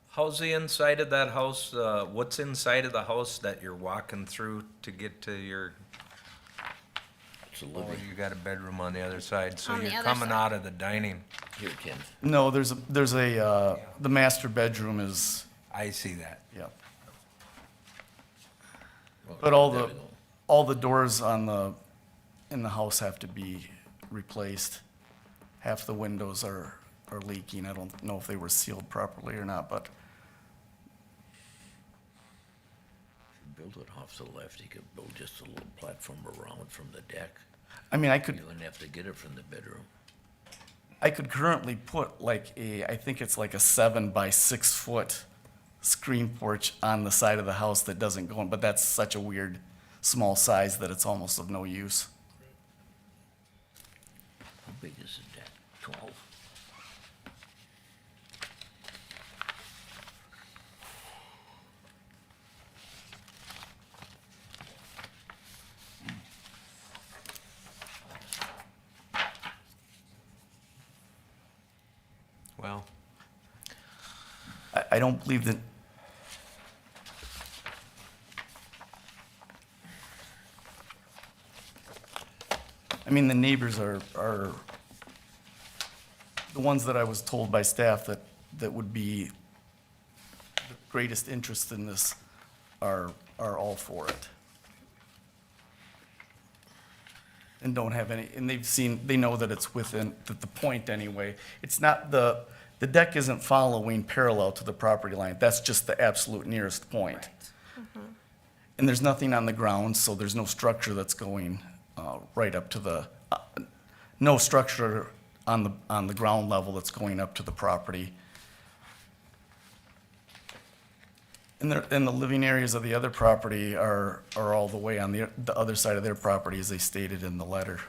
B: How's the inside of that house, what's inside of the house that you're walking through to get to your,
C: It's a
B: oh,
C: living,
B: you got a bedroom on the other side, so
A: On the
B: you're
A: other
B: coming
A: side.
B: out of the dining.
C: here, Tim.
F: no, there's a, the master bedroom is,
B: I see that.
F: yeah.
C: Well,
F: But
C: there we go.
F: all the doors in the house have to be replaced. Half the windows are leaking. I don't know if they were sealed properly or not, but
C: Build it off the left, you could build just a little platform around from the deck.
F: I mean,
C: You wouldn't have to get it from the bedroom.
F: I could currently put like I think it's like a 7 by 6 foot screen porch on the side of the house that doesn't go in, but that's such a weird small size that it's almost of no use.
C: How big is the deck? 12?
B: Well,
F: I don't believe that. I mean, the neighbors are the ones that I was told by staff that would be the greatest interest in this are all for it. And don't have any, and they know that it's within the point anyway. It's not the deck isn't following parallel to the property line. That's just the absolute nearest point. And there's nothing on the ground, so there's no structure that's going right up to the, no structure on the ground level that's going up to the property. And the living areas of the other property are all the way on the other side of their property, as they stated in the letter.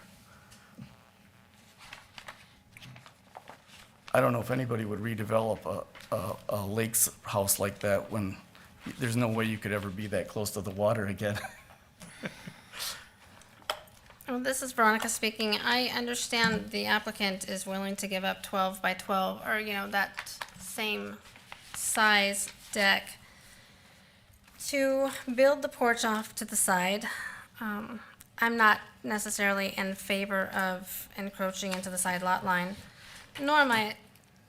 F: I don't know if anybody would redevelop a lakes house like that when there's no way you could ever be that close to the water again.
A: Well, this is Veronica speaking. I understand the applicant is willing to give up 12 by 12, or, that same size deck to build the porch off to the side. I'm not necessarily in favor of encroaching into the side lot line, nor am I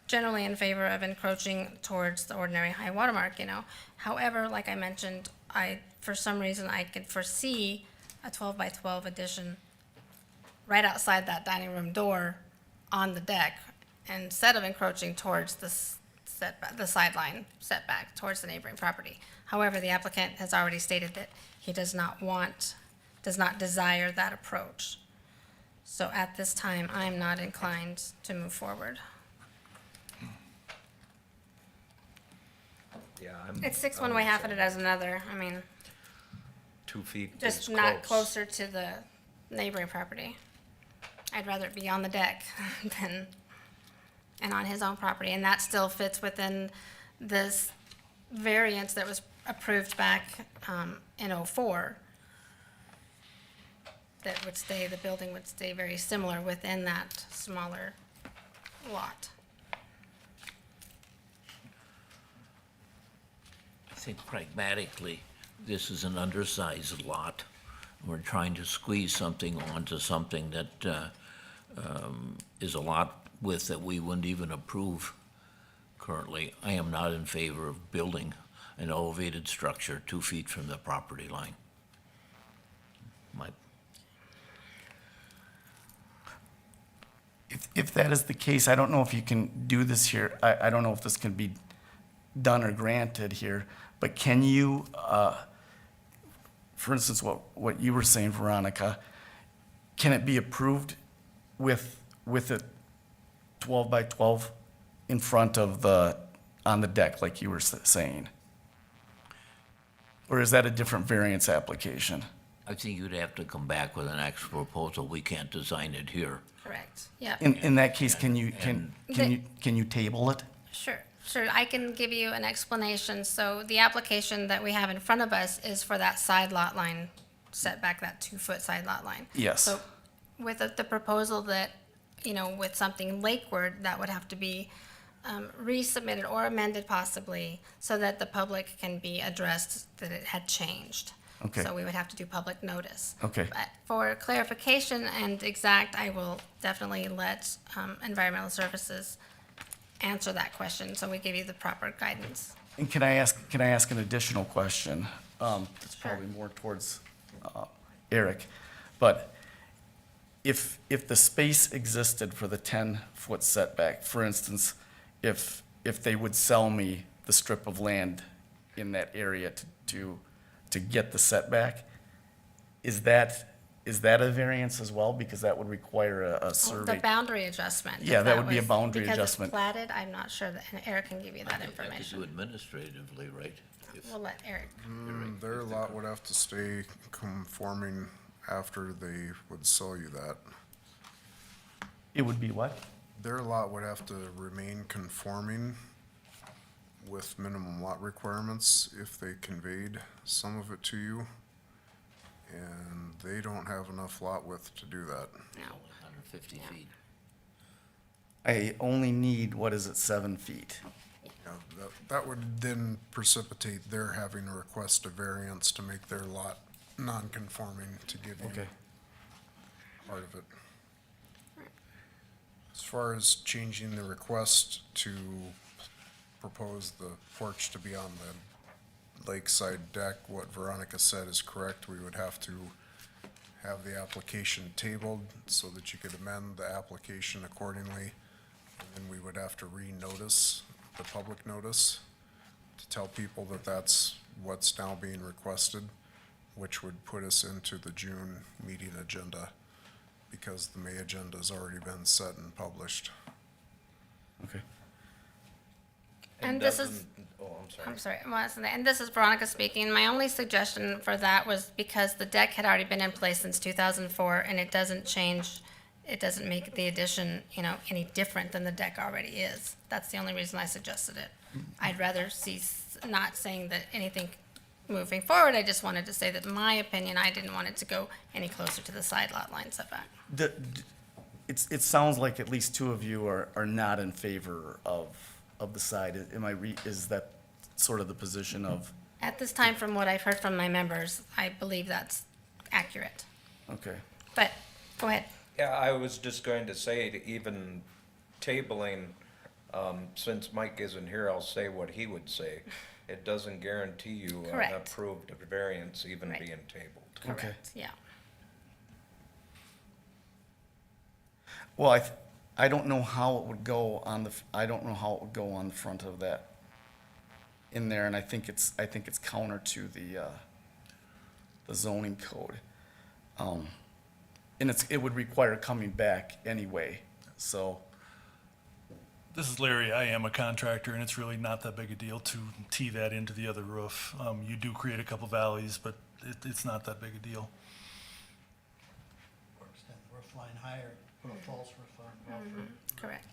A: generally in favor of encroaching towards the ordinary high water mark. However, like I mentioned, for some reason, I could foresee a 12 by 12 addition right outside that dining room door on the deck, instead of encroaching towards the sideline setback towards the neighboring property. However, the applicant has already stated that he does not desire that approach. So at this time, I'm not inclined to move forward.
B: Yeah,
A: It's 6 one way, half of it as another.
B: 2 feet
A: Just
B: is
A: not
B: close.
A: closer to the neighboring property. I'd rather it be on the deck and on his own property, and that still fits within this variance that was approved back in '04. That would stay, the building would stay very similar within that smaller lot.
C: I think pragmatically, this is an undersized lot. We're trying to squeeze something onto something that is a lot width that we wouldn't even approve currently. I am not in favor of building an elevated structure 2 feet from the property line.
F: If that is the case, I don't know if you can do this here. I don't know if this can be done or granted here, but can you, for instance, what you were saying, Veronica, can it be approved with a 12 by 12 in front of on the deck, like you were saying? Or is that a different variance application?
C: I think you'd have to come back with an actual proposal. We can't design it here.
A: Correct, yeah.
F: In that case, can you table it?
A: Sure, I can give you an explanation. So the application that we have in front of us is for that side lot line setback, that 2-foot side lot line.
F: Yes.
A: So with the proposal that, with something lakeward, that would have to be resubmitted or amended possibly, so that the public can be addressed that it had changed.
F: Okay.
A: So we would have to do public notice.
F: Okay.
A: But for clarification and exact, I will definitely let Environmental Services answer that question, so we give you the proper guidance.
F: And can I ask an additional question? It's probably more towards Eric. But if the space existed for the 10-foot setback, for instance, if they would sell me the strip of land in that area to get the setback, is that a variance as well? Because that would require a survey.
A: The boundary adjustment.
F: Yeah, that would be a boundary
A: because it's
F: adjustment.
A: platted, I'm not sure that, and Eric can give you that
C: Have to do
A: information.
C: administratively, right?
A: We'll let Eric.
E: Their lot would have to stay conforming after they would sell you that.
F: It would be what?
E: Their lot would have to remain conforming with minimum lot requirements if they conveyed some of it to you. And they don't have enough lot width to do that.
A: No.
C: 150 feet.
F: I only need, 7 feet?
E: Yeah, that would then precipitate their having to request a variance to make their lot non-conforming to give you
F: Okay.
E: part of it. As far as changing the request to propose the porch to be on the lakeside deck, what Veronica said is correct. We would have to have the application tabled so that you could amend the application accordingly. And then we would have to re-notice the public notice to tell people that that's what's now being requested, which would put us into the June meeting agenda. because the May agenda's already been set and published.
F: Okay.
A: And this is,
B: Oh,
A: I'm sorry, and this is Veronica speaking. My only suggestion for that was because the deck had already been in place since 2004, and it doesn't change, it doesn't make the addition, any different than the deck already is. That's the only reason I suggested it. I'd rather see, not saying that anything moving forward, I just wanted to say that in my opinion, I didn't want it to go any closer to the side lot line setback.
F: It sounds like at least two of you are not in favor of the side. Is that sort of the position of?
A: At this time, from what I've heard from my members, I believe that's accurate.
F: Okay.
A: But, go ahead.
B: Yeah, I was just going to say, to even tabling, since Mike isn't here, I'll say what he would say. It doesn't guarantee you an
A: Correct.
B: approved variance even
A: Right.
B: being tabled.
A: Correct, yeah.
F: Well, I don't know how it would go on the front of that in there, and I think it's counter to the zoning code. And it would require coming back anyway, so.
D: This is Larry. I am a contractor, and it's really not that big a deal to tee that into the other roof. You do create a couple valleys, but it's not that big a deal.
I: Or extend the roof line higher, put a false roof on.
A: Correct.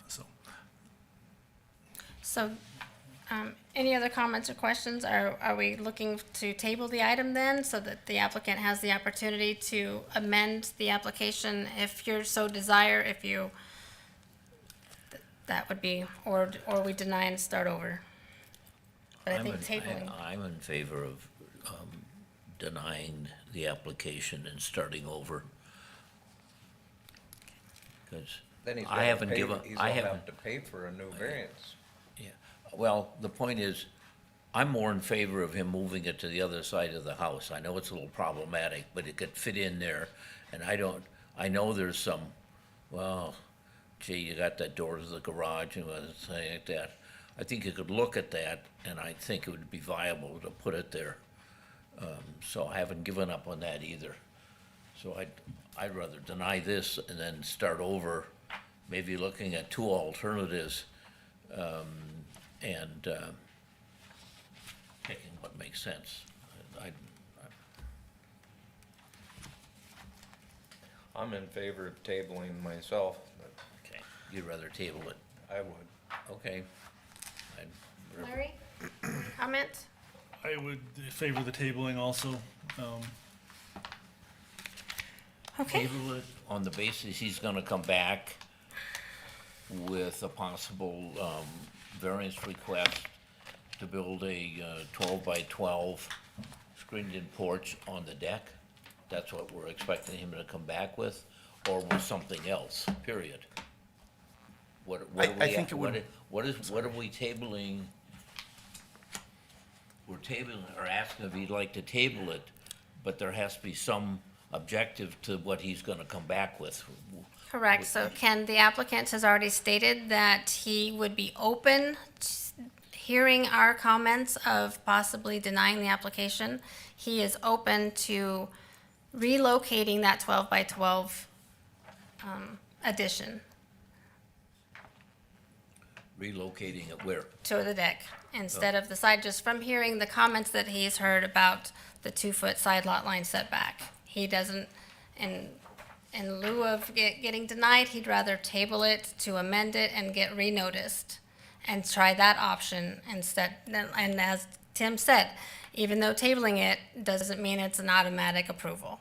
D: So,
A: So, any other comments or questions? Are we looking to table the item then, so that the applicant has the opportunity to amend the application if you're so desire, that would be, or we deny and start over? But I think tabling.
C: I'm in favor of denying the application and starting over. Because
B: Then he's
C: I
B: gonna
C: haven't
B: pay-
C: given,
B: He's
C: I
B: gonna
C: haven't,
B: have to pay for a new variance.
C: yeah. Well, the point is, I'm more in favor of him moving it to the other side of the house. I know it's a little problematic, but it could fit in there. And I know there's some, well, gee, you got that door to the garage and something like that. I think you could look at that, and I think it would be viable to put it there. So I haven't given up on that either. So I'd rather deny this and then start over, maybe looking at two alternatives, and picking what makes sense.
B: I'm in favor of tabling myself, but
C: Okay, you'd rather table it,
B: I would.
C: okay?
A: Larry, comment?
D: I would favor the tabling also.
A: Okay.
C: Table it on the basis he's gonna come back with a possible, variance request to build a 12 by 12 screened-in porch on the deck. That's what we're expecting him to come back with, or with something else, period. What are
F: I
C: we,
F: think it would-
C: what are we tabling? We're tabling, or asking if he'd like to table it, but there has to be some objective to what he's gonna come back with.
A: Correct, so the applicant has already stated that he would be open to hearing our comments of possibly denying the application. He is open to relocating that 12 by 12 addition
C: Relocating it where?
A: to the deck instead of the side, just from hearing the comments that he's heard about the 2-foot side lot line setback. He doesn't, in lieu of getting denied, he'd rather table it to amend it and get renoticed and try that option instead. And as Tim said, even though tabling it doesn't mean it's an automatic approval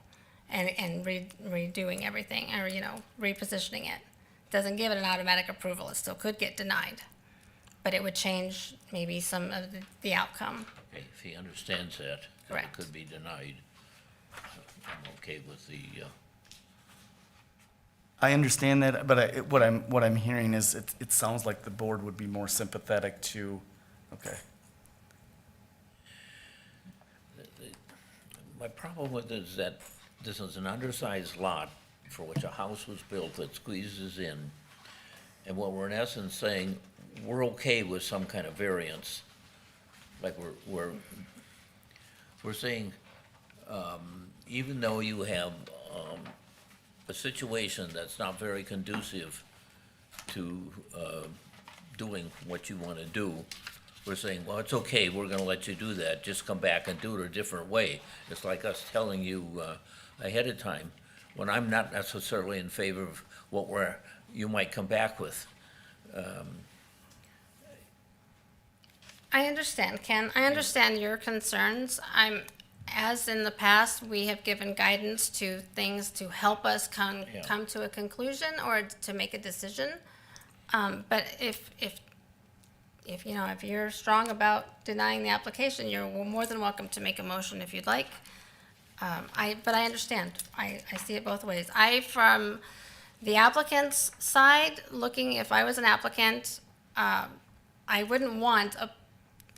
A: and redoing everything, or, repositioning it. Doesn't give it an automatic approval. It still could get denied, but it would change maybe some of the outcome.
C: Okay, if he understands that, that it
A: Correct.
C: could be denied, I'm okay with the,
F: I understand that, but what I'm hearing is it sounds like the board would be more sympathetic to, okay.
C: my problem with it is that this is an undersized lot for which a house was built that squeezes in. And what we're in essence saying, we're okay with some kind of variance. Like we're saying, even though you have a situation that's not very conducive to doing what you want to do, we're saying, well, it's okay, we're gonna let you do that, just come back and do it a different way. It's like us telling you ahead of time, when I'm not necessarily in favor of what you might come back with.
A: I understand, Ken. I understand your concerns. As in the past, we have given guidance to things to help us come to a conclusion or to make a decision. But if you're strong about denying the application, you're more than welcome to make a motion if you'd like. But I understand. I see it both ways. From the applicant's side, if I was an applicant, I wouldn't want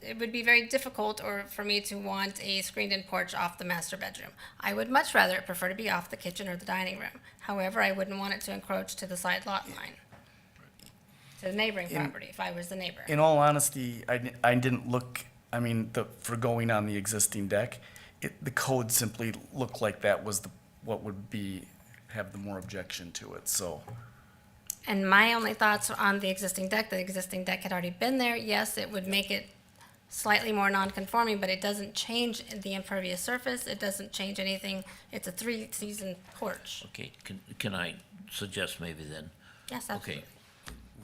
A: it would be very difficult for me to want a screened-in porch off the master bedroom. I would much rather prefer to be off the kitchen or the dining room. However, I wouldn't want it to encroach to the side lot line, to the neighboring property, if I was the neighbor.
F: In all honesty, I didn't look, for going on the existing deck, the code simply looked like that was what would have the more objection to it, so.
A: And my only thoughts on the existing deck had already been there. Yes, it would make it slightly more non-conforming, but it doesn't change the impervious surface. It doesn't change anything. It's a 3-season porch.
C: Okay, can I suggest maybe then?
A: Yes, absolutely.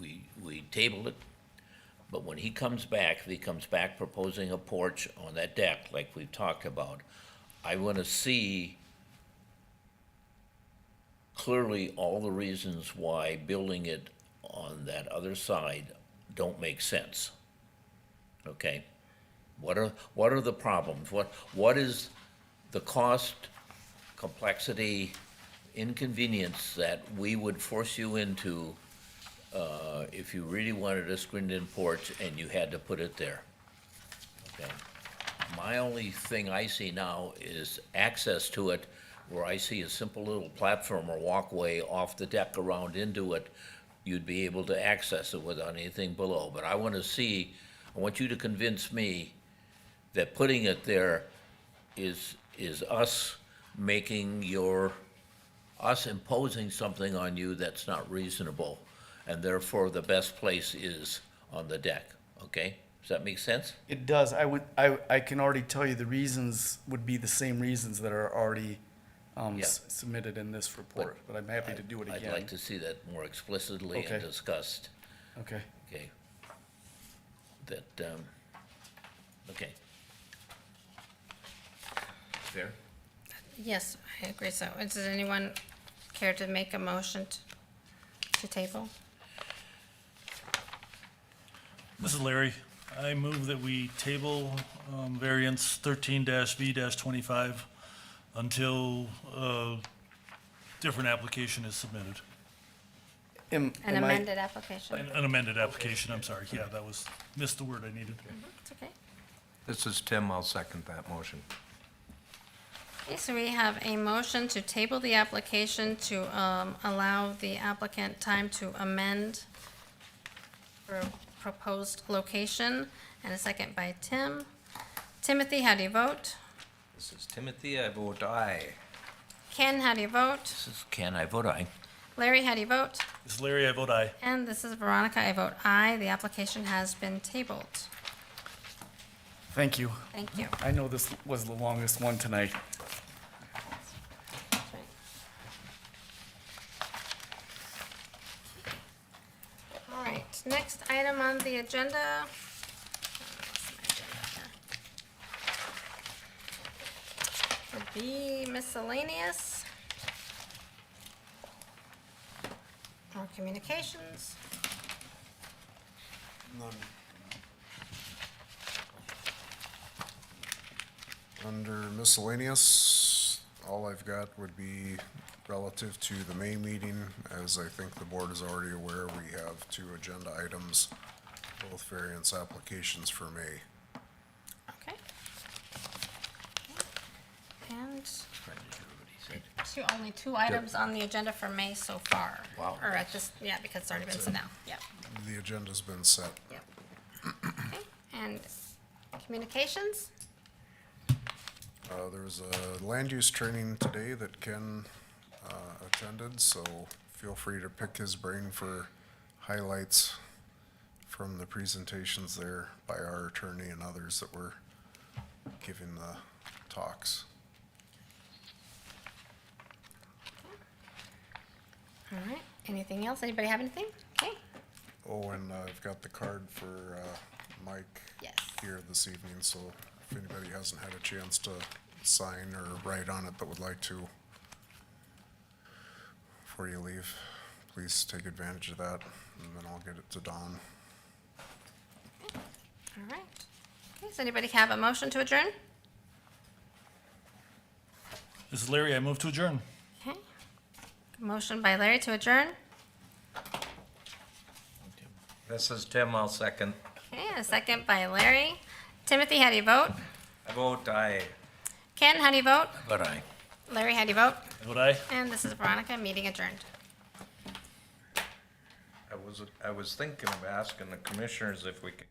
C: Okay, we table it, but when he comes back, if he comes back proposing a porch on that deck like we've talked about, I want to see clearly all the reasons why building it on that other side don't make sense. Okay? What are the problems? What is the cost, complexity, inconvenience that we would force you into if you really wanted a screened-in porch and you had to put it there? Okay. My only thing I see now is access to it, where I see a simple little platform or walkway off the deck around into it. You'd be able to access it without anything below. But I want you to convince me that putting it there is us imposing something on you that's not reasonable, and therefore the best place is on the deck, okay? Does that make sense?
F: It does. I can already tell you the reasons would be the same reasons that are already submitted in this report, but I'm happy to do it again.
C: I'd like to see that more explicitly and discussed.
F: Okay.
C: Okay. Okay. Fair?
A: Yes, I agree so. Does anyone care to make a motion to table?
D: This is Larry. I move that we table variance 13-V-25 until a different application is submitted.
A: An amended application?
D: An amended application, I'm sorry. Yeah, missed the word I needed.
A: It's okay.
B: This is Tim, I'll second that motion.
A: Okay, so we have a motion to table the application to allow the applicant time to amend for proposed location, and a second by Tim. Timothy, how do you vote?
B: This is Timothy, I vote aye.
A: Ken, how do you vote?
C: This is Ken, I vote aye.
A: Larry, how do you vote?
D: This is Larry, I vote aye.
A: And this is Veronica, I vote aye. The application has been tabled.
F: Thank you.
A: Thank you.
F: I know this was the longest one tonight.
A: All right, next item on the agenda. Would be miscellaneous. Or communications.
E: None. Under miscellaneous, all I've got would be relative to the May meeting. As I think the board is already aware, we have 2 agenda items, both variance applications for May.
A: Okay. And only two items on the agenda for May so far.
C: Wow.
A: Or at this, because it's already been set out, yep.
E: The agenda's been set.
A: Yep. Okay, and communications?
E: There was a land use training today that Ken attended, so feel free to pick his brain for highlights from the presentations there by our attorney and others that were giving the talks.
A: All right, anything else? Anybody have anything? Okay,
E: Oh, and I've got the card for Mike
A: yes.
E: here this evening, so if anybody hasn't had a chance to sign or write on it that would like to before you leave, please take advantage of that, and then I'll get it to Dawn.
A: All right. Okay, does anybody have a motion to adjourn?
D: This is Larry, I move to adjourn.
A: Okay. Motion by Larry to adjourn.
B: This is Tim, I'll second.
A: Okay, a second by Larry. Timothy, how do you vote?
B: I vote aye.
A: Ken, how do you vote?
C: But I.
A: Larry, how do you vote?
D: Vote aye.
A: And this is Veronica, meeting adjourned.
B: I was thinking of asking the commissioners if we could